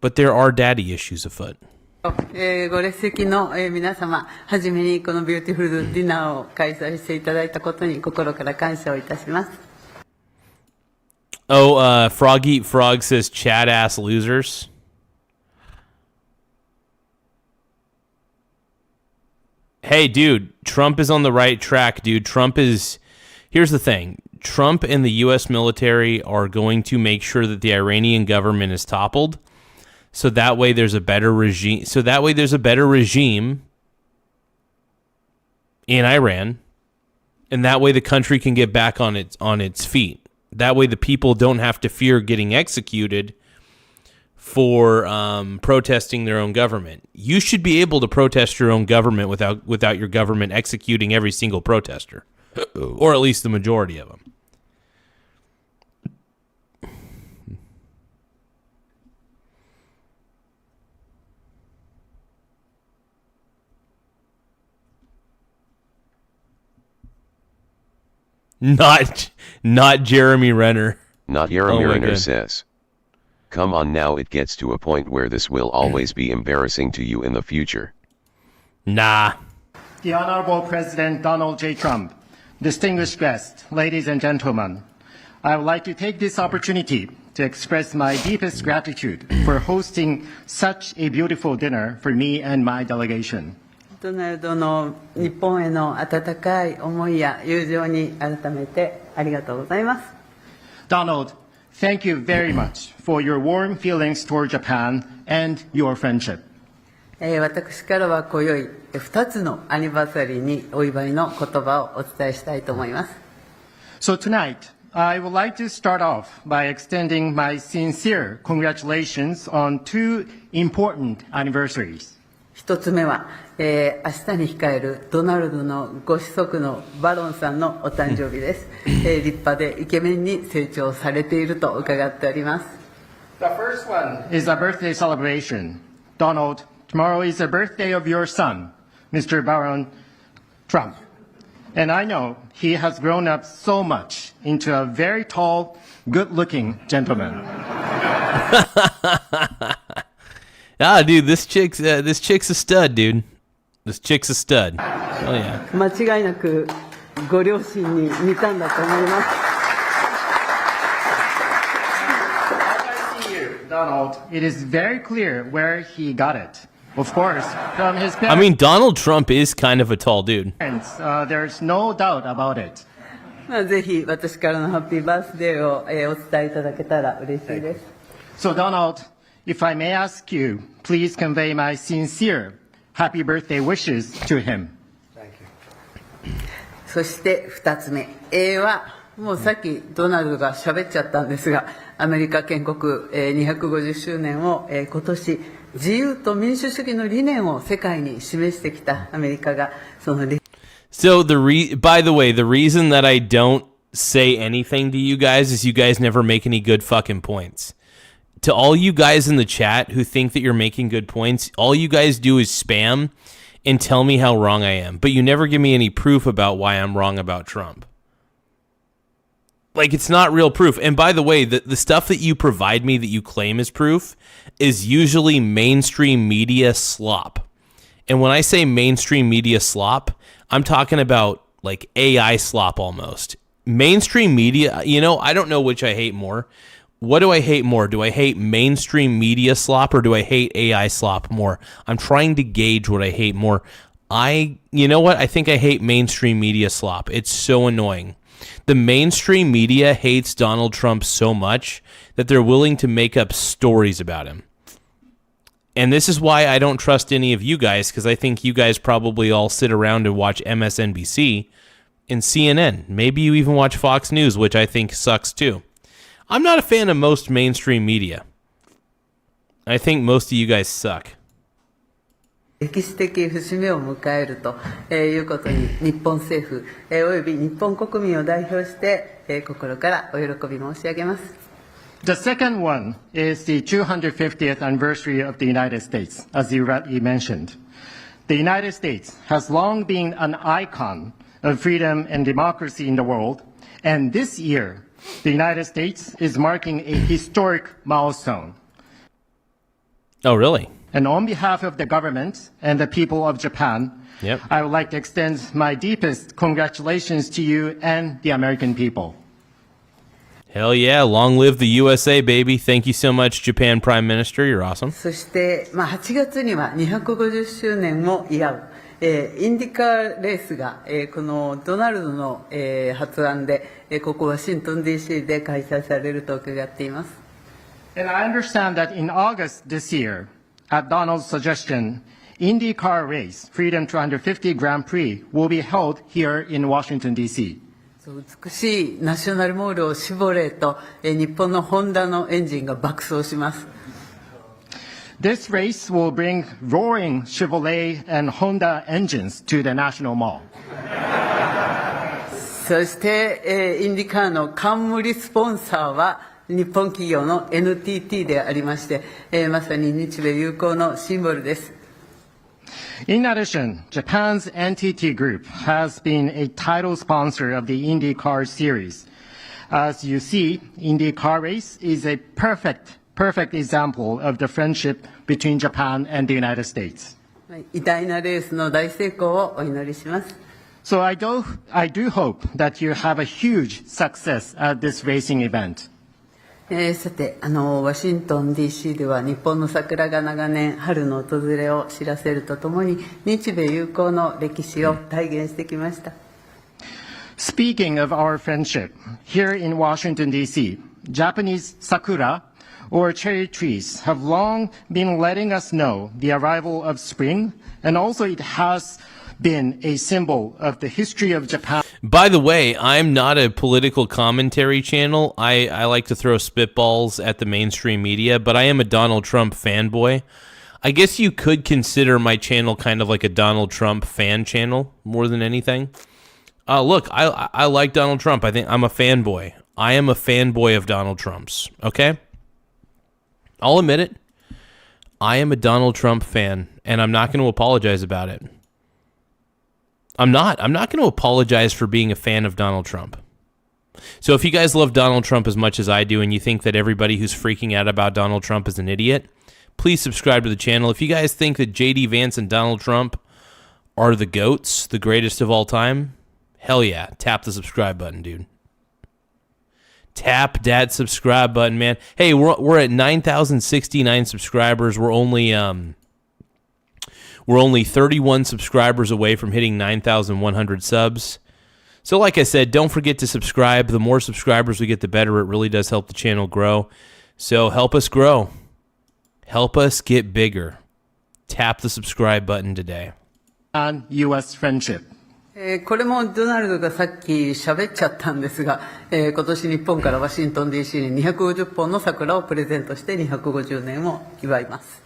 But there are daddy issues afoot. ご列席の皆様、はじめにこのビューティフルディナーを開催していただいたことに心から感謝をいたします。Oh, Frog Eat Frog says chat ass losers. Hey, dude, Trump is on the right track, dude. Here's the thing. Trump and the U.S. military are going to make sure that the Iranian government is toppled. So that way there's a better regime. In Iran, and that way the country can get back on its feet. That way the people don't have to fear getting executed for protesting their own government. You should be able to protest your own government without your government executing every single protester, or at least the majority of them. Not Jeremy Renner. Not Jeremy Renner says. Come on now, it gets to a point where this will always be embarrassing to you in the future. Nah. The Honorable President Donald J. Trump, distinguished guests, ladies and gentlemen, I would like to take this opportunity to express my deepest gratitude for hosting such a beautiful dinner for me and my delegation. ドナルドの日本への温かい思いや友情に改めてありがとうございます。Donald, thank you very much for your warm feelings toward Japan and your friendship. 私からは今宵2つのアニバーサリーにお祝いの言葉をお伝えしたいと思います。So tonight, I would like to start off by extending my sincere congratulations on two important anniversaries. 一つ目は、明日に控えるドナルドのご子息のバロンさんのお誕生日です。立派でイケメンに成長されていると伺っております。The first one is a birthday celebration. Donald, tomorrow is the birthday of your son, Mr. Baron Trump. And I know he has grown up so much into a very tall, good-looking gentleman. Ah, dude, this chick's a stud, dude. This chick's a stud. Oh yeah. 間違いなくご両親に似たんだと思います。Donald, it is very clear where he got it. Of course, from his parents. I mean, Donald Trump is kind of a tall dude. There's no doubt about it. ぜひ私からのハッピーバースデーをお伝えいただけたら嬉しいです。So Donald, if I may ask you, please convey my sincere happy birthday wishes to him. Thank you. そして2つ目。はもうさっきドナルドが喋っちゃったんですが、アメリカ建国250周年を今年自由と民主主義の理念を世界に示してきたアメリカがその So by the way, the reason that I don't say anything to you guys is you guys never make any good fucking points. To all you guys in the chat who think that you're making good points, all you guys do is spam and tell me how wrong I am, but you never give me any proof about why I'm wrong about Trump. Like, it's not real proof. And by the way, the stuff that you provide me that you claim is proof is usually mainstream media slop. And when I say mainstream media slop, I'm talking about like AI slop almost. Mainstream media, I don't know which I hate more. What do I hate more? Do I hate mainstream media slop or do I hate AI slop more? I'm trying to gauge what I hate more. You know what? I think I hate mainstream media slop. It's so annoying. The mainstream media hates Donald Trump so much that they're willing to make up stories about him. And this is why I don't trust any of you guys, because I think you guys probably all sit around and watch MSNBC and CNN. Maybe you even watch Fox News, which I think sucks too. I'm not a fan of most mainstream media. I think most of you guys suck. 歴史的節目を迎えるということに日本政府および日本国民を代表して心からお喜び申し上げます。The second one is the 250th anniversary of the United States, as you rightly mentioned. The United States has long been an icon of freedom and democracy in the world, and this year, the United States is marking a historic milestone. Oh, really? And on behalf of the government and the people of Japan, I would like to extend my deepest congratulations to you and the American people. Hell yeah, long live the USA, baby. Thank you so much, Japan Prime Minister. You're awesome. そして、8月には250周年を祝う、インディカーレースが、このドナルドの、発案で、ここワシントン DC で開催されると伺っています。And I understand that in August this year, at Donald's suggestion, IndyCar race, Freedom 250 Grand Prix, will be held here in Washington, D.C. 美しいナショナルモールを絞れと、日本のホンダのエンジンが爆走します。This race will bring roaring Chevrolet and Honda engines to the National Mall. そして、インディカーの冠スポンサーは日本企業の NTT でありまして、まさに日米友好のシンボルです。In addition, Japan's NTT Group has been a title sponsor of the IndyCar series. As you see, IndyCar race is a perfect example of the friendship between Japan and the United States. 偉大なレースの大成功をお祈りします。So I do hope that you have a huge success at this racing event. さて、ワシントン DC では日本の桜が長年春の訪れを知らせるとともに日米友好の歴史を体現してきました。Speaking of our friendship, here in Washington, D.C., Japanese sakura, or cherry trees, have long been letting us know the arrival of spring, and also it has been a symbol of the history of Japan. By the way, I'm not a political commentary channel. I like to throw spitballs at the mainstream media, but I am a Donald Trump fanboy. I guess you could consider my channel kind of like a Donald Trump fan channel more than anything. Look, I like Donald Trump. I think I'm a fanboy. I am a fanboy of Donald Trump's, okay? I'll admit it. I am a Donald Trump fan, and I'm not going to apologize about it. I'm not going to apologize for being a fan of Donald Trump. So if you guys love Donald Trump as much as I do and you think that everybody who's freaking out about Donald Trump is an idiot, please subscribe to the channel. If you guys think that J.D. Vance and Donald Trump are the GOATs, the greatest of all time, hell yeah, tap the subscribe button, dude. Tap that subscribe button, man. Hey, we're at 9,069 subscribers. We're only 31 subscribers away from hitting 9,100 subs. So like I said, don't forget to subscribe. The more subscribers we get, the better. It really does help the channel grow. So help us grow. Help us get bigger. Tap the subscribe button today. And U.S. friendship. これもドナルドがさっき喋っちゃったんですが、今年日本からワシントン DC に250本の桜をプレゼントして250年を祝います。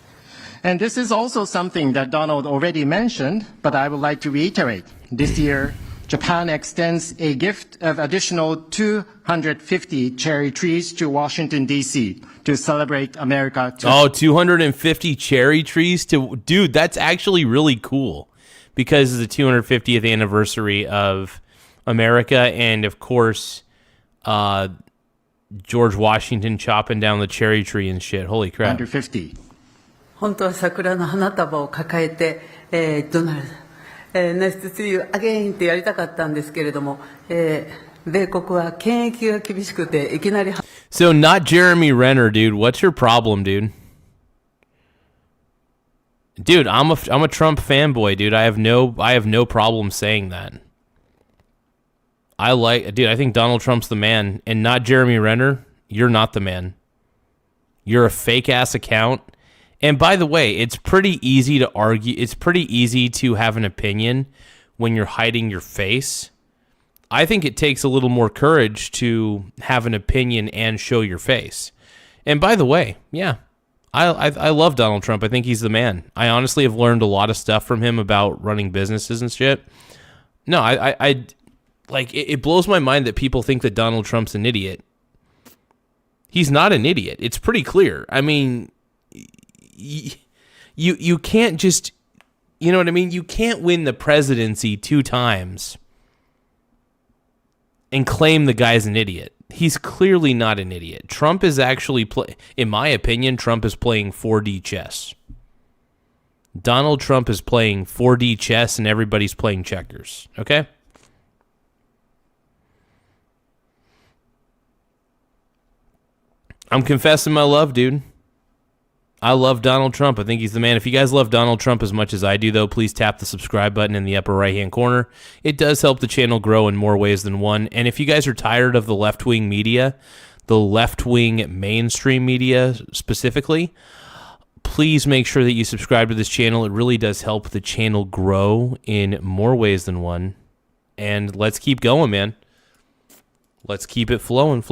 And this is also something that Donald already mentioned, but I would like to reiterate. This year, Japan extends a gift of additional 250 cherry trees to Washington, D.C. to celebrate America. Oh, 250 cherry trees? Dude, that's actually really cool because it's the 250th anniversary of America and, of course, George Washington chopping down the cherry tree and shit. Holy crap. 250. 本当は桜の花束を抱えて、ドナルド、Nice to see you again ってやりたかったんですけれども、米国は検疫が厳しくていきなり。So not Jeremy Renner, dude. What's your problem, dude? Dude, I'm a Trump fanboy, dude. I have no problem saying that. I think Donald Trump's the man, and not Jeremy Renner. You're not the man. You're a fake ass account. And by the way, it's pretty easy to argue. It's pretty easy to have an opinion when you're hiding your face. I think it takes a little more courage to have an opinion and show your face. And by the way, yeah, I love Donald Trump. I think he's the man. I honestly have learned a lot of stuff from him about running businesses and shit. No, I like it blows my mind that people think that Donald Trump's an idiot. He's not an idiot. It's pretty clear. I mean, you can't just, you know what I mean? You can't win the presidency 2 times and claim the guy's an idiot. He's clearly not an idiot. Trump is actually in my opinion, Trump is playing 4D chess. Donald Trump is playing 4D chess and everybody's playing checkers. Okay? I'm confessing my love, dude. I love Donald Trump. I think he's the man. If you guys love Donald Trump as much as I do, though, please tap the subscribe button in the upper right-hand corner. It does help the channel grow in more ways than one. And if you guys are tired of the left-wing media, the left-wing mainstream media specifically, please make sure that you subscribe to this channel. It really does help the channel grow in more ways than one. And let's keep going, man. Let's keep it flowing.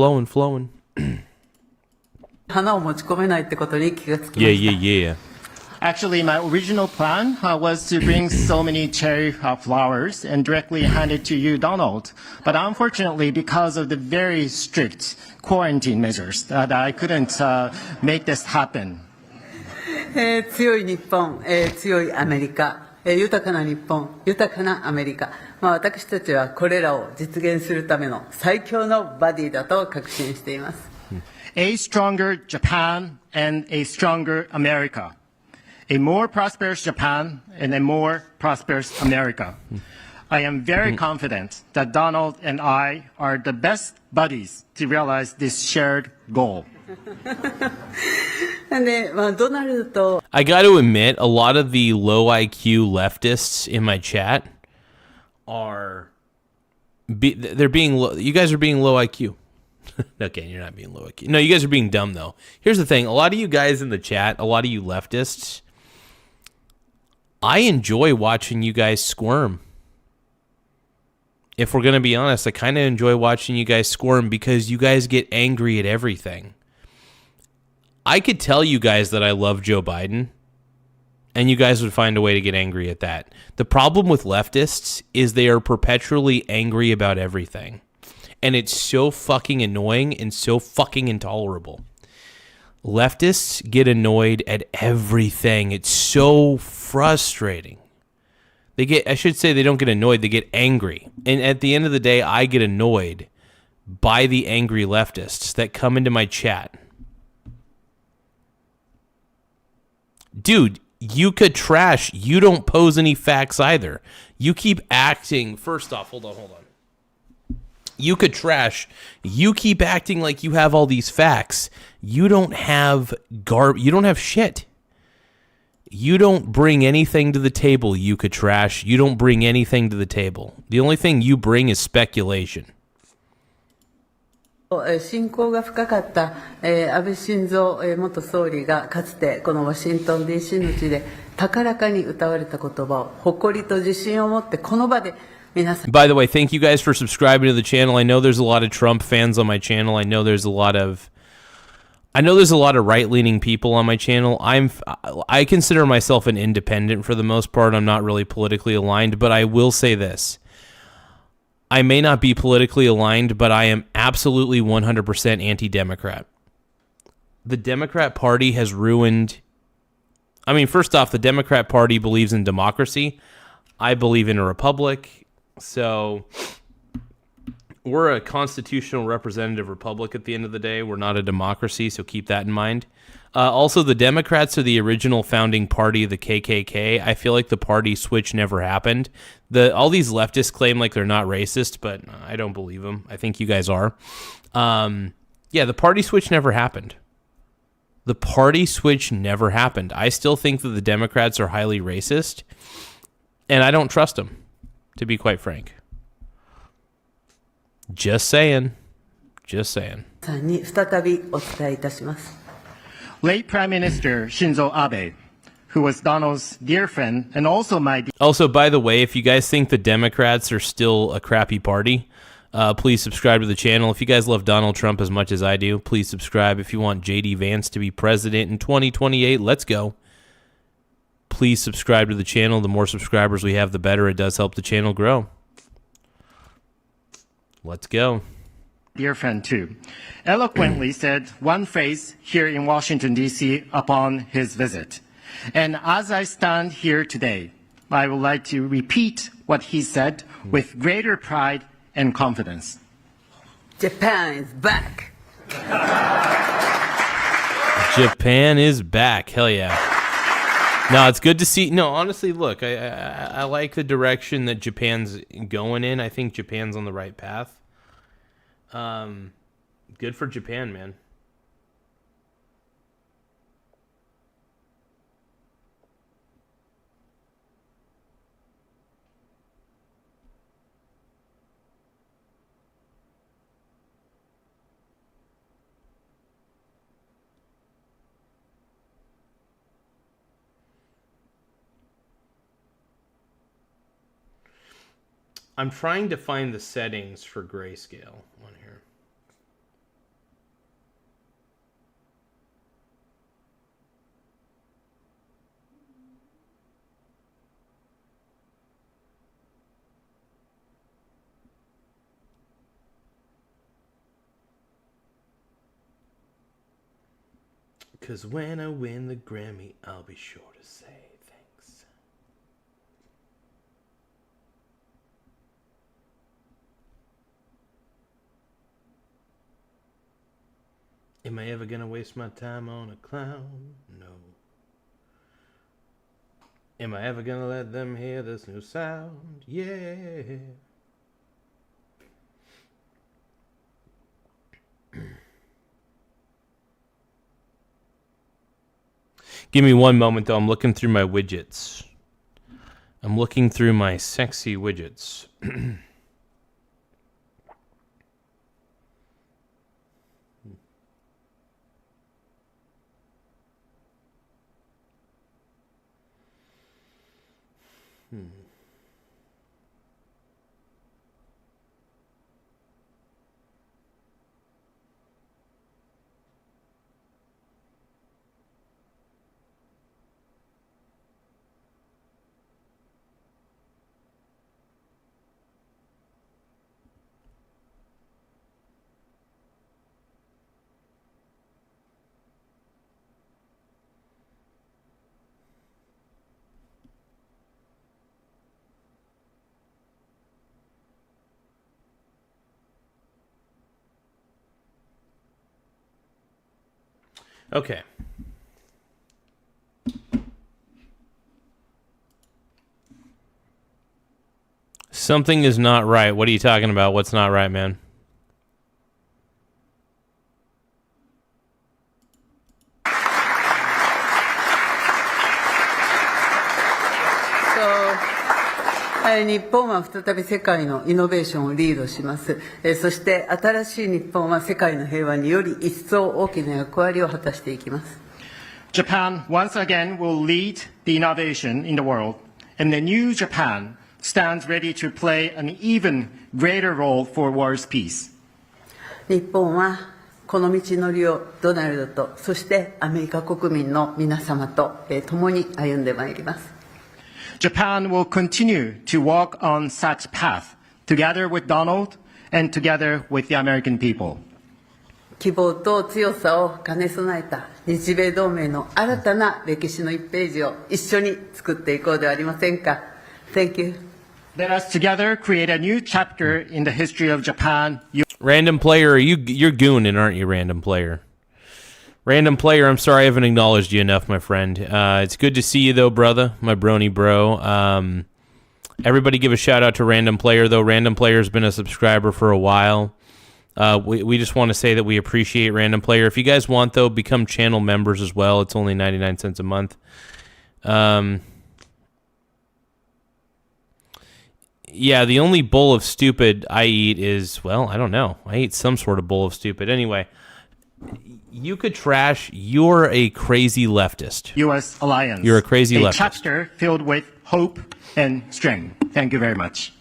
Yeah. Actually, my original plan was to bring so many cherry flowers and directly hand it to you, Donald. But unfortunately, because of the very strict quarantine measures, that I couldn't make this happen. 強い日本、強いアメリカ、豊かな日本、豊かなアメリカ。私たちはこれらを実現するための最強のバディだと確信しています。A stronger Japan and a stronger America. A more prosperous Japan and a more prosperous America. I am very confident that Donald and I are the best buddies to realize this shared goal. I got to admit, a lot of the low IQ leftists in my chat are you guys are being low IQ. Okay, you're not being low IQ. No, you guys are being dumb, though. Here's the thing. A lot of you guys in the chat, a lot of you leftists, I enjoy watching you guys squirm. If we're going to be honest, I kind of enjoy watching you guys squirm because you guys get angry at everything. I could tell you guys that I love Joe Biden, and you guys would find a way to get angry at that. The problem with leftists is they are perpetually angry about everything. And it's so fucking annoying and so fucking intolerable. Leftists get annoyed at everything. It's so frustrating. They don't get annoyed, they get angry. And at the end of the day, I get annoyed by the angry leftists that come into my chat. Dude, you could trash. You don't pose any facts either. You keep acting. First off, hold on. You could trash. You keep acting like you have all these facts. You don't have you don't have shit. You don't bring anything to the table, you could trash. You don't bring anything to the table. The only thing you bring is speculation. 親交が深かった安倍晋三元総理がかつてこのワシントン DC の地で高らかに歌われた言葉を誇りと自信を持ってこの場で By the way, thank you guys for subscribing to the channel. I know there's a lot of Trump fans on my channel. I know there's a lot of right-leaning people on my channel. I consider myself an independent for the most part. I'm not really politically aligned, but I will say this. I may not be politically aligned, but I am absolutely 100% anti-Democrat. The Democrat Party has ruined... I mean, first off, the Democrat Party believes in democracy. I believe in a republic. So we're a constitutional representative republic at the end of the day. We're not a democracy, so keep that in mind. Also, the Democrats are the original founding party of the KKK. I feel like the party switch never happened. All these leftists claim like they're not racist, but I don't believe them. I think you guys are. Yeah, the party switch never happened. The party switch never happened. I still think that the Democrats are highly racist, and I don't trust them, to be quite frank. Just saying. Just saying. に再びお伝えいたします。 Late Prime Minister Shinzo Abe, who was Donald's dear friend and also my... Also, by the way, if you guys think the Democrats are still a crappy party, please subscribe to the channel. If you guys love Donald Trump as much as I do, please subscribe. If you want J.D. Vance to be president in 2028, let's go. Please subscribe to the channel. The more subscribers we have, the better. It does help the channel grow. Let's go. Dear friend too, eloquently said one phrase here in Washington, D.C. upon his visit. And as I stand here today, I would like to repeat what he said with greater pride and confidence. Japan is back. Japan is back. Hell yeah. No, it's good to see. No, honestly, look, I like the direction that Japan's going in. I think Japan's on the right path. Good for Japan, man. I'm trying to find the settings for grayscale on here. Because when I win the Grammy, I'll be sure to say thanks. Am I ever gonna waste my time on a clown? No. Am I ever gonna let them hear this new sound? Yeah. Give me one moment, though. I'm looking through my widgets. I'm looking through my sexy widgets. Okay. Something is not right. What are you talking about? What's not right, man?日本は再び世界のイノベーションをリードします。そして新しい日本は世界の平和により一層大きな役割を果たしていきます。Japan once again will lead the innovation in the world, and the new Japan stands ready to play an even greater role for world's peace. 日本はこの道のりをドナルドと、そしてアメリカ国民の皆様と共に歩んでまいります。Japan will continue to walk on such path together with Donald and together with the American people. 希望と強さを兼ね備えた日米同盟の新たな歴史の1ページを一緒に作っていこうではありませんか。Thank you. Let us together create a new chapter in the history of Japan. Random player, you're gooning, aren't you, random player? Random player, I'm sorry I haven't acknowledged you enough, my friend. It's good to see you, though, brother. My brony bro. Everybody give a shout-out to Random Player, though. Random Player's been a subscriber for a while. We just want to say that we appreciate Random Player. If you guys want, though, become channel members as well. It's only 99 cents a month. Yeah, the only bowl of stupid I eat is, well, I don't know. I eat some sort of bowl of stupid. Anyway, you could trash. You're a crazy leftist. U.S. alliance. You're a crazy leftist. A chapter filled with hope and strength. Thank you very much.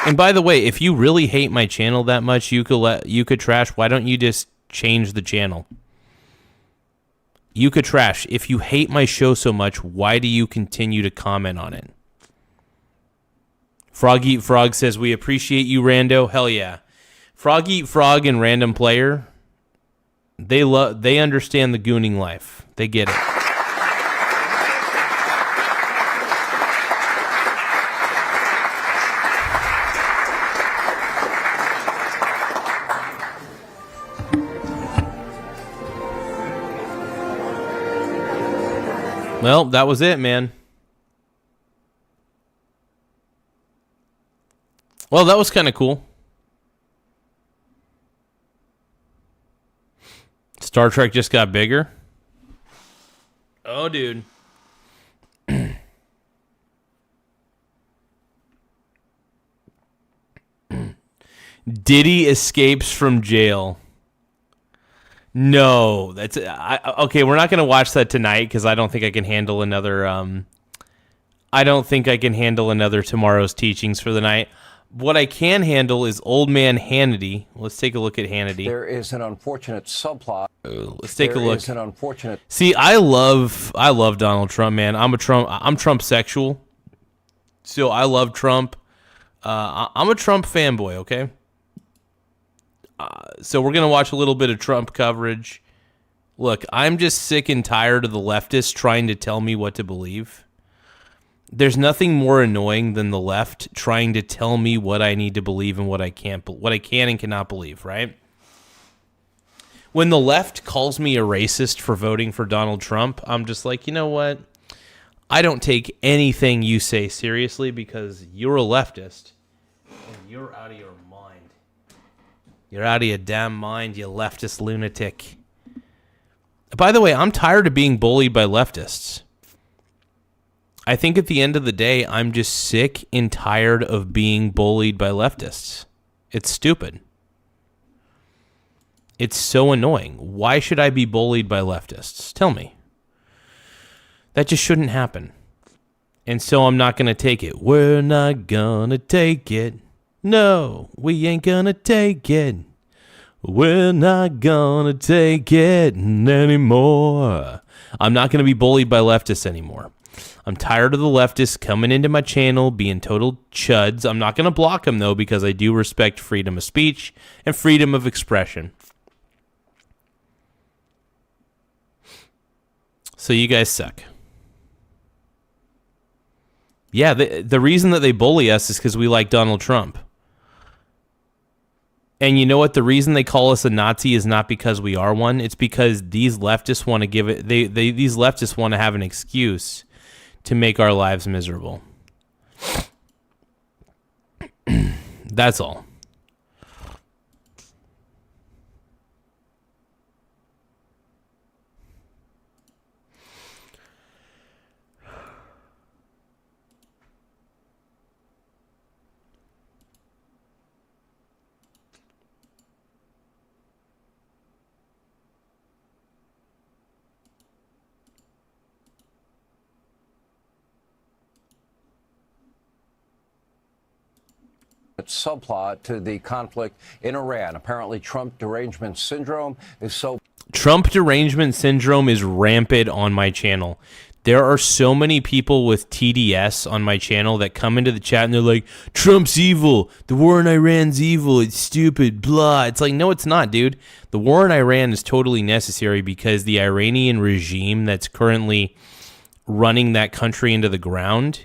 And by the way, if you really hate my channel that much, you could trash. Why don't you just change the channel? You could trash. If you hate my show so much, why do you continue to comment on it? Frog Eat Frog says, we appreciate you, Rando. Hell yeah. Frog Eat Frog and Random Player, they understand the gooning life. They get it. Well, that was it, man. Well, that was kind of cool. Star Trek just got bigger. Oh, dude. Diddy escapes from jail. No, that's okay. We're not going to watch that tonight because I don't think I can handle another. I don't think I can handle another tomorrow's teachings for the night. What I can handle is old man Hannity. Let's take a look at Hannity. There is an unfortunate subplot. Let's take a look. There is an unfortunate. See, I love Donald Trump, man. I'm Trump sexual. So I love Trump. I'm a Trump fanboy, okay? So we're going to watch a little bit of Trump coverage. Look, I'm just sick and tired of the leftists trying to tell me what to believe. There's nothing more annoying than the left trying to tell me what I need to believe and what I can and cannot believe, right? When the left calls me a racist for voting for Donald Trump, I'm just like, you know what? I don't take anything you say seriously because you're a leftist and you're out of your mind. You're out of your damn mind, you leftist lunatic. By the way, I'm tired of being bullied by leftists. I think at the end of the day, I'm just sick and tired of being bullied by leftists. It's stupid. It's so annoying. Why should I be bullied by leftists? Tell me. That just shouldn't happen. And so I'm not going to take it. We're not going to take it. No, we ain't going to take it. We're not going to take it anymore. I'm not going to be bullied by leftists anymore. I'm tired of the leftists coming into my channel being total chuds. I'm not going to block them, though, because I do respect freedom of speech and freedom of expression. So you guys suck. Yeah, the reason that they bully us is because we like Donald Trump. And you know what? The reason they call us a Nazi is not because we are one. It's because these leftists want to give it. These leftists want to have an excuse to make our lives miserable. That's all. Subplot to the conflict in Iran. Apparently, Trump derangement syndrome is so. Trump derangement syndrome is rampant on my channel. There are so many people with TDS on my channel that come into the chat and they're like, Trump's evil. The war in Iran's evil. It's stupid. Blah. It's like, no, it's not, dude. The war in Iran is totally necessary because the Iranian regime that's currently running that country into the ground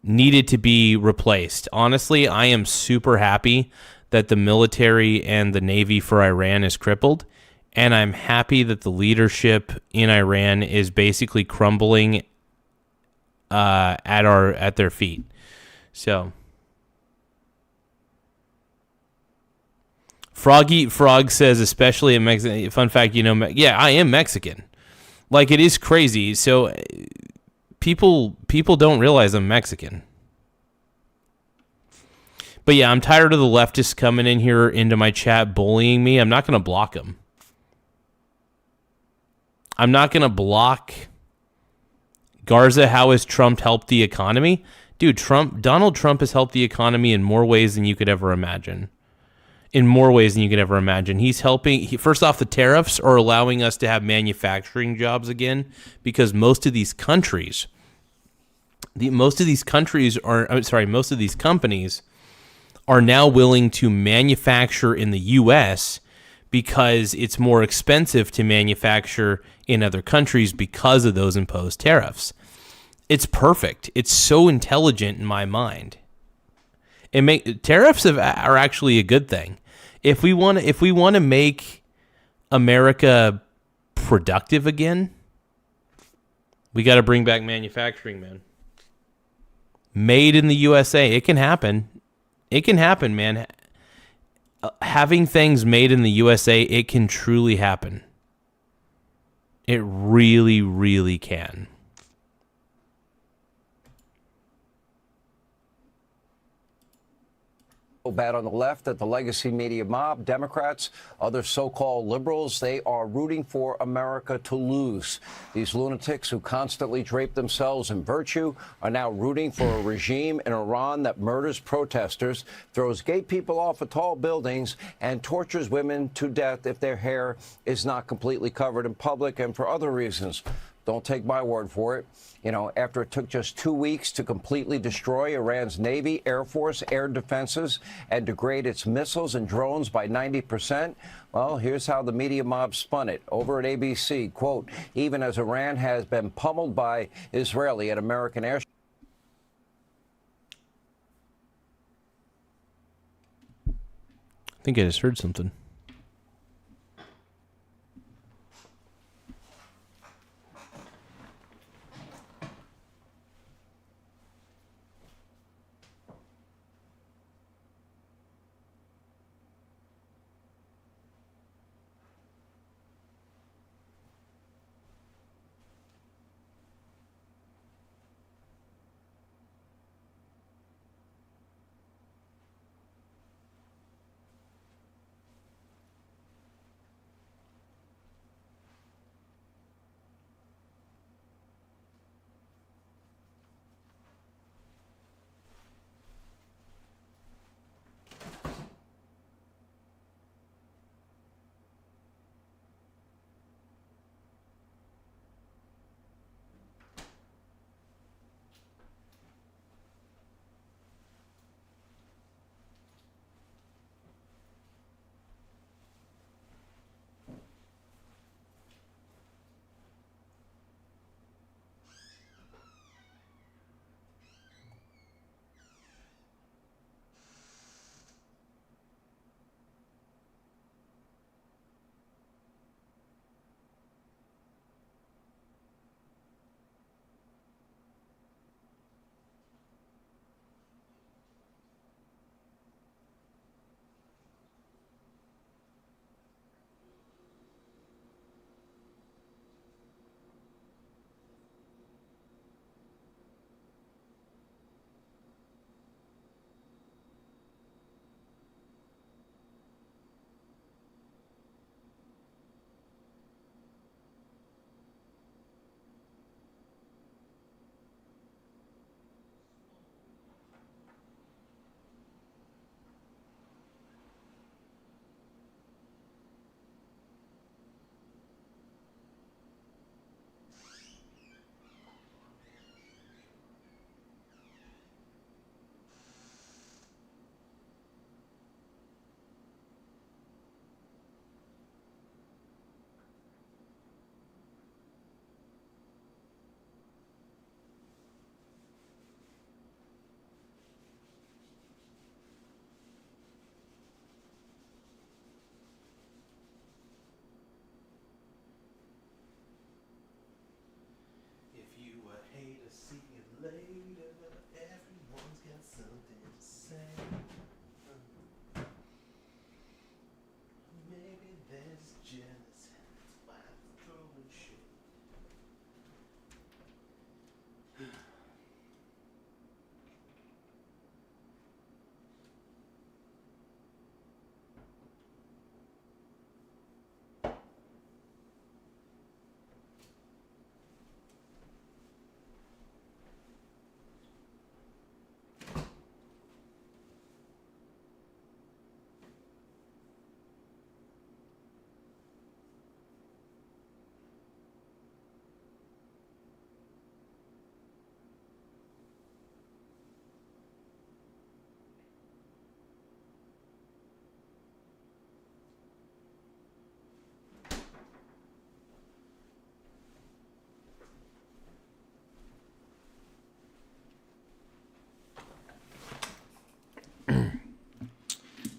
needed to be replaced. Honestly, I am super happy that the military and the Navy for Iran is crippled. And I'm happy that the leadership in Iran is basically crumbling at their feet. So, Frog says, especially in Mexico. Fun fact, yeah, I am Mexican. Like, it is crazy. So, people don't realize I'm Mexican. But yeah, I'm tired of the leftists coming in here into my chat bullying me. I'm not going to block them. I'm not going to block Garza. How has Trump helped the economy? Dude, Donald Trump has helped the economy in more ways than you could ever imagine. He's helping. First off, the tariffs are allowing us to have manufacturing jobs again, because most of these companies are now willing to manufacture in the U.S. because it's more expensive to manufacture in other countries because of those imposed tariffs. It's perfect. It's so intelligent in my mind. Tariffs are actually a good thing. If we want to make America productive again, we got to bring back manufacturing, man. Made in the USA. It can happen. It can happen, man. Having things made in the USA, it can truly happen. It really, really can. Bad on the left that the legacy media mob, Democrats, other so-called liberals, they are rooting for America to lose. These lunatics who constantly drape themselves in virtue are now rooting for a regime in Iran that murders protesters, throws gay people off of tall buildings, and tortures women to death if their hair is not completely covered in public, and for other reasons. Don't take my word for it. After it took just 2 weeks to completely destroy Iran's Navy, Air Force, air defenses, and degrade its missiles and drones by 90%, well, here's how the media mob spun it over at ABC. Quote, even as Iran has been pummeled by Israeli and American air. I think I just heard something.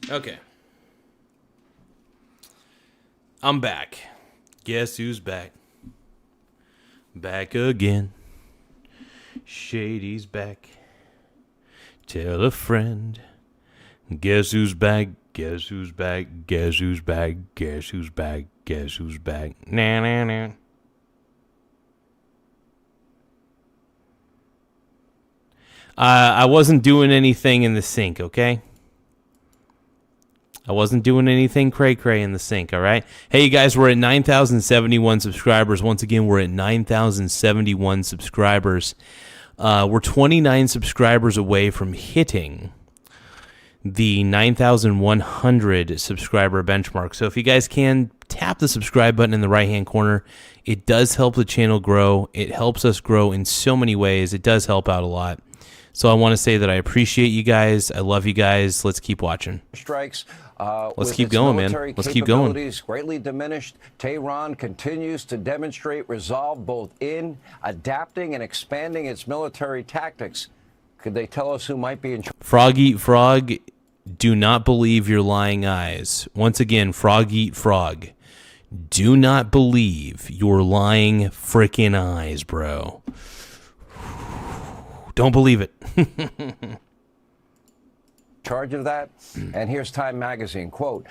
Okay. I'm back. Guess who's back? Back again. Shady's back. Tell a friend. Guess who's back? Guess who's back? Guess who's back? Guess who's back? Guess who's back? Nah, nah, nah. I wasn't doing anything in the sink, okay? I wasn't doing anything cray-cray in the sink, all right? Hey, you guys, we're at 9,071 subscribers. Once again, we're at 9,071 subscribers. We're 29 subscribers away from hitting the 9,100 subscriber benchmark. So if you guys can, tap the subscribe button in the right-hand corner. It does help the channel grow. It helps us grow in so many ways. It does help out a lot. So I want to say that I appreciate you guys. I love you guys. Let's keep watching. Strikes. Let's keep going, man. Let's keep going. Greatly diminished, Tehran continues to demonstrate resolve both in adapting and expanding its military tactics. Could they tell us who might be in charge? Frog eat frog. Do not believe your lying eyes. Once again, frog eat frog. Do not believe your lying frickin' eyes, bro. Don't believe it. Charge of that? And here's Time Magazine, quote,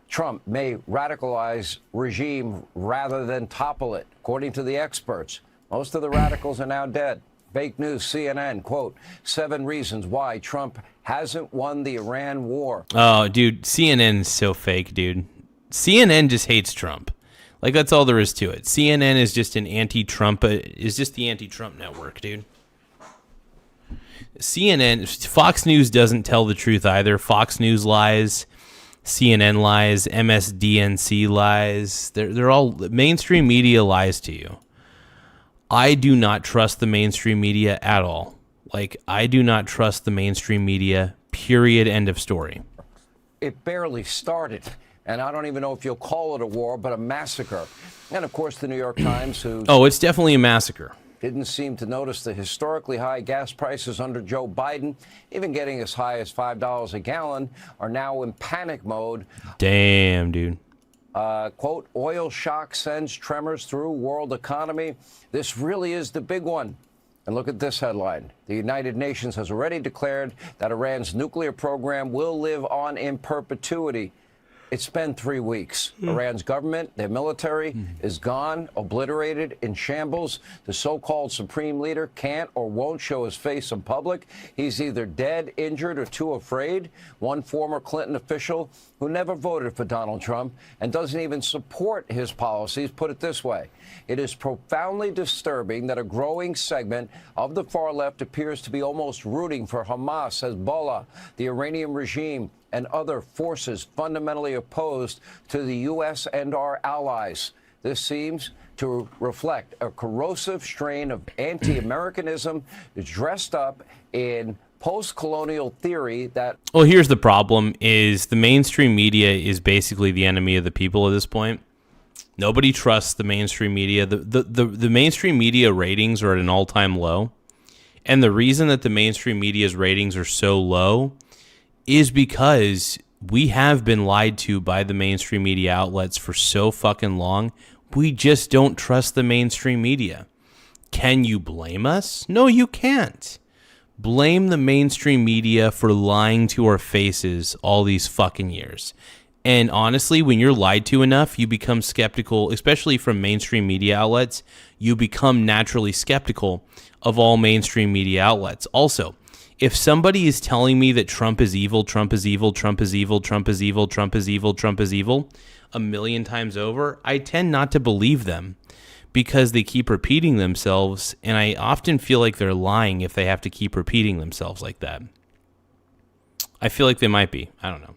Trump may radicalize regime rather than topple it, according to the experts. Most of the radicals are now dead. Fake news, CNN, quote, 7 reasons why Trump hasn't won the Iran war. Oh, dude, CNN is so fake, dude. CNN just hates Trump. Like, that's all there is to it. CNN is just an anti-Trump, is just the anti-Trump network, dude. CNN, Fox News doesn't tell the truth either. Fox News lies, CNN lies, MSDNC lies. They're all, mainstream media lies to you. I do not trust the mainstream media at all. Like, I do not trust the mainstream media, period, end of story. It barely started, and I don't even know if you'll call it a war, but a massacre. And, of course, the New York Times, who... Oh, it's definitely a massacre. Didn't seem to notice the historically high gas prices under Joe Biden, even getting as high as $5 a gallon, are now in panic mode. Damn, dude. Quote, oil shock sends tremors through world economy. This really is the big one. And look at this headline. The United Nations has already declared that Iran's nuclear program will live on in perpetuity. It's been 3 weeks. Iran's government, their military, is gone, obliterated, in shambles. The so-called supreme leader can't or won't show his face in public. He's either dead, injured, or too afraid. One former Clinton official who never voted for Donald Trump and doesn't even support his policies put it this way. It is profoundly disturbing that a growing segment of the far left appears to be almost rooting for Hamas, Hezbollah, the Iranian regime, and other forces fundamentally opposed to the U.S. and our allies. This seems to reflect a corrosive strain of anti-Americanism dressed up in post-colonial theory that... Well, here's the problem, is the mainstream media is basically the enemy of the people at this point. Nobody trusts the mainstream media. The mainstream media ratings are at an all-time low. And the reason that the mainstream media's ratings are so low is because we have been lied to by the mainstream media outlets for so fucking long. We just don't trust the mainstream media. Can you blame us? No, you can't. Blame the mainstream media for lying to our faces all these fucking years. And honestly, when you're lied to enough, you become skeptical, especially from mainstream media outlets. You become naturally skeptical of all mainstream media outlets. Also, if somebody is telling me that Trump is evil, Trump is evil, Trump is evil, Trump is evil, Trump is evil, Trump is evil, a million times over, I tend not to believe them because they keep repeating themselves, and I often feel like they're lying if they have to keep repeating themselves like that. I feel like they might be. I don't know.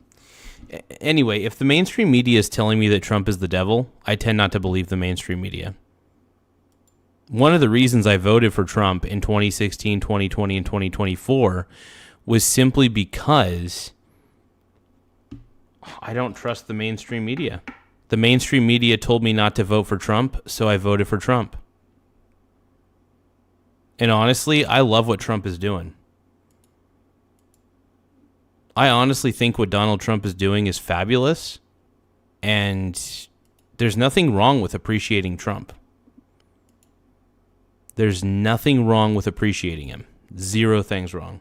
Anyway, if the mainstream media is telling me that Trump is the devil, I tend not to believe the mainstream media. One of the reasons I voted for Trump in 2016, 2020, and 2024 was simply because I don't trust the mainstream media. The mainstream media told me not to vote for Trump, so I voted for Trump. And honestly, I love what Trump is doing. I honestly think what Donald Trump is doing is fabulous, and there's nothing wrong with appreciating Trump. There's nothing wrong with appreciating him. Zero things wrong.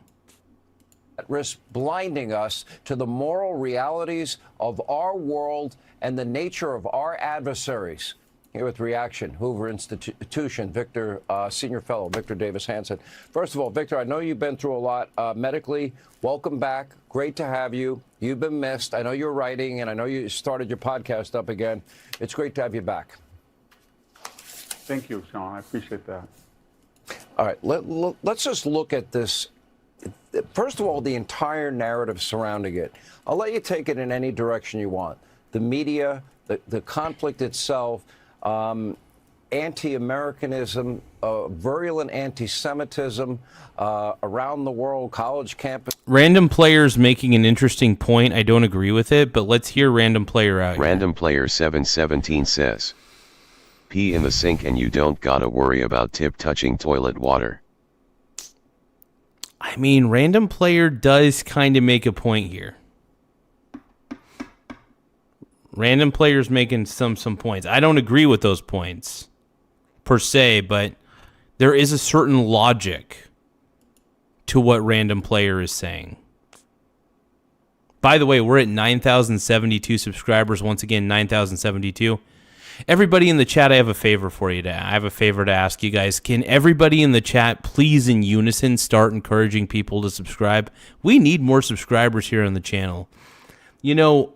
At risk blinding us to the moral realities of our world and the nature of our adversaries. Here with reaction, Hoover Institution, Victor, Senior Fellow, Victor Davis Hanson. First of all, Victor, I know you've been through a lot medically. Welcome back. Great to have you. You've been missed. I know you're writing, and I know you started your podcast up again. It's great to have you back. Thank you, Sean. I appreciate that. All right, let's just look at this. First of all, the entire narrative surrounding it. I'll let you take it in any direction you want. The media, the conflict itself, anti-Americanism, virulent anti-Semitism around the world, college campus. Random Player's making an interesting point. I don't agree with it, but let's hear Random Player out. Random Player 717 says, pee in the sink and you don't gotta worry about tip touching toilet water. I mean, Random Player does kind of make a point here. Random Player's making some points. I don't agree with those points per se, but there is a certain logic to what Random Player is saying. By the way, we're at 9,072 subscribers. Once again, 9,072. Everybody in the chat, I have a favor for you. I have a favor to ask you guys. Can everybody in the chat please in unison start encouraging people to subscribe? We need more subscribers here on the channel. You know,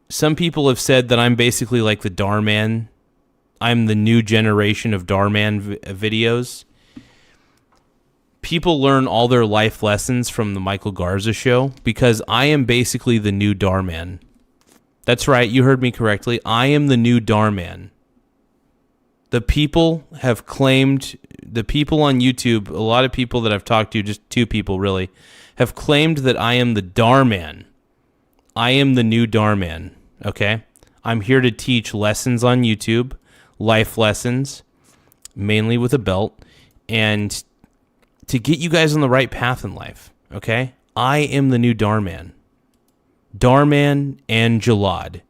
some people have said that I'm basically like the Darman. I'm the new generation of Darman videos. People learn all their life lessons from the Michael Garza show because I am basically the new Darman. That's right, you heard me correctly. I am the new Darman. The people have claimed, the people on YouTube, a lot of people that I've talked to, just two people really, have claimed that I am the Darman. I am the new Darman, okay? I'm here to teach lessons on YouTube, life lessons, mainly with a belt, and to get you guys on the right path in life, okay? I am the new Darman. Darman and Jalad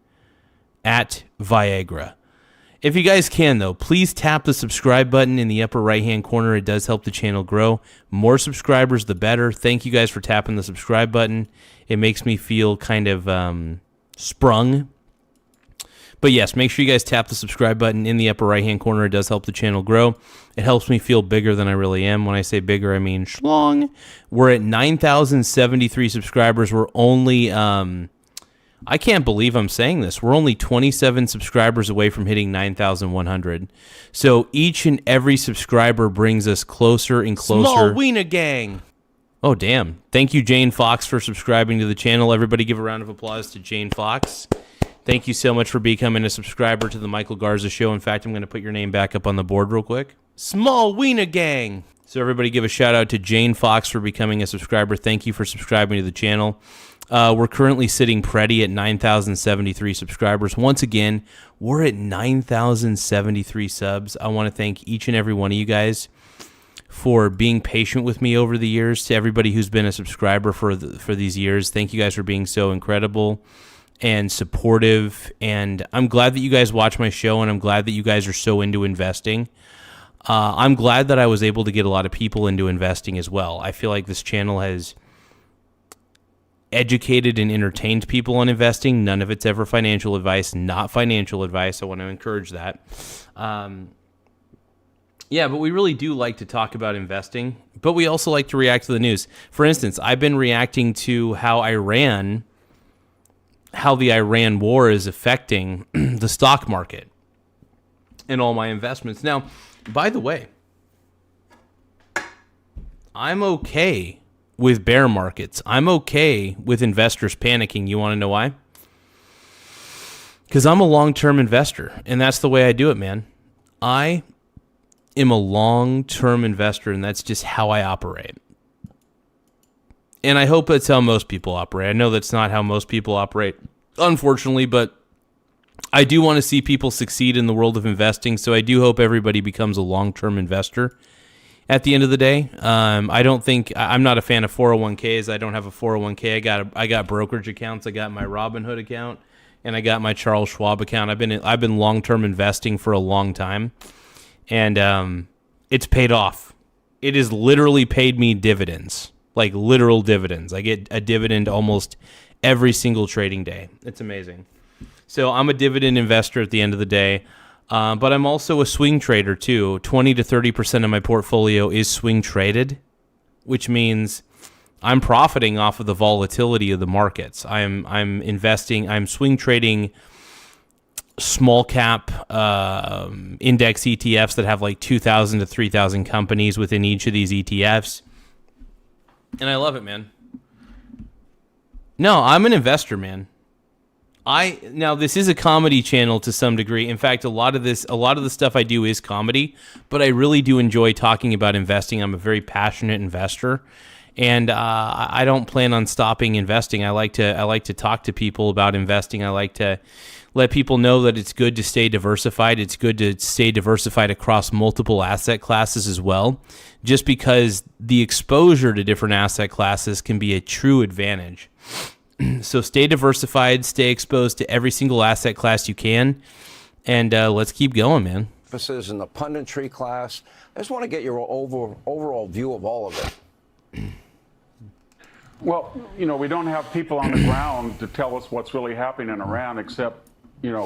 at Viagra. If you guys can, though, please tap the subscribe button in the upper right-hand corner. It does help the channel grow. More subscribers, the better. Thank you guys for tapping the subscribe button. It makes me feel kind of sprung. But yes, make sure you guys tap the subscribe button in the upper right-hand corner. It does help the channel grow. It helps me feel bigger than I really am. When I say bigger, I mean schlong. We're at 9,073 subscribers. We're only, I can't believe I'm saying this. We're only 27 subscribers away from hitting 9,100. So each and every subscriber brings us closer and closer. Small Wiener Gang. Oh, damn. Thank you, Jane Fox, for subscribing to the channel. Everybody give a round of applause to Jane Fox. Thank you so much for becoming a subscriber to the Michael Garza Show. In fact, I'm going to put your name back up on the board real quick. Small Wiener Gang. So everybody give a shout out to Jane Fox for becoming a subscriber. Thank you for subscribing to the channel. We're currently sitting pretty at 9,073 subscribers. Once again, we're at 9,073 subs. I want to thank each and every one of you guys for being patient with me over the years. To everybody who's been a subscriber for these years, thank you guys for being so incredible and supportive. And I'm glad that you guys watch my show, and I'm glad that you guys are so into investing. I'm glad that I was able to get a lot of people into investing as well. I feel like this channel has educated and entertained people on investing. None of it's ever financial advice, not financial advice. I want to encourage that. Yeah, but we really do like to talk about investing, but we also like to react to the news. For instance, I've been reacting to how the Iran war is affecting the stock market and all my investments. Now, by the way, I'm okay with bear markets. I'm okay with investors panicking. You want to know why? Because I'm a long-term investor, and that's the way I do it, man. I am a long-term investor, and that's just how I operate. And I hope that's how most people operate. I know that's not how most people operate, unfortunately, but I do want to see people succeed in the world of investing, so I do hope everybody becomes a long-term investor. at the end of the day. I don't think I'm not a fan of 401ks. I don't have a 401k. I got brokerage accounts. I got my Robinhood account, and I got my Charles Schwab account. I've been long-term investing for a long time, and it's paid off. It has literally paid me dividends, like literal dividends. I get a dividend almost every single trading day. It's amazing. So I'm a dividend investor at the end of the day. But I'm also a swing trader too. 20 to 30% of my portfolio is swing traded, which means I'm profiting off of the volatility of the markets. I'm swing trading small cap index ETFs that have like 2,000 to 3,000 companies within each of these ETFs. And I love it, man. No, I'm an investor, man. Now this is a comedy channel to some degree. In fact, a lot of the stuff I do is comedy, but I really do enjoy talking about investing. I'm a very passionate investor, and I don't plan on stopping investing. I like to talk to people about investing. I like to let people know that it's good to stay diversified. It's good to stay diversified across multiple asset classes as well, just because the exposure to different asset classes can be a true advantage. So stay diversified, stay exposed to every single asset class you can, and let's keep going, man. In the punditry class, I just want to get your overall view of all of it. Well, we don't have people on the ground to tell us what's really happening in Iran, except,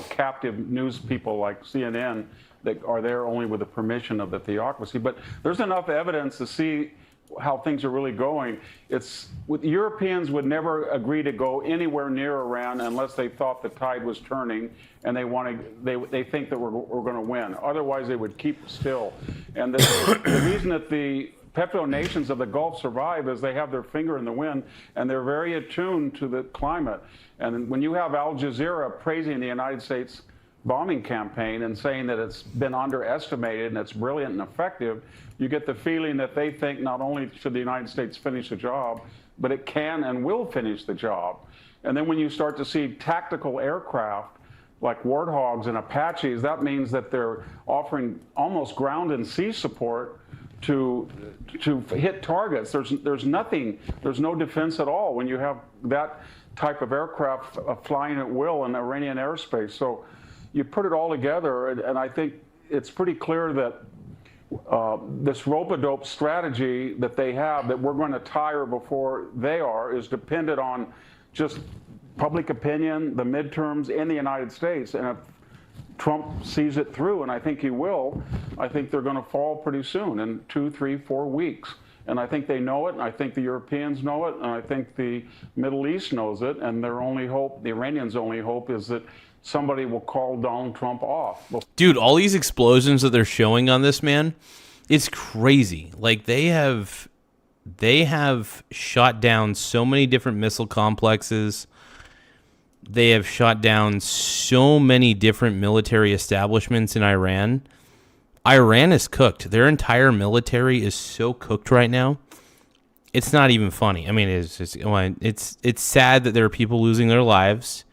captive news people like CNN that are there only with the permission of the theocracy. But there's enough evidence to see how things are really going. Europeans would never agree to go anywhere near Iran unless they thought the tide was turning and they think that we're going to win. Otherwise, they would keep still. And the reason that the petro nations of the Gulf survive is they have their finger in the wind and they're very attuned to the climate. And when you have Al Jazeera praising the United States bombing campaign and saying that it's been underestimated and it's brilliant and effective, you get the feeling that they think not only should the United States finish the job, but it can and will finish the job. And then when you start to see tactical aircraft like Warthogs and Apaches, that means that they're offering almost ground and sea support to hit targets. There's no defense at all when you have that type of aircraft flying at will in Iranian airspace. So you put it all together, and I think it's pretty clear that this rope-a-dope strategy that they have, that we're going to tire before they are, is dependent on just public opinion, the midterms in the United States. And if Trump sees it through, and I think he will, I think they're going to fall pretty soon, in 2, 3, 4 weeks. And I think they know it, and I think the Europeans know it, and I think the Middle East knows it, and their only hope, the Iranians' only hope, is that somebody will call Donald Trump off. Dude, all these explosions that they're showing on this, man, it's crazy. Like, they have shot down so many different missile complexes. They have shot down so many different military establishments in Iran. Iran is cooked. Their entire military is so cooked right now. It's not even funny. I mean, it's sad that there are people losing their lives.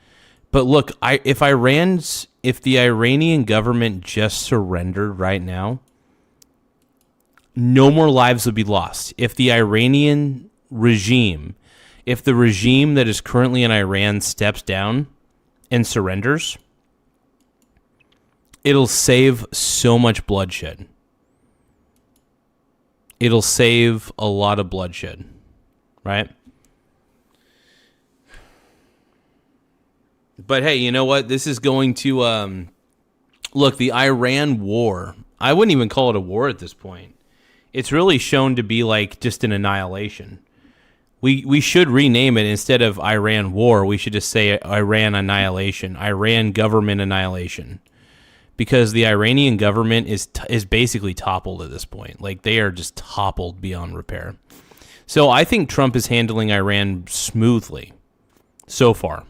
But look, if the Iranian government just surrendered right now, no more lives would be lost. If the Iranian regime, if the regime that is currently in Iran steps down and surrenders, it'll save so much bloodshed. It'll save a lot of bloodshed, right? But hey, you know what? This is going to look, the Iran war. I wouldn't even call it a war at this point. It's really shown to be like just an annihilation. We should rename it, instead of Iran war, we should just say Iran annihilation, Iran government annihilation. Because the Iranian government is basically toppled at this point. Like, they are just toppled beyond repair. So I think Trump is handling Iran smoothly so far.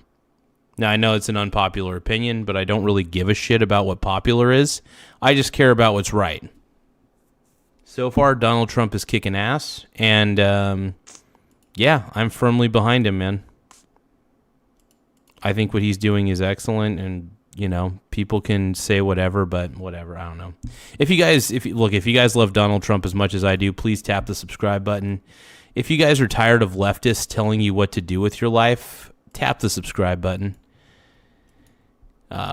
Now, I know it's an unpopular opinion, but I don't really give a shit about what popular is. I just care about what's right. So far, Donald Trump is kicking ass, and yeah, I'm firmly behind him, man. I think what he's doing is excellent, and You know, people can say whatever, but whatever. I don't know. If you guys love Donald Trump as much as I do, please tap the subscribe button. If you guys are tired of leftists telling you what to do with your life, tap the subscribe button.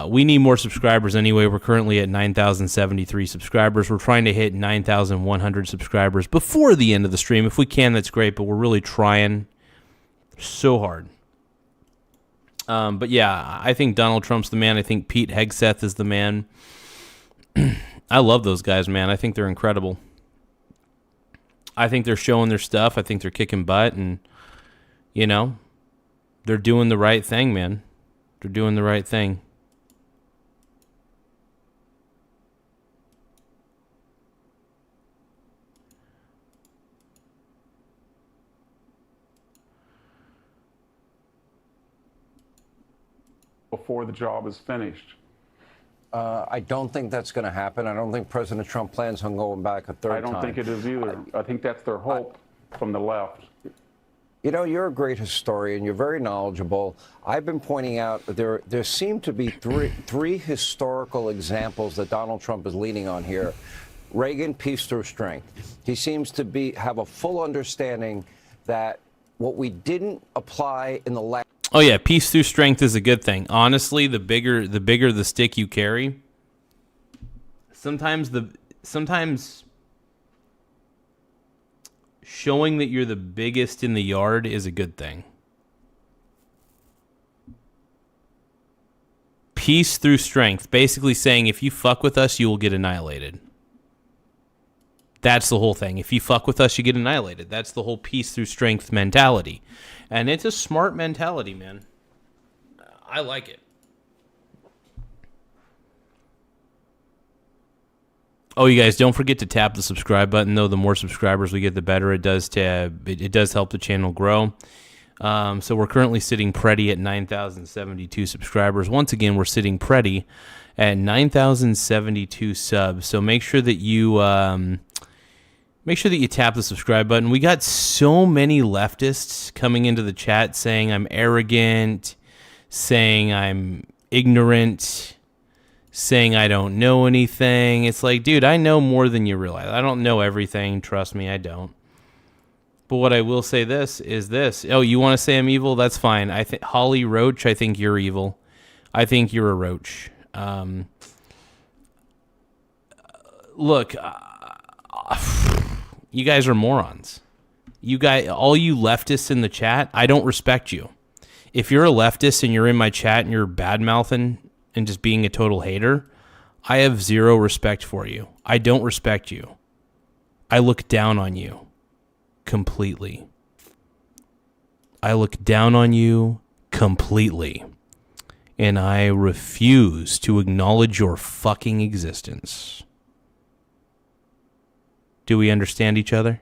We need more subscribers anyway. We're currently at 9,073 subscribers. We're trying to hit 9,100 subscribers before the end of the stream. If we can, that's great, but we're really trying so hard. But yeah, I think Donald Trump's the man. I think Pete Hegseth is the man. I love those guys, man. I think they're incredible. I think they're showing their stuff. I think they're kicking butt, and, you know, they're doing the right thing, man. They're doing the right thing. Before the job is finished. I don't think that's going to happen. I don't think President Trump plans on going back a third time. I don't think it is either. I think that's their hope from the left. You know, you're a great historian. You're very knowledgeable. I've been pointing out that there seem to be three historical examples that Donald Trump is leaning on here. Reagan, peace through strength. He seems to have a full understanding that what we didn't apply in the last. Oh yeah, peace through strength is a good thing. Honestly, the bigger the stick you carry, sometimes showing that you're the biggest in the yard is a good thing. Peace through strength, basically saying if you fuck with us, you will get annihilated. That's the whole thing. If you fuck with us, you get annihilated. That's the whole peace through strength mentality. And it's a smart mentality, man. I like it. Oh, you guys, don't forget to tap the subscribe button, though. The more subscribers we get, the better it does it does help the channel grow. So we're currently sitting pretty at 9,072 subscribers. Once again, we're sitting pretty at 9,072 subs. So make sure that you tap the subscribe button. We got so many leftists coming into the chat saying I'm arrogant, saying I'm ignorant, saying I don't know anything. It's like, dude, I know more than you realize. I don't know everything. Trust me, I don't. But what I will say is this. Oh, you want to say I'm evil? That's fine. I think Holly Roach, I think you're evil. I think you're a roach. Look, you guys are morons. All you leftists in the chat, I don't respect you. If you're a leftist and you're in my chat and you're bad-mouthing and just being a total hater, I have zero respect for you. I don't respect you. I look down on you completely. I look down on you completely. And I refuse to acknowledge your fucking existence. Do we understand each other?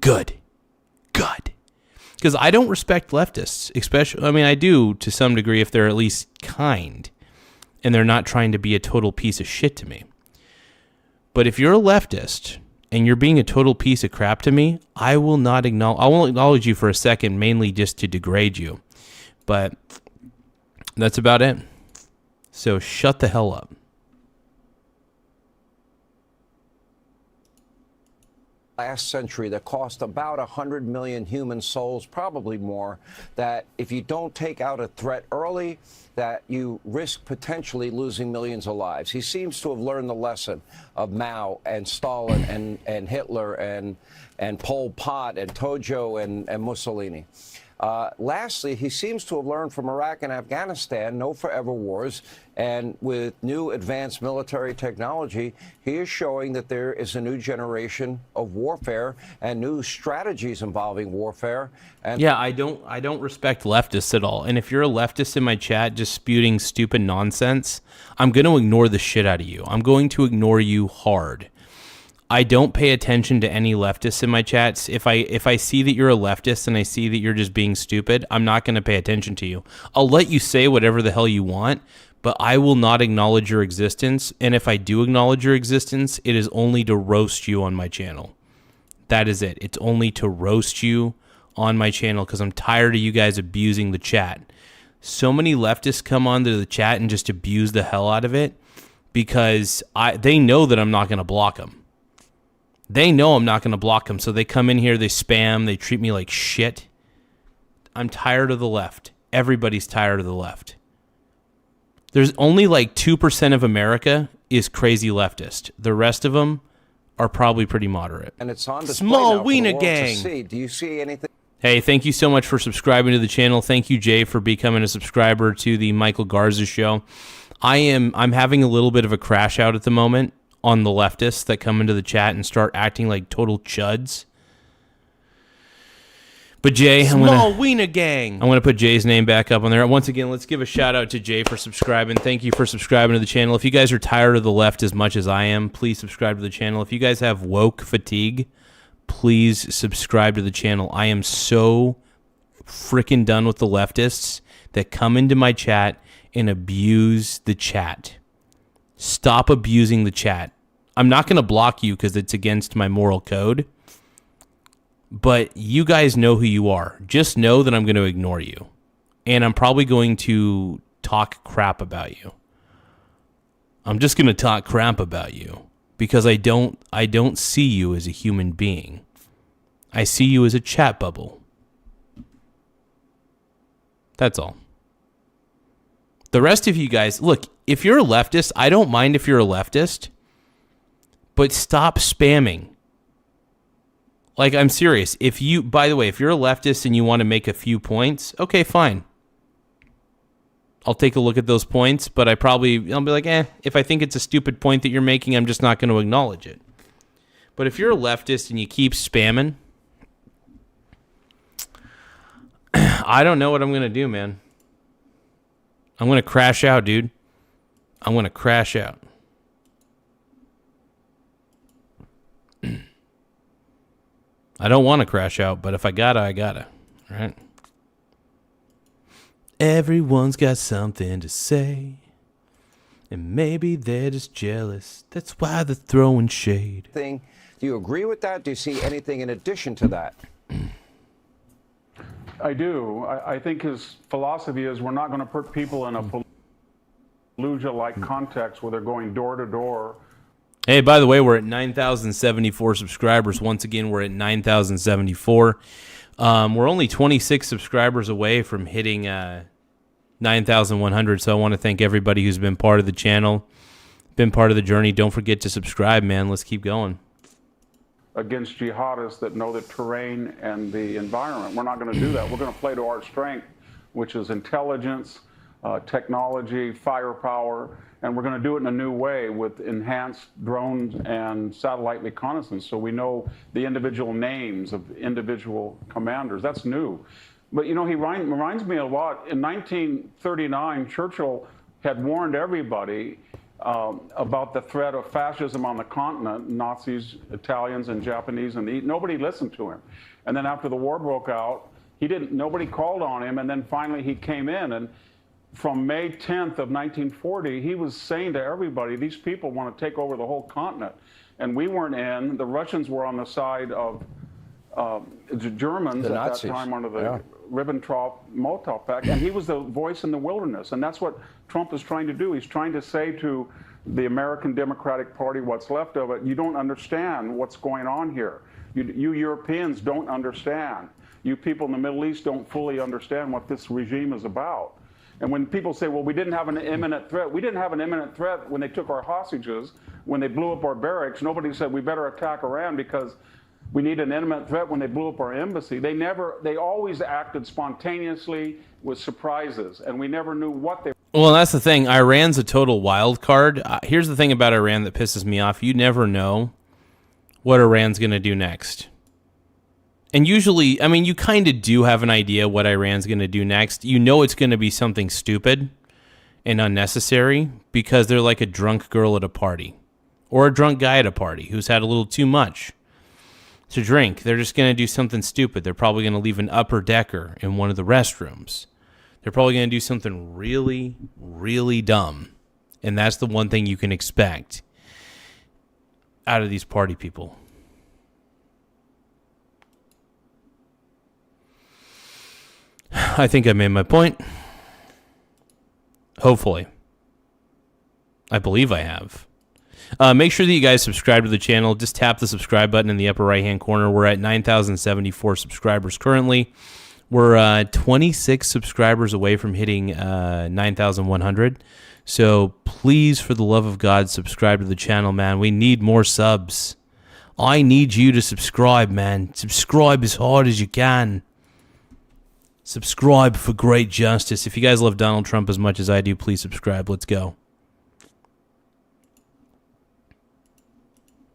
Good. Good. Because I don't respect leftists, especially, I mean, I do to some degree if they're at least kind and they're not trying to be a total piece of shit to me. But if you're a leftist and you're being a total piece of crap to me, I won't acknowledge you for a second, mainly just to degrade you. But that's about it. So shut the hell up. Last century that cost about 100 million human souls, probably more, that if you don't take out a threat early, that you risk potentially losing millions of lives. He seems to have learned the lesson of Mao and Stalin and Hitler and Pol Pot and Tojo and Mussolini. Lastly, he seems to have learned from Iraq and Afghanistan, no forever wars, and with new advanced military technology, he is showing that there is a new generation of warfare and new strategies involving warfare. And yeah, I don't respect leftists at all. And if you're a leftist in my chat just spewing stupid nonsense, I'm going to ignore the shit out of you. I'm going to ignore you hard. I don't pay attention to any leftists in my chats. If I see that you're a leftist and I see that you're just being stupid, I'm not going to pay attention to you. I'll let you say whatever the hell you want, but I will not acknowledge your existence. And if I do acknowledge your existence, it is only to roast you on my channel. That is it. It's only to roast you on my channel because I'm tired of you guys abusing the chat. so many leftists come onto the chat and just abuse the hell out of it because they know that I'm not going to block them. They know I'm not going to block them, so they come in here, they spam, they treat me like shit. I'm tired of the left. Everybody's tired of the left. There's only like 2% of America is crazy leftist. The rest of them are probably pretty moderate. And it's on display Small now for the Wiener world to Gang. see. Do you see anything? Hey, thank you so much for subscribing to the channel. Thank you, Jay, for becoming a subscriber to the Michael Garza show. I'm having a little bit of a crash out at the moment on the leftists that come into the chat and start acting like total chuds. But Jay, I'm gonna put Jay's name back up on there. Once again, let's give a shout out to Jay for subscribing. Thank you for subscribing to the channel. If you guys are tired of the left as much as I am, please subscribe to the channel. If you guys have woke fatigue, please subscribe to the channel. I am so freaking done with the leftists that come into my chat and abuse the chat. Stop abusing the chat. I'm not gonna block you because it's against my moral code. But you guys know who you are. Just know that I'm going to ignore you. And I'm probably going to talk crap about you. I'm just going to talk crap about you because I don't see you as a human being. I see you as a chat bubble. That's all. The rest of you guys, look, if you're a leftist, I don't mind if you're a leftist, but stop spamming. Like, I'm serious. By the way, if you're a leftist and you want to make a few points, okay, fine. I'll take a look at those points, but I'll be like, if I think it's a stupid point that you're making, I'm just not going to acknowledge it. But if you're a leftist and you keep spamming, I don't know what I'm going to do, man. I'm going to crash out, dude. I'm going to crash out. I don't want to crash out, but if I gotta, I gotta. All right? Everyone's got something to say, and maybe they're just jealous. That's why they're throwing shade. Do you agree with that? Do you see anything in addition to that? I do. I think his philosophy is we're not going to put people in a Fallujah-like context where they're going door to door. Hey, by the way, we're at 9,074 subscribers. Once again, we're at 9,074. We're only 26 subscribers away from hitting 9,100, so I want to thank everybody who's been part of the channel, been part of the journey. Don't forget to subscribe, man. Let's keep going. Against jihadists that know the terrain and the environment. We're not going to do that. We're going to play to our strength, which is intelligence, technology, firepower, and we're going to do it in a new way with enhanced drones and satellite reconnaissance, so we know the individual names of individual commanders. That's new. But, you know, he reminds me a lot. In 1939, Churchill had warned everybody about the threat of fascism on the continent, Nazis, Italians, and Japanese, and nobody listened to him. And then after the war broke out, nobody called on him, and then finally he came in, and from May 10th of 1940, he was saying to everybody, these people want to take over the whole continent. And we weren't in. The Russians were on the side of the Germans the at Nazis. That time under the Ribbentrop-Molotov Pact. And he was the voice in the wilderness. And that's what Trump is trying to do. He's trying to say to the American Democratic Party, what's left of it, you don't understand what's going on here. You Europeans don't understand. You people in the Middle East don't fully understand what this regime is about. And when people say, well, we didn't have an imminent threat, we didn't have an imminent threat when they took our hostages, when they blew up our barracks. Nobody said we better attack Iran because we need an imminent threat when they blew up our embassy. They always acted spontaneously with surprises, and we never knew what they were. Well, that's the thing. Iran's a total wild card. Here's the thing about Iran that pisses me off. You never know what Iran's going to do next. And usually, I mean, you kind of do have an idea what Iran's going to do next. You know it's going to be something stupid and unnecessary because they're like a drunk girl at a party or a drunk guy at a party who's had a little too much to drink. They're just going to do something stupid. They're probably going to leave an upper decker in one of the restrooms. They're probably going to do something really, really dumb. And that's the one thing you can expect out of these party people. I think I made my point. Hopefully. I believe I have. Make sure that you guys subscribe to the channel. Just tap the subscribe button in the upper right-hand corner. We're at 9,074 subscribers currently. We're 26 subscribers away from hitting 9,100. So please, for the love of God, subscribe to the channel, man. We need more subs. I need you to subscribe, man. Subscribe as hard as you can. Subscribe for great justice. If you guys love Donald Trump as much as I do, please subscribe. Let's go.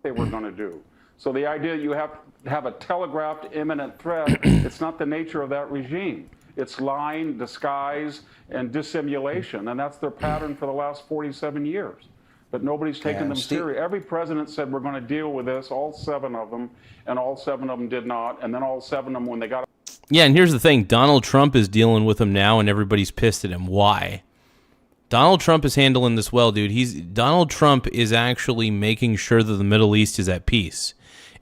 They were going to do. So the idea you have to have a telegraphed imminent threat, it's not the nature of that regime. It's lying, disguise, and dissimulation, and that's their pattern for the last 47 years. But nobody's taken them serious. Every president said we're going to deal with this, all 7 of them, and all 7 of them did not, and then all 7 of them, when they got... Yeah, and here's the thing. Donald Trump is dealing with them now, and everybody's pissed at him. Why? Donald Trump is handling this well, dude. Donald Trump is actually making sure that the Middle East is at peace.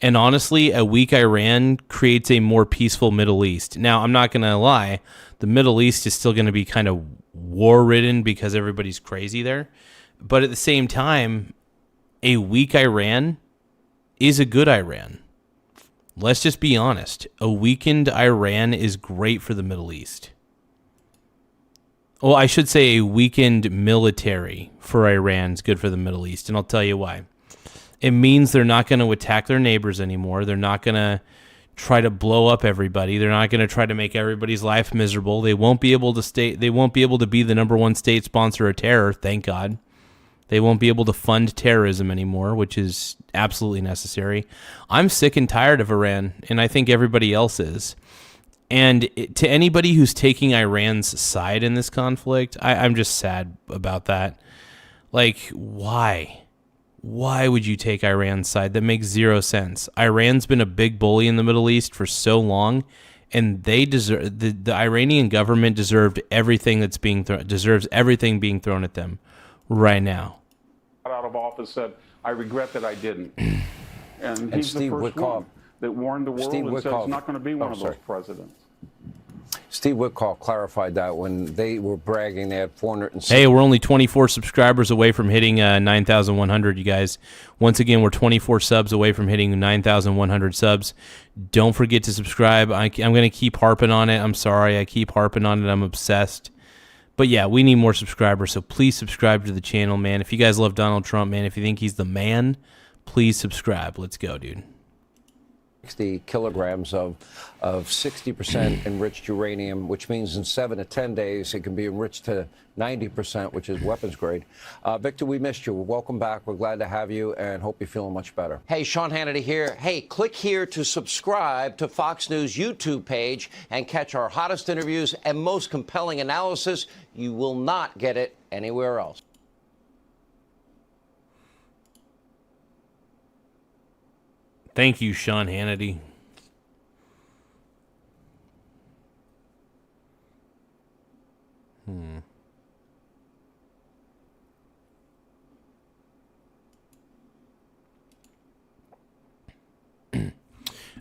And honestly, a weak Iran creates a more peaceful Middle East. Now, I'm not going to lie. The Middle East is still going to be kind of war-ridden because everybody's crazy there. But at the same time, a weak Iran is a good Iran. Let's just be honest. A weakened Iran is great for the Middle East. Well, I should say a weakened military for Iran is good for the Middle East, and I'll tell you why. It means they're not going to attack their neighbors anymore. They're not going to try to blow up everybody. They're not going to try to make everybody's life miserable. They won't be able to They won't be able to be the #1 state sponsor of terror, thank God. They won't be able to fund terrorism anymore, which is absolutely necessary. I'm sick and tired of Iran, and I think everybody else is. And to anybody who's taking Iran's side in this conflict, I'm just sad about that. Like, why? Why would you take Iran's side? That makes zero sense. Iran's been a big bully in the Middle East for so long, and they deserve the Iranian government deserved everything that's being deserves everything being thrown at them right now. Out of office said, I regret that I didn't. And he's the first one that warned the world and said it's not going to be one of those presidents. Steve Witkoff clarified that when they were bragging they had 460. Hey, we're only 24 subscribers away from hitting 9,100, you guys. Once again, we're 24 subs away from hitting 9,100 subs. Don't forget to subscribe. I'm going to keep harping on it. I'm sorry. I keep harping on it. I'm obsessed. But yeah, we need more subscribers, so please subscribe to the channel, man. If you guys love Donald Trump, man, if you think he's the man, please subscribe. Let's go, dude. 60 kilograms of 60% enriched uranium, which means in 7 to 10 days it can be enriched to 90%, which is weapons grade. Victor, we missed you. Welcome back. We're glad to have you and hope you're feeling much better. Hey, Sean Hannity here. Hey, click here to subscribe to Fox News YouTube page and catch our hottest interviews and most compelling analysis. You will not get it anywhere else. Thank you, Sean Hannity.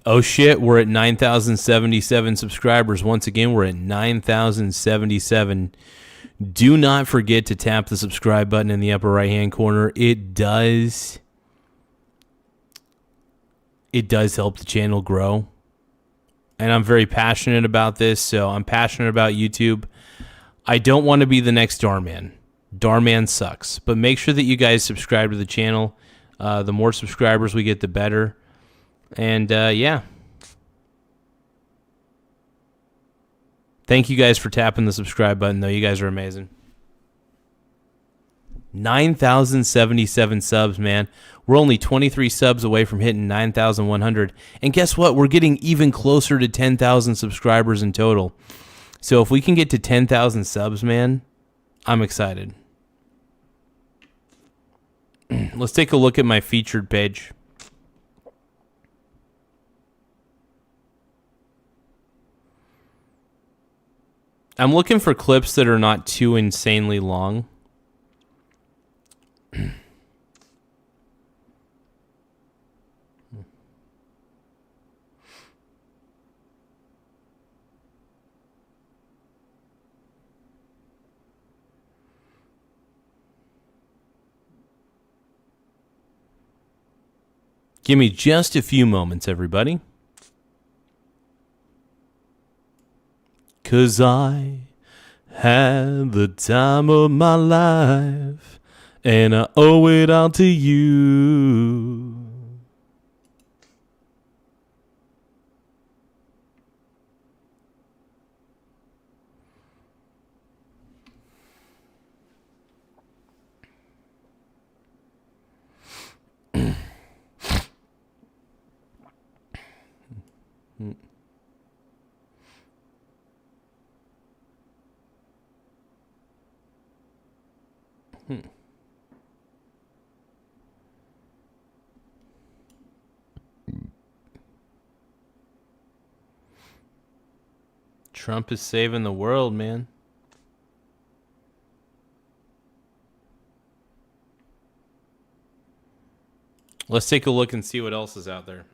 Oh shit, we're at 9,077 subscribers. Once again, we're at 9,077. Do not forget to tap the subscribe button in the upper right-hand corner. It does help the channel grow. And I'm very passionate about this, so I'm passionate about YouTube. I don't want to be the next Darman. Darman sucks. But make sure that you guys subscribe to the channel. The more subscribers we get, the better. And, yeah. Thank you guys for tapping the subscribe button, though. You guys are amazing. 9,077 subs, man. We're only 23 subs away from hitting 9,100. And guess what? We're getting even closer to 10,000 subscribers in total. So if we can get to 10,000 subs, man, I'm excited. Let's take a look at my featured page. I'm looking for clips that are not too insanely long. Give me just a few moments, everybody. 'Cause I had the time of my life, and I owe it all to you. Trump is saving the world, man. Let's take a look and see what else is out there.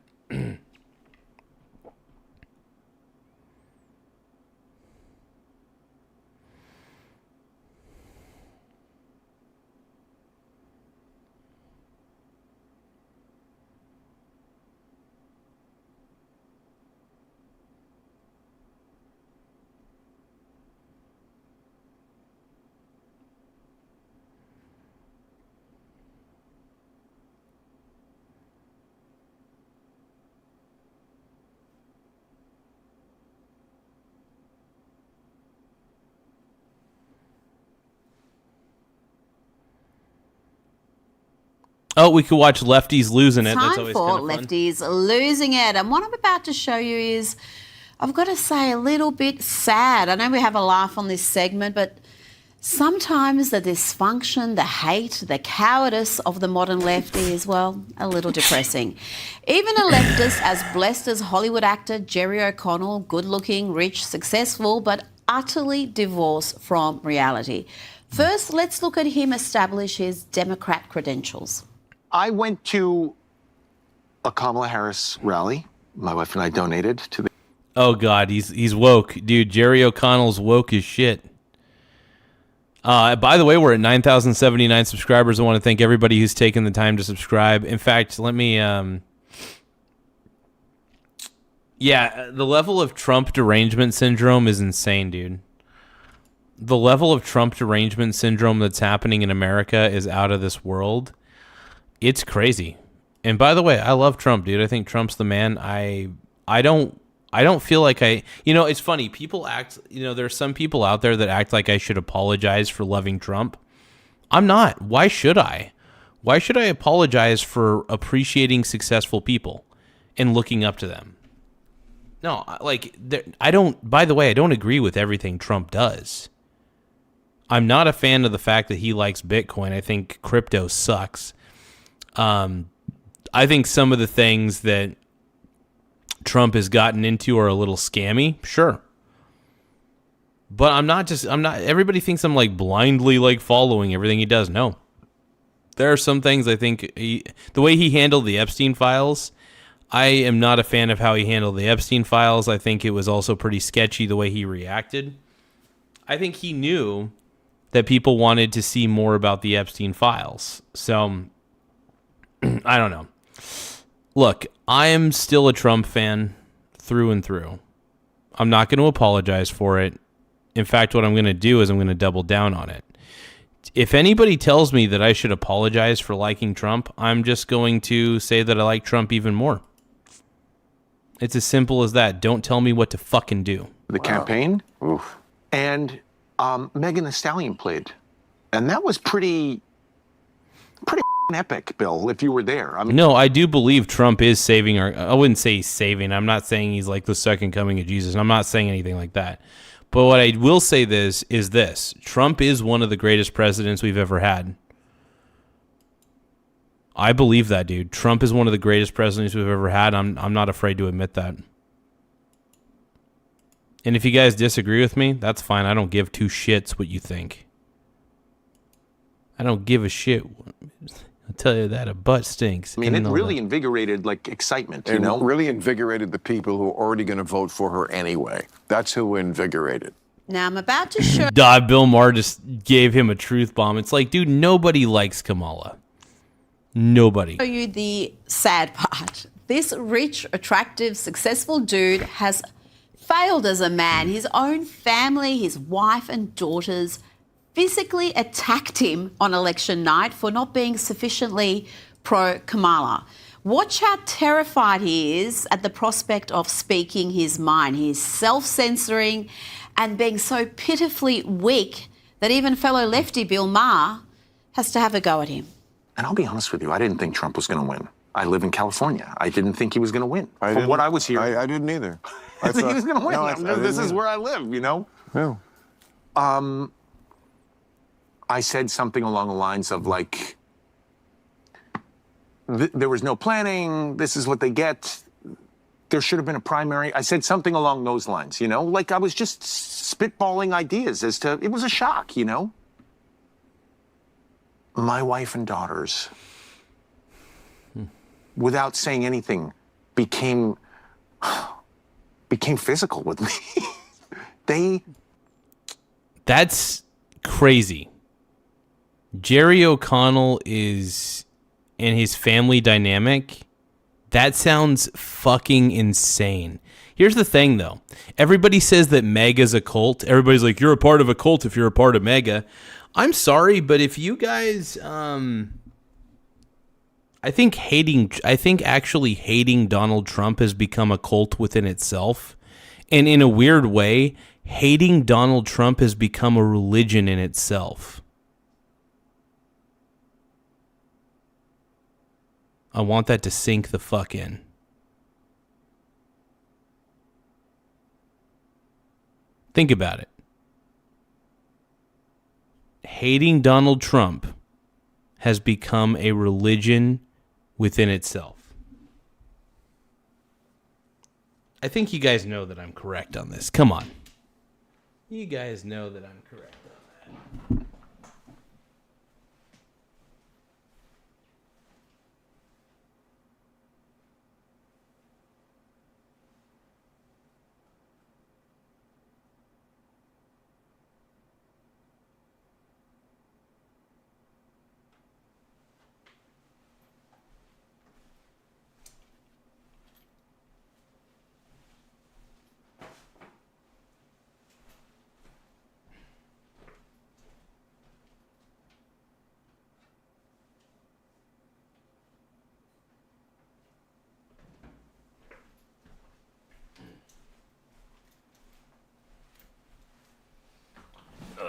Oh, we could watch Lefties Losing It. That's Time always for kind of fun. Lefties Losing It. And what I'm about to show you is, I've got to say, a little bit sad. I know we have a laugh on this segment, but sometimes the dysfunction, the hate, the cowardice of the modern left is, well, a little depressing. Even a leftist as blessed as Hollywood actor Jerry O'Connell, good-looking, rich, successful, but utterly divorced from reality. First, let's look at him establish his Democrat credentials. I went to a Kamala Harris rally. My wife and I donated to the... Oh, God, he's woke. Dude, Jerry O'Connell's woke as shit. By the way, we're at 9,079 subscribers. I want to thank everybody who's taken the time to subscribe. In fact, let me... Yeah, the level of Trump derangement syndrome is insane, dude. The level of Trump derangement syndrome that's happening in America is out of this world. It's crazy. And by the way, I love Trump, dude. I think Trump's the man. I don't feel like it's funny. People act, there's some people out there that act like I should apologize for loving Trump. I'm not. Why should I? Why should I apologize for appreciating successful people and looking up to them? No, by the way, I don't agree with everything Trump does. I'm not a fan of the fact that he likes Bitcoin. I think crypto sucks. I think some of the things that Trump has gotten into are a little scammy, sure. But I'm not, everybody thinks I'm blindly following everything he does. No. There are some things I think, the way he handled the Epstein files, I am not a fan of how he handled the Epstein files. I think it was also pretty sketchy the way he reacted. I think he knew that people wanted to see more about the Epstein files. So, I don't know. Look, I am still a Trump fan through and through. I'm not going to apologize for it. In fact, what I'm going to do is I'm going to double down on it. If anybody tells me that I should apologize for liking Trump, I'm just going to say that I like Trump even more. It's as simple as that. Don't tell me what to fucking do. The campaign. Oof. And Megan Thee Stallion played. And that was pretty epic, Bill, if you were there. No, I do believe Trump is saving I wouldn't say he's saving. I'm not saying he's like the second coming of Jesus. I'm not saying anything like that. But what I will say is this. Trump is one of the greatest presidents we've ever had. I believe that, dude. Trump is one of the greatest presidents we've ever had. I'm not afraid to admit that. And if you guys disagree with me, that's fine. I don't give two shits what you think. I don't give a shit. I'll tell you that a butt stinks. I mean, it really invigorated excitement, It really invigorated the people who are already going to vote for her anyway. That's who invigorated. Now I'm about to show... Bill Maher just gave him a truth bomb. It's like, dude, nobody likes Kamala. Nobody. Show you the sad part. This rich, attractive, successful dude has failed as a man. His own family, his wife and daughters physically attacked him on election night for not being sufficiently pro-Kamala. Watch how terrified he is at the prospect of speaking his mind. He is self-censoring and being so pitifully weak that even fellow lefty Bill Maher has to have a go at him. And I'll be honest with you, I didn't think Trump was going to win. I live in California. I didn't think he was going to win. From what I was hearing. I didn't either. I think he was going to win. No, this is where I live, you know? Yeah. I said something along the lines of like, there was no planning, this is what they get, there should have been a primary. I said something along those lines, you know? Like I was just spitballing ideas as to, it was a shock, you know? My wife and daughters, without saying anything, became physical with me. That's crazy. Jerry O'Connell is and his family dynamic, that sounds fucking insane. Here's the thing, though. Everybody says that MAGA's a cult. Everybody's like, you're a part of a cult if you're a part of MAGA. I'm sorry, but if you guys, I think actually hating Donald Trump has become a cult within itself. And in a weird way, hating Donald Trump has become a religion in itself. I want that to sink the fuck in. Think about it. Hating Donald Trump has become a religion within itself. I think you guys know that I'm correct on this. Come on. You guys know that I'm correct on that.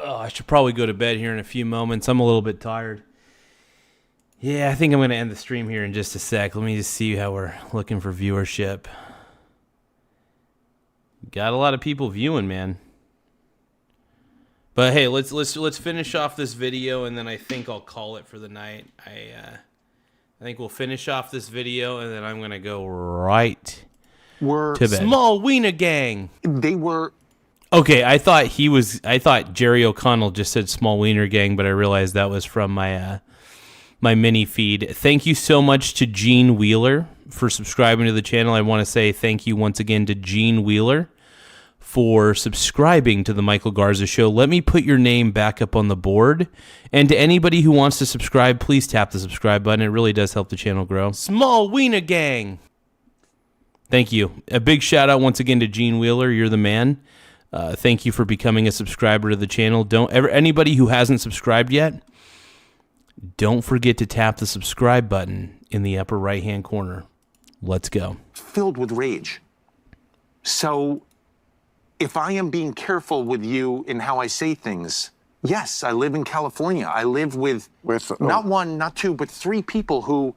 I should probably go to bed here in a few moments. I'm a little bit tired. Yeah, I think I'm going to end the stream here in just a sec. Let me just see how we're looking for viewership. Got a lot of people viewing, man. But hey, let's finish off this video, and then I think I'll call it for the night. I think we'll finish off this video, and then I'm going to go right to bed. Small Wiener Gang. They were... Okay, I thought Jerry O'Connell just said Small Wiener Gang, but I realized that was from my my mini feed. Thank you so much to Gene Wheeler for subscribing to the channel. I want to say thank you once again to Gene Wheeler for subscribing to the Michael Garza Show. Let me put your name back up on the board. And to anybody who wants to subscribe, please tap the subscribe button. It really does help the channel grow. Small Wiener Gang. Thank you. A big shout out once again to Gene Wheeler. You're the man. Thank you for becoming a subscriber to the channel. Anybody who hasn't subscribed yet, don't forget to tap the subscribe button in the upper right-hand corner. Let's go. Filled with rage. So if I am being careful with you in how I say things, yes, I live in California. I live with not one, not two, but three people who,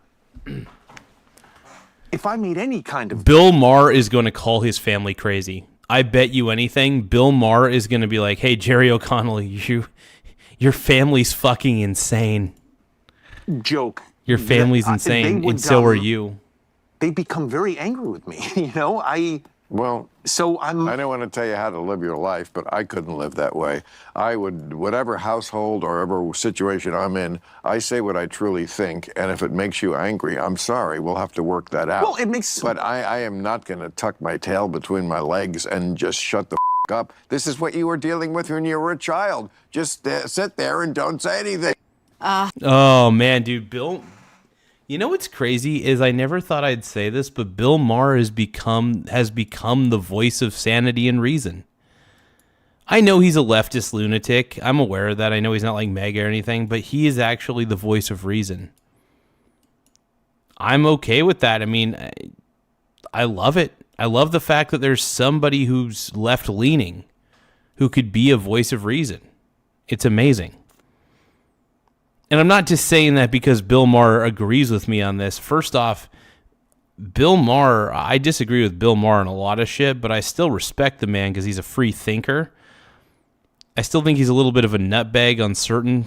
if I made any kind of... Bill Maher is going to call his family crazy. I bet you anything, Bill Maher is going to be like, hey, Jerry O'Connell, your family's fucking insane. Joke. Your family's insane, and so are you. They become very angry with me, you know? I don't want to tell you how to live your life, but I couldn't live that way. I would, whatever household or whatever situation I'm in, I say what I truly think, and if it makes you angry, I'm sorry, we'll have to work that out. Well, it makes... But I am not going to tuck my tail between my legs and just shut the up. This is what you were dealing with when you were a child. Just sit there and don't say anything. Oh, man, dude, Bill You know what's crazy is I never thought I'd say this, but Bill Maher has become the voice of sanity and reason. I know he's a leftist lunatic. I'm aware of that. I know he's not like Meg or anything, but he is actually the voice of reason. I'm okay with that. I mean, I love it. I love the fact that there's somebody who's left-leaning who could be a voice of reason. It's amazing. And I'm not just saying that because Bill Maher agrees with me on this. First off, Bill Maher, I disagree with Bill Maher on a lot of shit, but I still respect the man because he's a free thinker. I still think he's a little bit of a nutbag on certain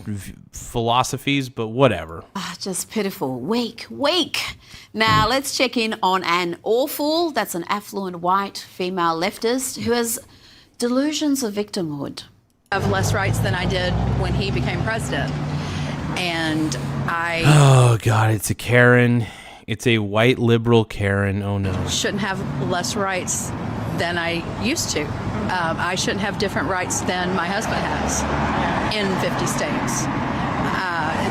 philosophies, but whatever. Just pitiful. Wake. Now, let's check in on Ann Awful. That's an affluent white female leftist who has delusions of victimhood. I have less rights than I did when he became president. And Oh, God, it's a Karen. It's a white liberal Karen. Oh, no. Shouldn't have less rights than I used to. I shouldn't have different rights than my husband has in 50 states.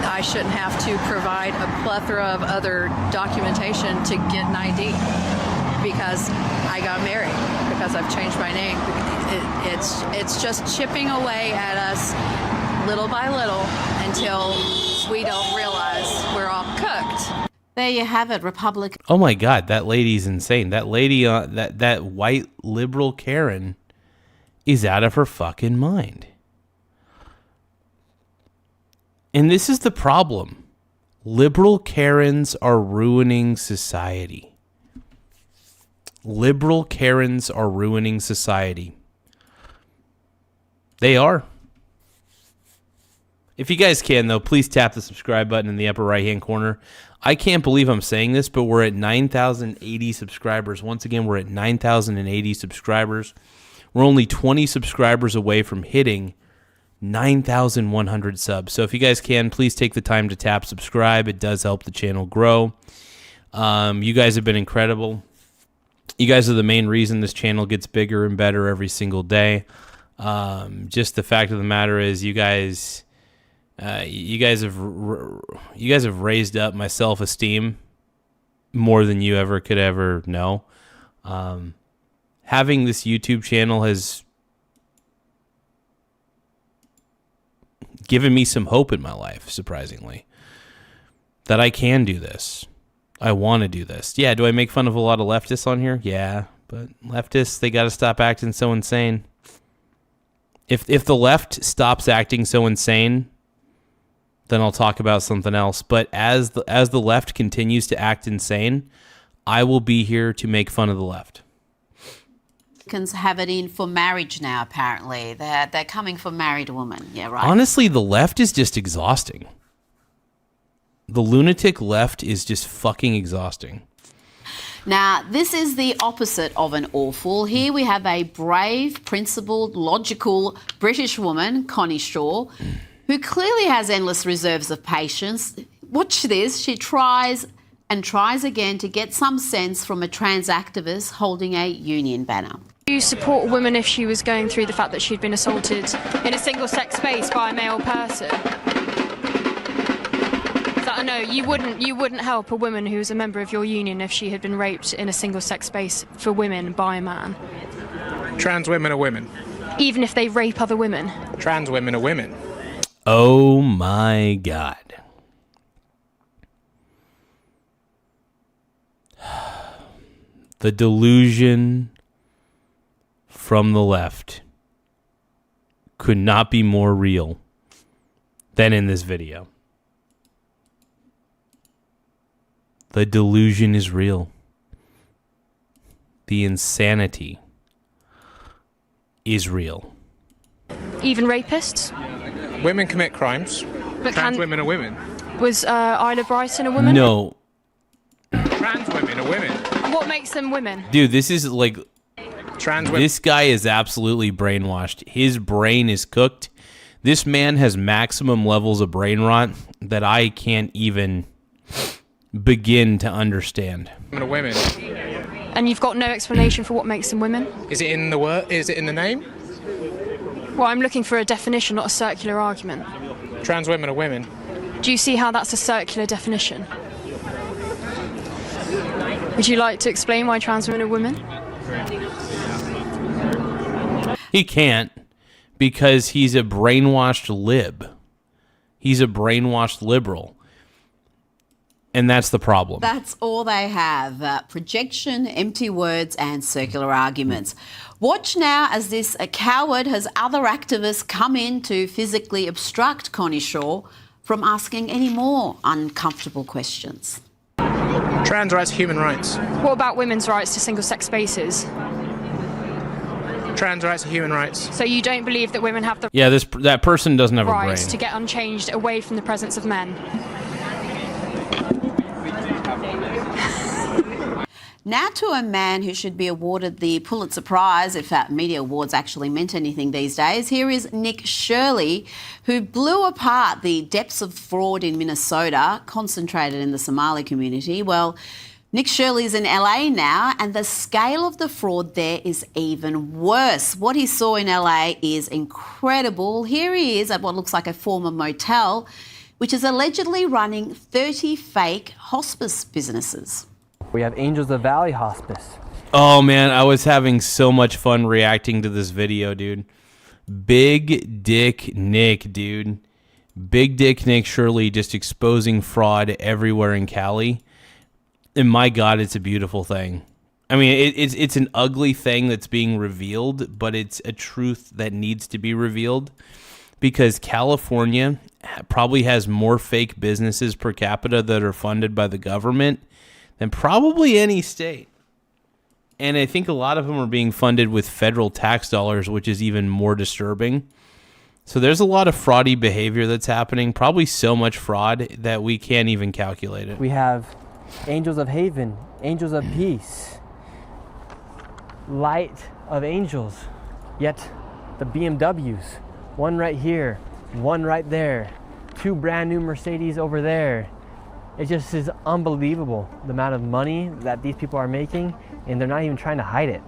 I shouldn't have to provide a plethora of other documentation to get an ID because I got married, because I've changed my name. It's just chipping away at us little by little until we don't realize we're all cooked. There you have it, Republican. Oh my God, that lady's insane. That lady, that white liberal Karen is out of her fucking mind. And this is the problem. Liberal Karens are ruining society. Liberal Karens are ruining society. They are. If you guys can, though, please tap the subscribe button in the upper right-hand corner. I can't believe I'm saying this, but we're at 9,080 subscribers. Once again, we're at 9,080 subscribers. We're only 20 subscribers away from hitting 9,100 subs. So if you guys can, please take the time to tap subscribe. It does help the channel grow. You guys have been incredible. You guys are the main reason this channel gets bigger and better every single day. Just the fact of the matter is, you guys have raised up my self-esteem more than you ever could ever know. Having this YouTube channel has given me some hope in my life, surprisingly, that I can do this. I want to do this. Yeah, do I make fun of a lot of leftists on here? Yeah, but leftists, they got to stop acting so insane. If the left stops acting so insane, then I'll talk about something else. But as the left continues to act insane, I will be here to make fun of the left. Have it in for marriage now, apparently. They're coming for married women. Yeah, right. Honestly, the left is just exhausting. The lunatic left is just fucking exhausting. Now, this is the opposite of an awful. Here we have a brave, principled, logical British woman, Connie Shaw, who clearly has endless reserves of patience. Watch this. She tries and tries again to get some sense from a trans activist holding a union banner. Do you support a woman if she was going through the fact that she'd been assaulted in a single-sex space by a male person? So, no, you wouldn't help a woman who was a member of your union if she had been raped in a single-sex space for women by a man. Trans women are women. Even if they rape other women. Trans women are women. Oh my God. The delusion from the left could not be more real than in this video. The delusion is real. The insanity is real. Even rapists? Women commit crimes. But Trans women are women. Was Isla Bryson a woman? No. Trans women are women. And what makes them women? Dude, this is like... Trans women. This guy is absolutely brainwashed. His brain is cooked. This man has maximum levels of brain rot that I can't even begin to understand. Women are women. And you've got no explanation for what makes them women? Is it in the word? Is it in the name? Well, I'm looking for a definition, not a circular argument. Trans women are women. Do you see how that's a circular definition? Would you like to explain why trans women are women? He can't, because he's a brainwashed lib. He's a brainwashed liberal. And that's the problem. That's all they have. Projection, empty words, and circular arguments. Watch now as this coward has other activists come in to physically obstruct Connie Shaw from asking any more uncomfortable questions. Trans rights are human rights. What about women's rights to single-sex spaces? Trans rights are human rights. So you don't believe that women have the Yeah, that person doesn't have a right brain. to get unchanged away from the presence of men? Now to a man who should be awarded the Pulitzer Prize, if media awards actually meant anything these days. Here is Nick Shirley, who blew apart the depths of fraud in Minnesota, concentrated in the Somali community. Well, Nick Shirley's in LA now, and the scale of the fraud there is even worse. What he saw in LA is incredible. Here he is at what looks like a former motel, which is allegedly running 30 fake hospice businesses. We have Angels of Valley Hospice. Oh, man, I was having so much fun reacting to this video, dude. Big Dick Nick, dude. Big Dick Nick Shirley just exposing fraud everywhere in Cali. And my God, it's a beautiful thing. I mean, it's an ugly thing that's being revealed, but it's a truth that needs to be revealed, because California probably has more fake businesses per capita that are funded by the government than probably any state. And I think a lot of them are being funded with federal tax dollars, which is even more disturbing. So there's a lot of fraudy behavior that's happening, probably so much fraud that we can't even calculate it. We have Angels of Haven, Angels of Peace, Light of Angels, yet the BMWs, one right here, one right there, 2 brand new Mercedes over there. It just is unbelievable, the amount of money that these people are making, and they're not even trying to hide it.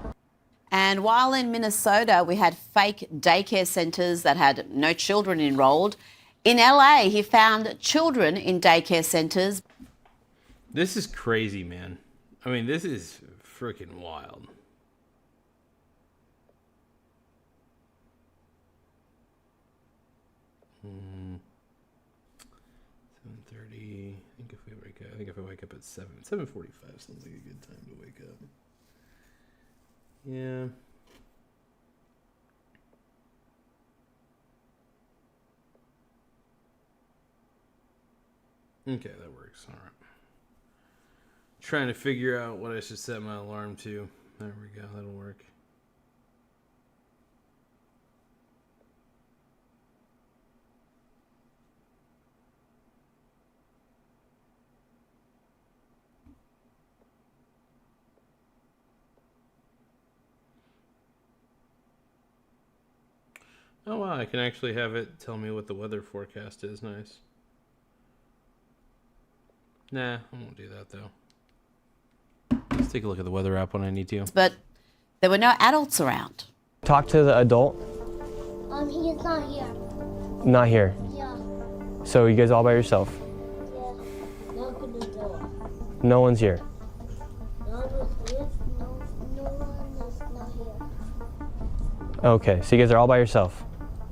And while in Minnesota we had fake daycare centres that had no children enrolled, in LA he found children in daycare centres. This is crazy, man. I mean, this is freaking wild. Hmm. 7:30. I think if I wake up at 7:45 sounds like a good time to wake up. Yeah. Okay, that works. All right. Trying to figure out what I should set my alarm to. There we go. That'll work. Oh wow, I can actually have it tell me what the weather forecast is. Nice. Nah, I won't do that though. Let's take a look at the weather app when I need to. But there were no adults around. Talk to the adult. He is not here. Not here. Yeah. So you guys all by yourself? Yeah. Knock on the door. No one's here. No one is here. No one is not here. Okay, so you guys are all by yourself?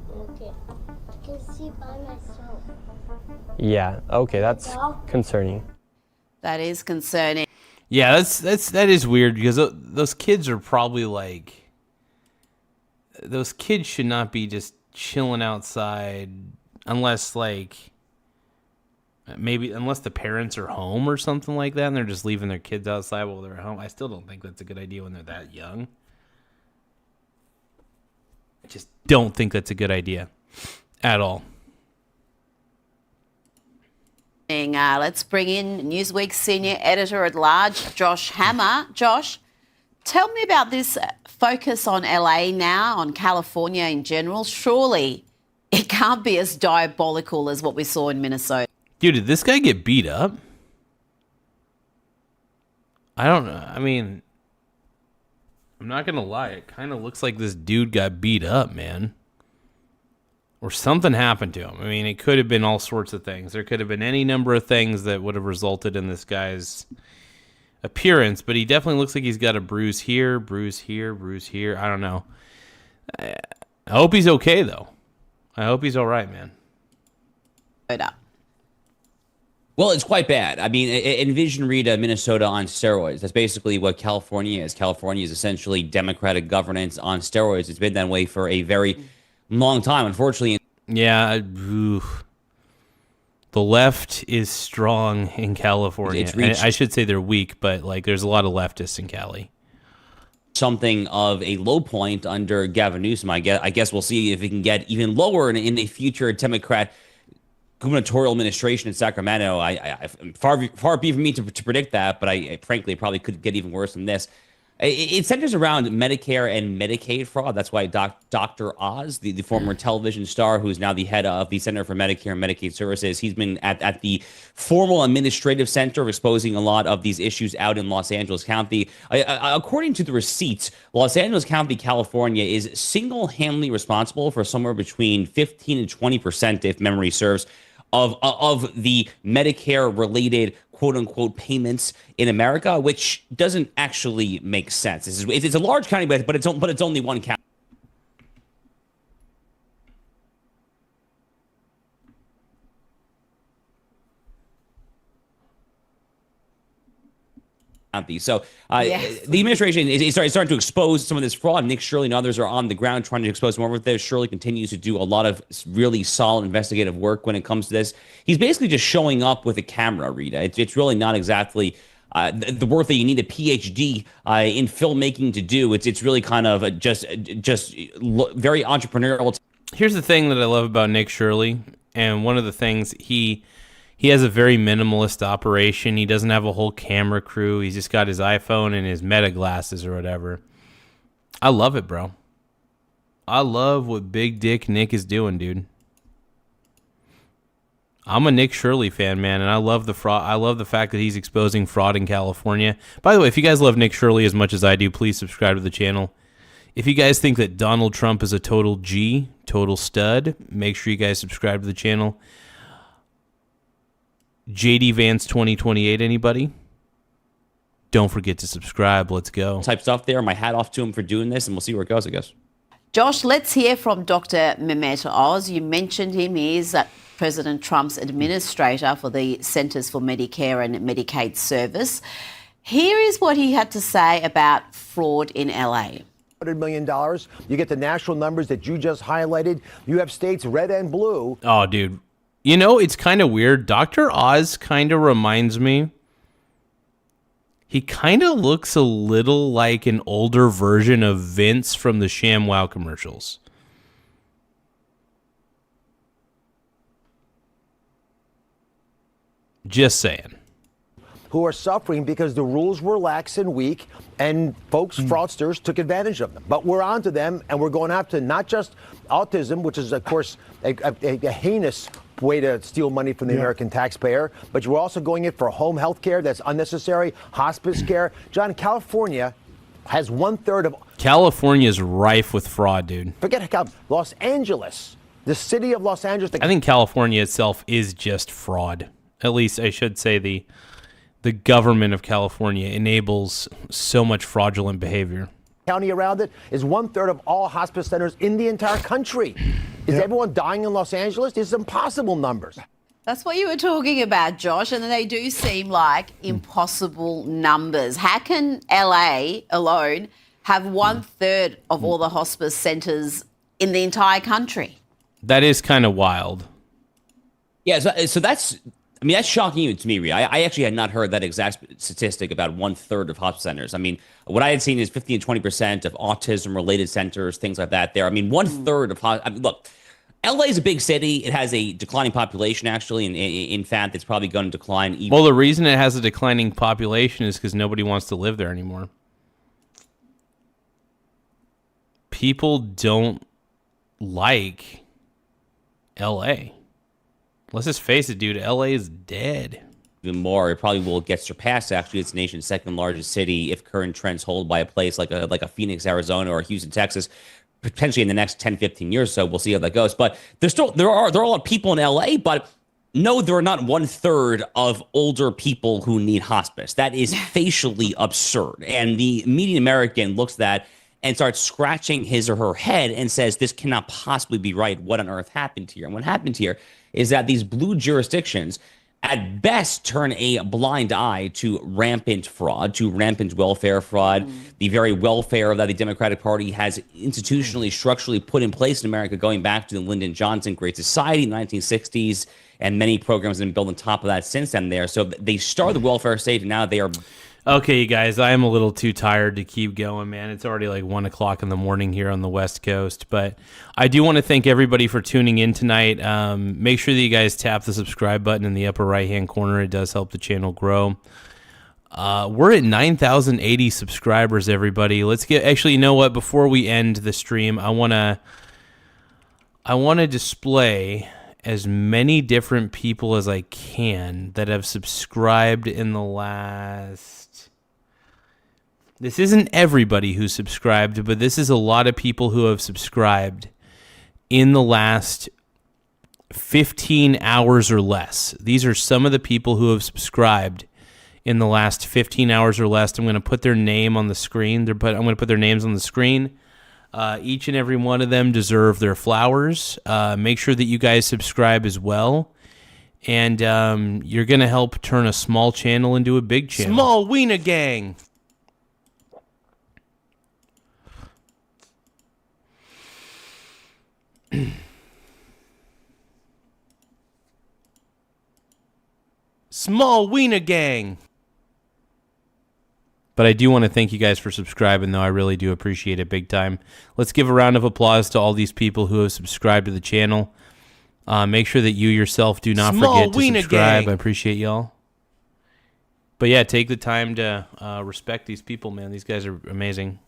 Okay. I can see by myself. Yeah, okay, that's concerning. That is concerning. Yeah, that is weird, because those kids are probably like, those kids should not be just chilling outside unless unless the parents are home or something like that, and they're just leaving their kids outside while they're home. I still don't think that's a good idea when they're that young. I just don't think that's a good idea at all. Let's bring in Newsweek's senior editor at large, Josh Hammer. Josh, tell me about this focus on LA now, on California in general. Surely it can't be as diabolical as what we saw in Minnesota. Dude, did this guy get beat up? I don't know. I mean, I'm not going to lie. It kind of looks like this dude got beat up, man. Or something happened to him. I mean, it could have been all sorts of things. There could have been any number of things that would have resulted in this guy's appearance, but he definitely looks like he's got a bruise here, bruise here, bruise here. I don't know. I hope he's okay, though. I hope he's all right, man. Well, it's quite bad. I mean, envision, Rita, Minnesota on steroids. That's basically what California is. California is essentially democratic governance on steroids. It's been that way for a very long time, unfortunately. Yeah, the left is strong in California. I should say they're weak, but like there's a lot of leftists in Cali. Something of a low point under Gavin Newsom. I guess we'll see if he can get even lower in a future Democrat gubernatorial administration in Sacramento. I far be from me to predict that, but I frankly probably could get even worse than this. It centers around Medicare and Medicaid fraud. That's why Dr. Oz, the former television star who's now the head of the Center for Medicare and Medicaid Services, he's been at the formal administrative center of exposing a lot of these issues out in Los Angeles County. According to the receipts, Los Angeles County, California is single-handedly responsible for somewhere between 15 and 20%, if memory serves, of the Medicare-related quote-unquote payments in America, which doesn't actually make sense. It's a large county, but it's only one county. So the administration is starting to expose some of this fraud. Nick Shirley and others are on the ground trying to expose more of this. Shirley continues to do a lot of really solid investigative work when it comes to this. He's basically just showing up with a camera, Rita. It's really not exactly the work that you need a PhD in filmmaking to do. It's really kind of just very entrepreneurial. Here's the thing that I love about Nick Shirley, and one of the things he has a very minimalist operation. He doesn't have a whole camera crew. He's just got his iPhone and his Meta glasses or whatever. I love it, bro. I love what Big Dick Nick is doing, dude. I'm a Nick Shirley fan, man, and I love the fraud. I love the fact that he's exposing fraud in California. By the way, if you guys love Nick Shirley as much as I do, please subscribe to the channel. If you guys think that Donald Trump is a total G, total stud, make sure you guys subscribe to the channel. JD Vance 2028, anybody? Don't forget to subscribe. Let's go. Type stuff there. My hat off to him for doing this, and we'll see where it goes, I guess. Josh, let's hear from Dr. Mehmet Oz. You mentioned him. He is President Trump's administrator for the Centers for Medicare and Medicaid Service. Here is what he had to say about fraud in LA. $100 million. You get the national numbers that you just highlighted. You have states red and blue. Oh, dude. You know, it's kind of weird. Dr. Oz kind of reminds me. He kind of looks a little like an older version of Vince from the ShamWow commercials. Just saying. Who are suffering because the rules were lax and weak, and folks, fraudsters, took advantage of them. But we're on to them, and we're going after not just autism, which is, of course, a heinous way to steal money from the American taxpayer, but we're also going in for home health care that's unnecessary, hospice care. John, California has 1/3 of... California is rife with fraud, dude. Forget Los Angeles, the city of Los Angeles. I think California itself is just fraud. At least I should say the government of California enables so much fraudulent behavior. County around it is 1/3 of all hospice centers in the entire country. Is everyone dying in Los Angeles? These are impossible numbers. That's what you were talking about, Josh, and they do seem like impossible numbers. How can LA alone have 1/3 of all the hospice centers in the entire country? That is kind of wild. Yeah, so that's... I mean, that's shocking even to me, Rhea. I actually had not heard that exact statistic about 1/3 of hospice centers. I mean, what I had seen is 15 to 20% of autism-related centers, things like that there. I mean, 1/3 of... I mean, look, LA is a big city. It has a declining population, actually, and in fact, it's probably going to decline even... Well, the reason it has a declining population is because nobody wants to live there anymore. People don't like LA. Let's just face it, dude. LA is dead. Even more, it probably will get surpassed. Actually, it's the nation's second largest city if current trends hold by a place like a Phoenix, Arizona, or Houston, Texas. Potentially in the next 10, 15 years, so we'll see how that goes. But there are a lot of people in LA, but No, there are not 1/3 of older people who need hospice. That is facially absurd. And the median American looks at that and starts scratching his or her head and says, this cannot possibly be right. What on earth happened here? And what happened here is that these blue jurisdictions at best turn a blind eye to rampant fraud, to rampant welfare fraud, the very welfare that the Democratic Party has institutionally, structurally put in place in America going back to the Lyndon Johnson Great Society in the 1960s, and many programs have been built on top of that since then there. So they started the welfare state, and now they are... Okay, you guys, I am a little too tired to keep going, man. It's already like 1 o'clock in the morning here on the West Coast. But I do want to thank everybody for tuning in tonight. Make sure that you guys tap the subscribe button in the upper right-hand corner. It does help the channel grow. We're at 9,080 subscribers, everybody. Let's get... Actually, you know what? Before we end the stream, I want to display as many different people as I can that have subscribed in the last... This isn't everybody who subscribed, but this is a lot of people who have subscribed in the last 15 hours or less. These are some of the people who have subscribed in the last 15 hours or less. I'm going to put their name on the screen. I'm going to put their names on the screen. Each and every one of them deserve their flowers. Make sure that you guys subscribe as well. And you're going to help turn a small channel into a big channel. Small Wiener Gang. Small Wiener Gang. But I do want to thank you guys for subscribing, though. I really do appreciate it big time. Let's give a round of applause to all these people who have subscribed to the channel. Make sure that you yourself do not forget to subscribe. I appreciate y'all. But yeah, take the time to respect these people, man. These guys are amazing.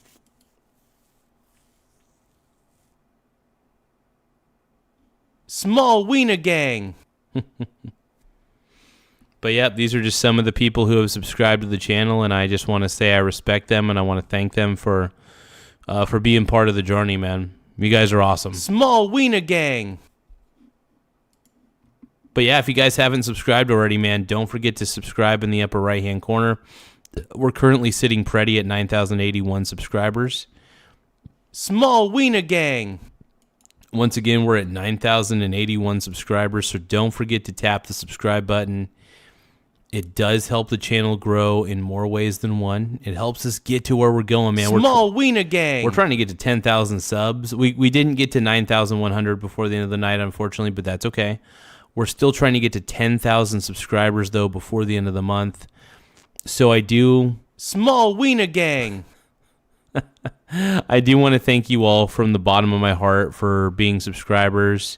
Small Wiener Gang. But yeah, these are just some of the people who have subscribed to the channel, and I just want to say I respect them, and I want to thank them for being part of the journey, man. You guys are awesome. Small Wiener Gang. But yeah, if you guys haven't subscribed already, man, don't forget to subscribe in the upper right-hand corner. We're currently sitting pretty at 9,081 subscribers. Small Wiener Gang. Once again, we're at 9,081 subscribers, so don't forget to tap the subscribe button. It does help the channel grow in more ways than one. It helps us get to where we're going, man. Small Wiener Gang. We're trying to get to 10,000 subs. We didn't get to 9,100 before the end of the night, unfortunately, but that's okay. We're still trying to get to 10,000 subscribers, though, before the end of the month. So I do... Small Wiener Gang. I do want to thank you all from the bottom of my heart for being subscribers.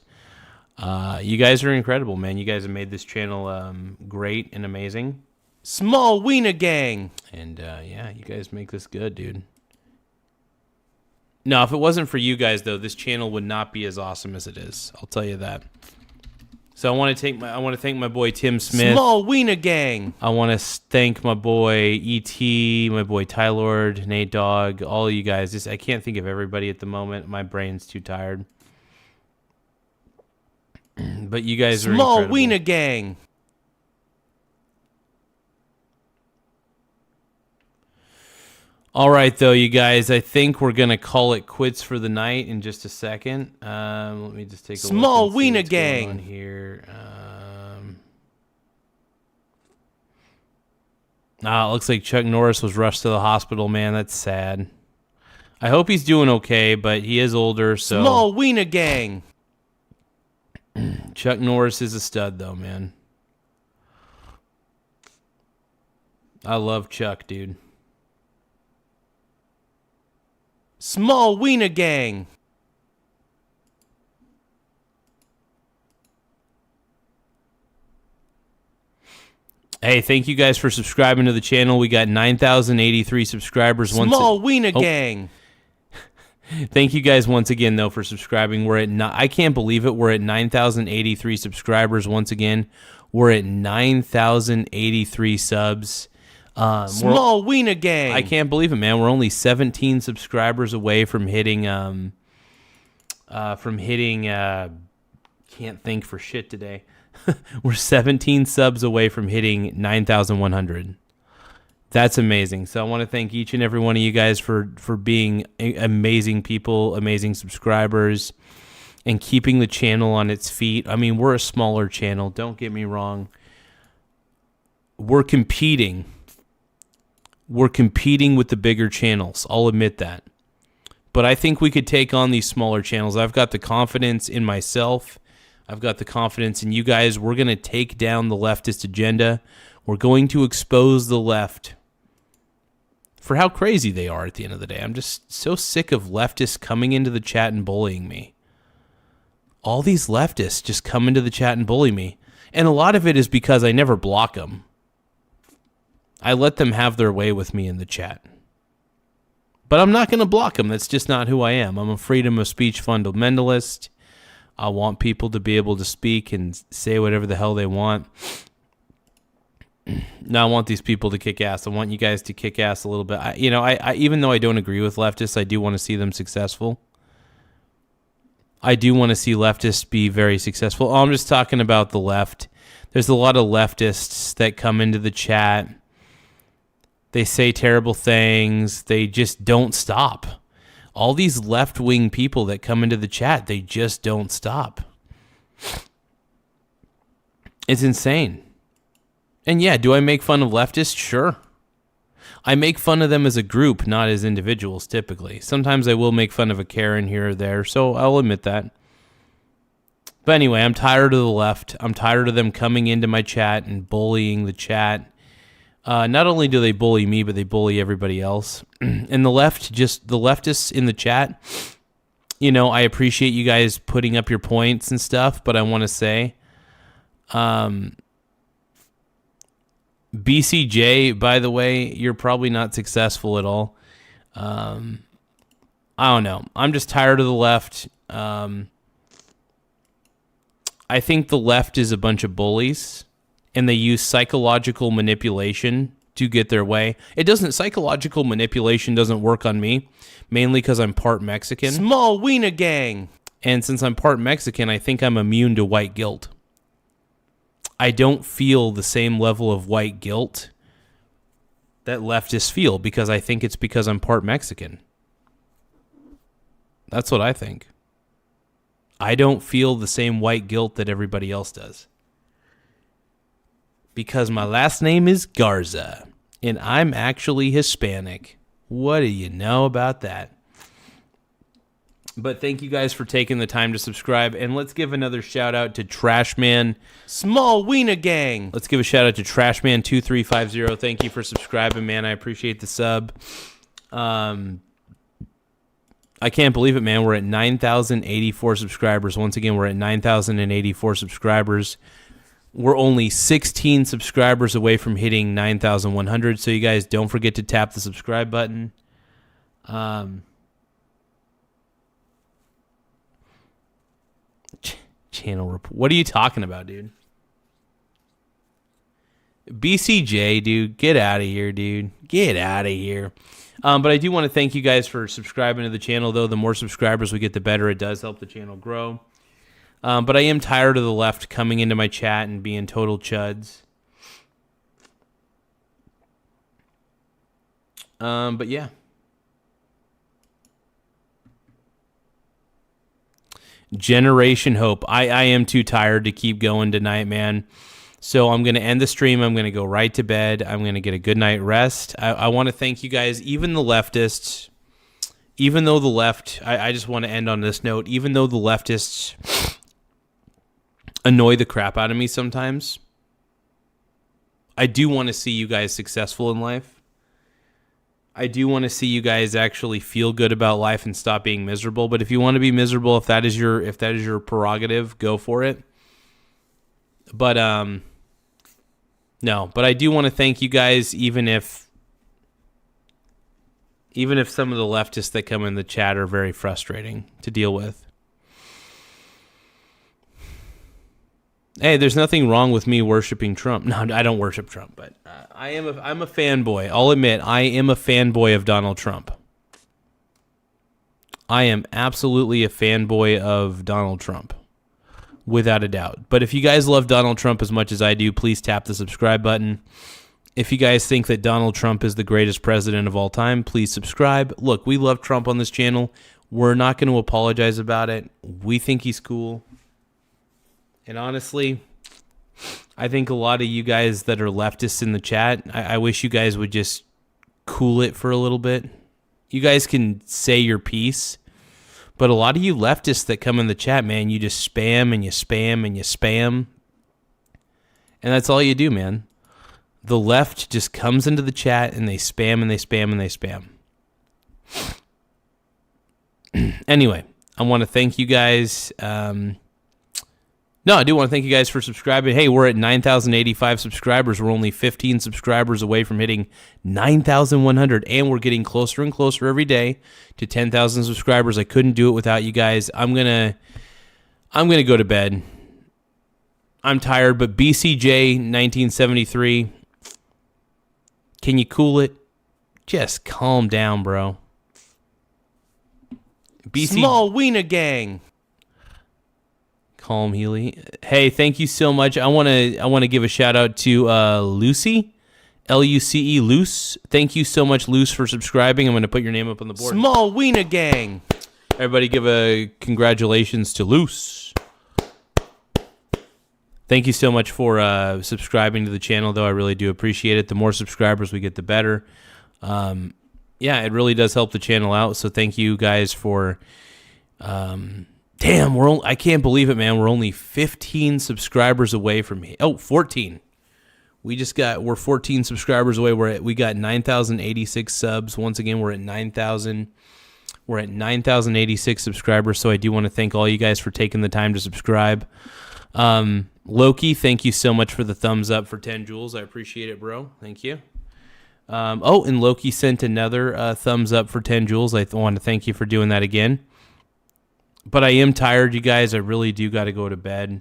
You guys are incredible, man. You guys have made this channel great and amazing. Small Wiener Gang. And yeah, you guys make this good, dude. No, if it wasn't for you guys, though, this channel would not be as awesome as it is. I'll tell you that. So I want to thank my boy Tim Smith. Small Wiener Gang. I want to thank my boy E.T., my boy Tylord, Nate Dogg, all of you guys. I can't think of everybody at the moment. My brain's too tired. But you guys are incredible. Small Wiener Gang. All right, though, you guys. I think we're going to call it quits for the night in just a second. Let me just take a look. Small Wiener Gang. On here. It looks like Chuck Norris was rushed to the hospital, man. That's sad. I hope he's doing okay, but he is older, so... Small Wiener Gang. Chuck Norris is a stud, though, man. I love Chuck, dude. Small Wiener Gang. Hey, thank you guys for subscribing to the channel. We got 9,083 subscribers. Small Wiener Gang. Thank you guys once again, though, for subscribing. We're at I can't believe it. We're at 9,083 subscribers once again. We're at 9,083 subs. Small Wiener Gang. I can't believe it, man. We're only 17 subscribers away from hitting. Can't think for shit today. We're 17 subs away from hitting 9,100. That's amazing. So I want to thank each and every one of you guys for being amazing people, amazing subscribers, and keeping the channel on its feet. I mean, we're a smaller channel. Don't get me wrong. We're competing. We're competing with the bigger channels. I'll admit that. But I think we could take on these smaller channels. I've got the confidence in myself. I've got the confidence in you guys. We're going to take down the leftist agenda. We're going to expose the left for how crazy they are at the end of the day. I'm just so sick of leftists coming into the chat and bullying me. All these leftists just come into the chat and bully me. And a lot of it is because I never block them. I let them have their way with me in the chat. But I'm not going to block them. That's just not who I am. I'm a freedom of speech fundamentalist. I want people to be able to speak and say whatever the hell they want. Now I want these people to kick ass. I want you guys to kick ass a little bit. I even though I don't agree with leftists, I do want to see them successful. I do want to see leftists be very successful. I'm just talking about the left. There's a lot of leftists that come into the chat. They say terrible things. They just don't stop. All these left-wing people that come into the chat, they just don't stop. It's insane. And yeah, do I make fun of leftists? Sure. I make fun of them as a group, not as individuals, typically. Sometimes I will make fun of a Karen here or there, so I'll admit that. But anyway, I'm tired of the left. I'm tired of them coming into my chat and bullying the chat. Not only do they bully me, but they bully everybody else. And the left, just the leftists in the chat, I appreciate you guys putting up your points and stuff, but I want to say, BCJ, by the way, you're probably not successful at all. I don't know. I'm just tired of the left. I think the left is a bunch of bullies, and they use psychological manipulation to get their way. Psychological manipulation doesn't work on me, mainly because I'm part Mexican. Small wiener gang! And since I'm part Mexican, I think I'm immune to white guilt. I don't feel the same level of white guilt that leftists feel because I think it's because I'm part Mexican. That's what I think. I don't feel the same white guilt that everybody else does. Because my last name is Garza, and I'm actually Hispanic. What do you know about that? But thank you guys for taking the time to subscribe. And let's give another shout out to Trashman Small Wiener Gang. Let's give a shout out to Trashman2350. Thank you for subscribing, man. I appreciate the sub. I can't believe it, man. We're at 9,084 subscribers. Once again, we're at 9,084 subscribers. We're only 16 subscribers away from hitting 9,100. So you guys don't forget to tap the subscribe button. Channel report. What are you talking about, dude? BCJ, dude. Get out of here, dude. Get out of here. But I do want to thank you guys for subscribing to the channel, though. The more subscribers we get, the better. It does help the channel grow. But I am tired of the left coming into my chat and being total chuds. But yeah. Generation Hope. I am too tired to keep going tonight, man. So I'm going to end the stream. I'm going to go right to bed. I'm going to get a good night rest. I want to thank you guys, even the leftists, even though the left, I just want to end on this note, even though the leftists annoy the crap out of me sometimes, I do want to see you guys successful in life. I do want to see you guys actually feel good about life and stop being miserable. But if you want to be miserable, if that is your prerogative, go for it. But no. But I do want to thank you guys, even if some of the leftists that come in the chat are very frustrating to deal with. Hey, there's nothing wrong with me worshiping Trump. No, I don't worship Trump, but I'm a fanboy. I'll admit, I am a fanboy of Donald Trump. I am absolutely a fanboy of Donald Trump. without a doubt. But if you guys love Donald Trump as much as I do, please tap the subscribe button. If you guys think that Donald Trump is the greatest president of all time, please subscribe. Look, we love Trump on this channel. We're not going to apologize about it. We think he's cool. And honestly, I think a lot of you guys that are leftists in the chat, I wish you guys would just cool it for a little bit. You guys can say your piece, but a lot of you leftists that come in the chat, man, you just spam and you spam and you spam. And that's all you do, man. The left just comes into the chat and they spam and they spam and they spam. Anyway, I want to thank you guys. No, I do want to thank you guys for subscribing. Hey, we're at 9,085 subscribers. We're only 15 subscribers away from hitting 9,100, and we're getting closer and closer every day to 10,000 subscribers. I couldn't do it without you guys. I'm gonna go to bed. I'm tired, but BCJ 1973, can you cool it? Just calm down, bro. Small Wiener Gang. Calm Healy. Hey, thank you so much. I want to give a shout out to Lucy, Luce, Luce. Thank you so much, Luce, for subscribing. I'm going to put your name up on the board. Small Wiener Gang. Everybody give a congratulations to Luce. Thank you so much for subscribing to the channel, though. I really do appreciate it. The more subscribers we get, the better. Yeah, it really does help the channel out. So thank you guys for... Damn, I can't believe it, man. We're only 15 subscribers away from me. Oh, 14. We're 14 subscribers away. We got 9,086 subs. Once again, we're at 9,000. We're at 9,086 subscribers. So I do want to thank all you guys for taking the time to subscribe. Loki, thank you so much for the thumbs up for 10 joules. I appreciate it, bro. Thank you. And Loki sent another thumbs up for 10 joules. I want to thank you for doing that again. But I am tired, you guys. I really do got to go to bed.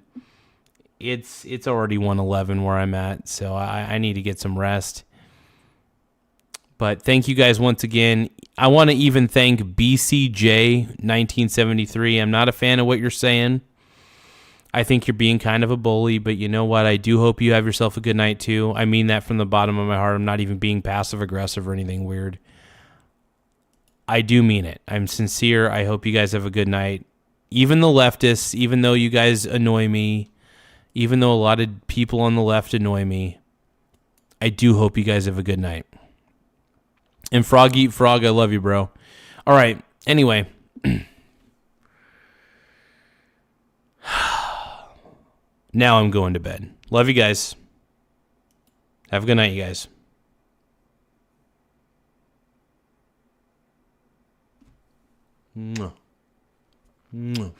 It's already 1:11 where I'm at, so I need to get some rest. But thank you guys once again. I want to even thank BCJ 1973. I'm not a fan of what you're saying. I think you're being kind of a bully, but you know what? I do hope you have yourself a good night too. I mean that from the bottom of my heart. I'm not even being passive aggressive or anything weird. I do mean it. I'm sincere. I hope you guys have a good night. Even the leftists, even though you guys annoy me, even though a lot of people on the left annoy me, I do hope you guys have a good night. And Frog Eat Frog, I love you, bro. All right. Anyway. Now I'm going to bed. Love you guys. Have a good night, you guys. Mwah. Mwah.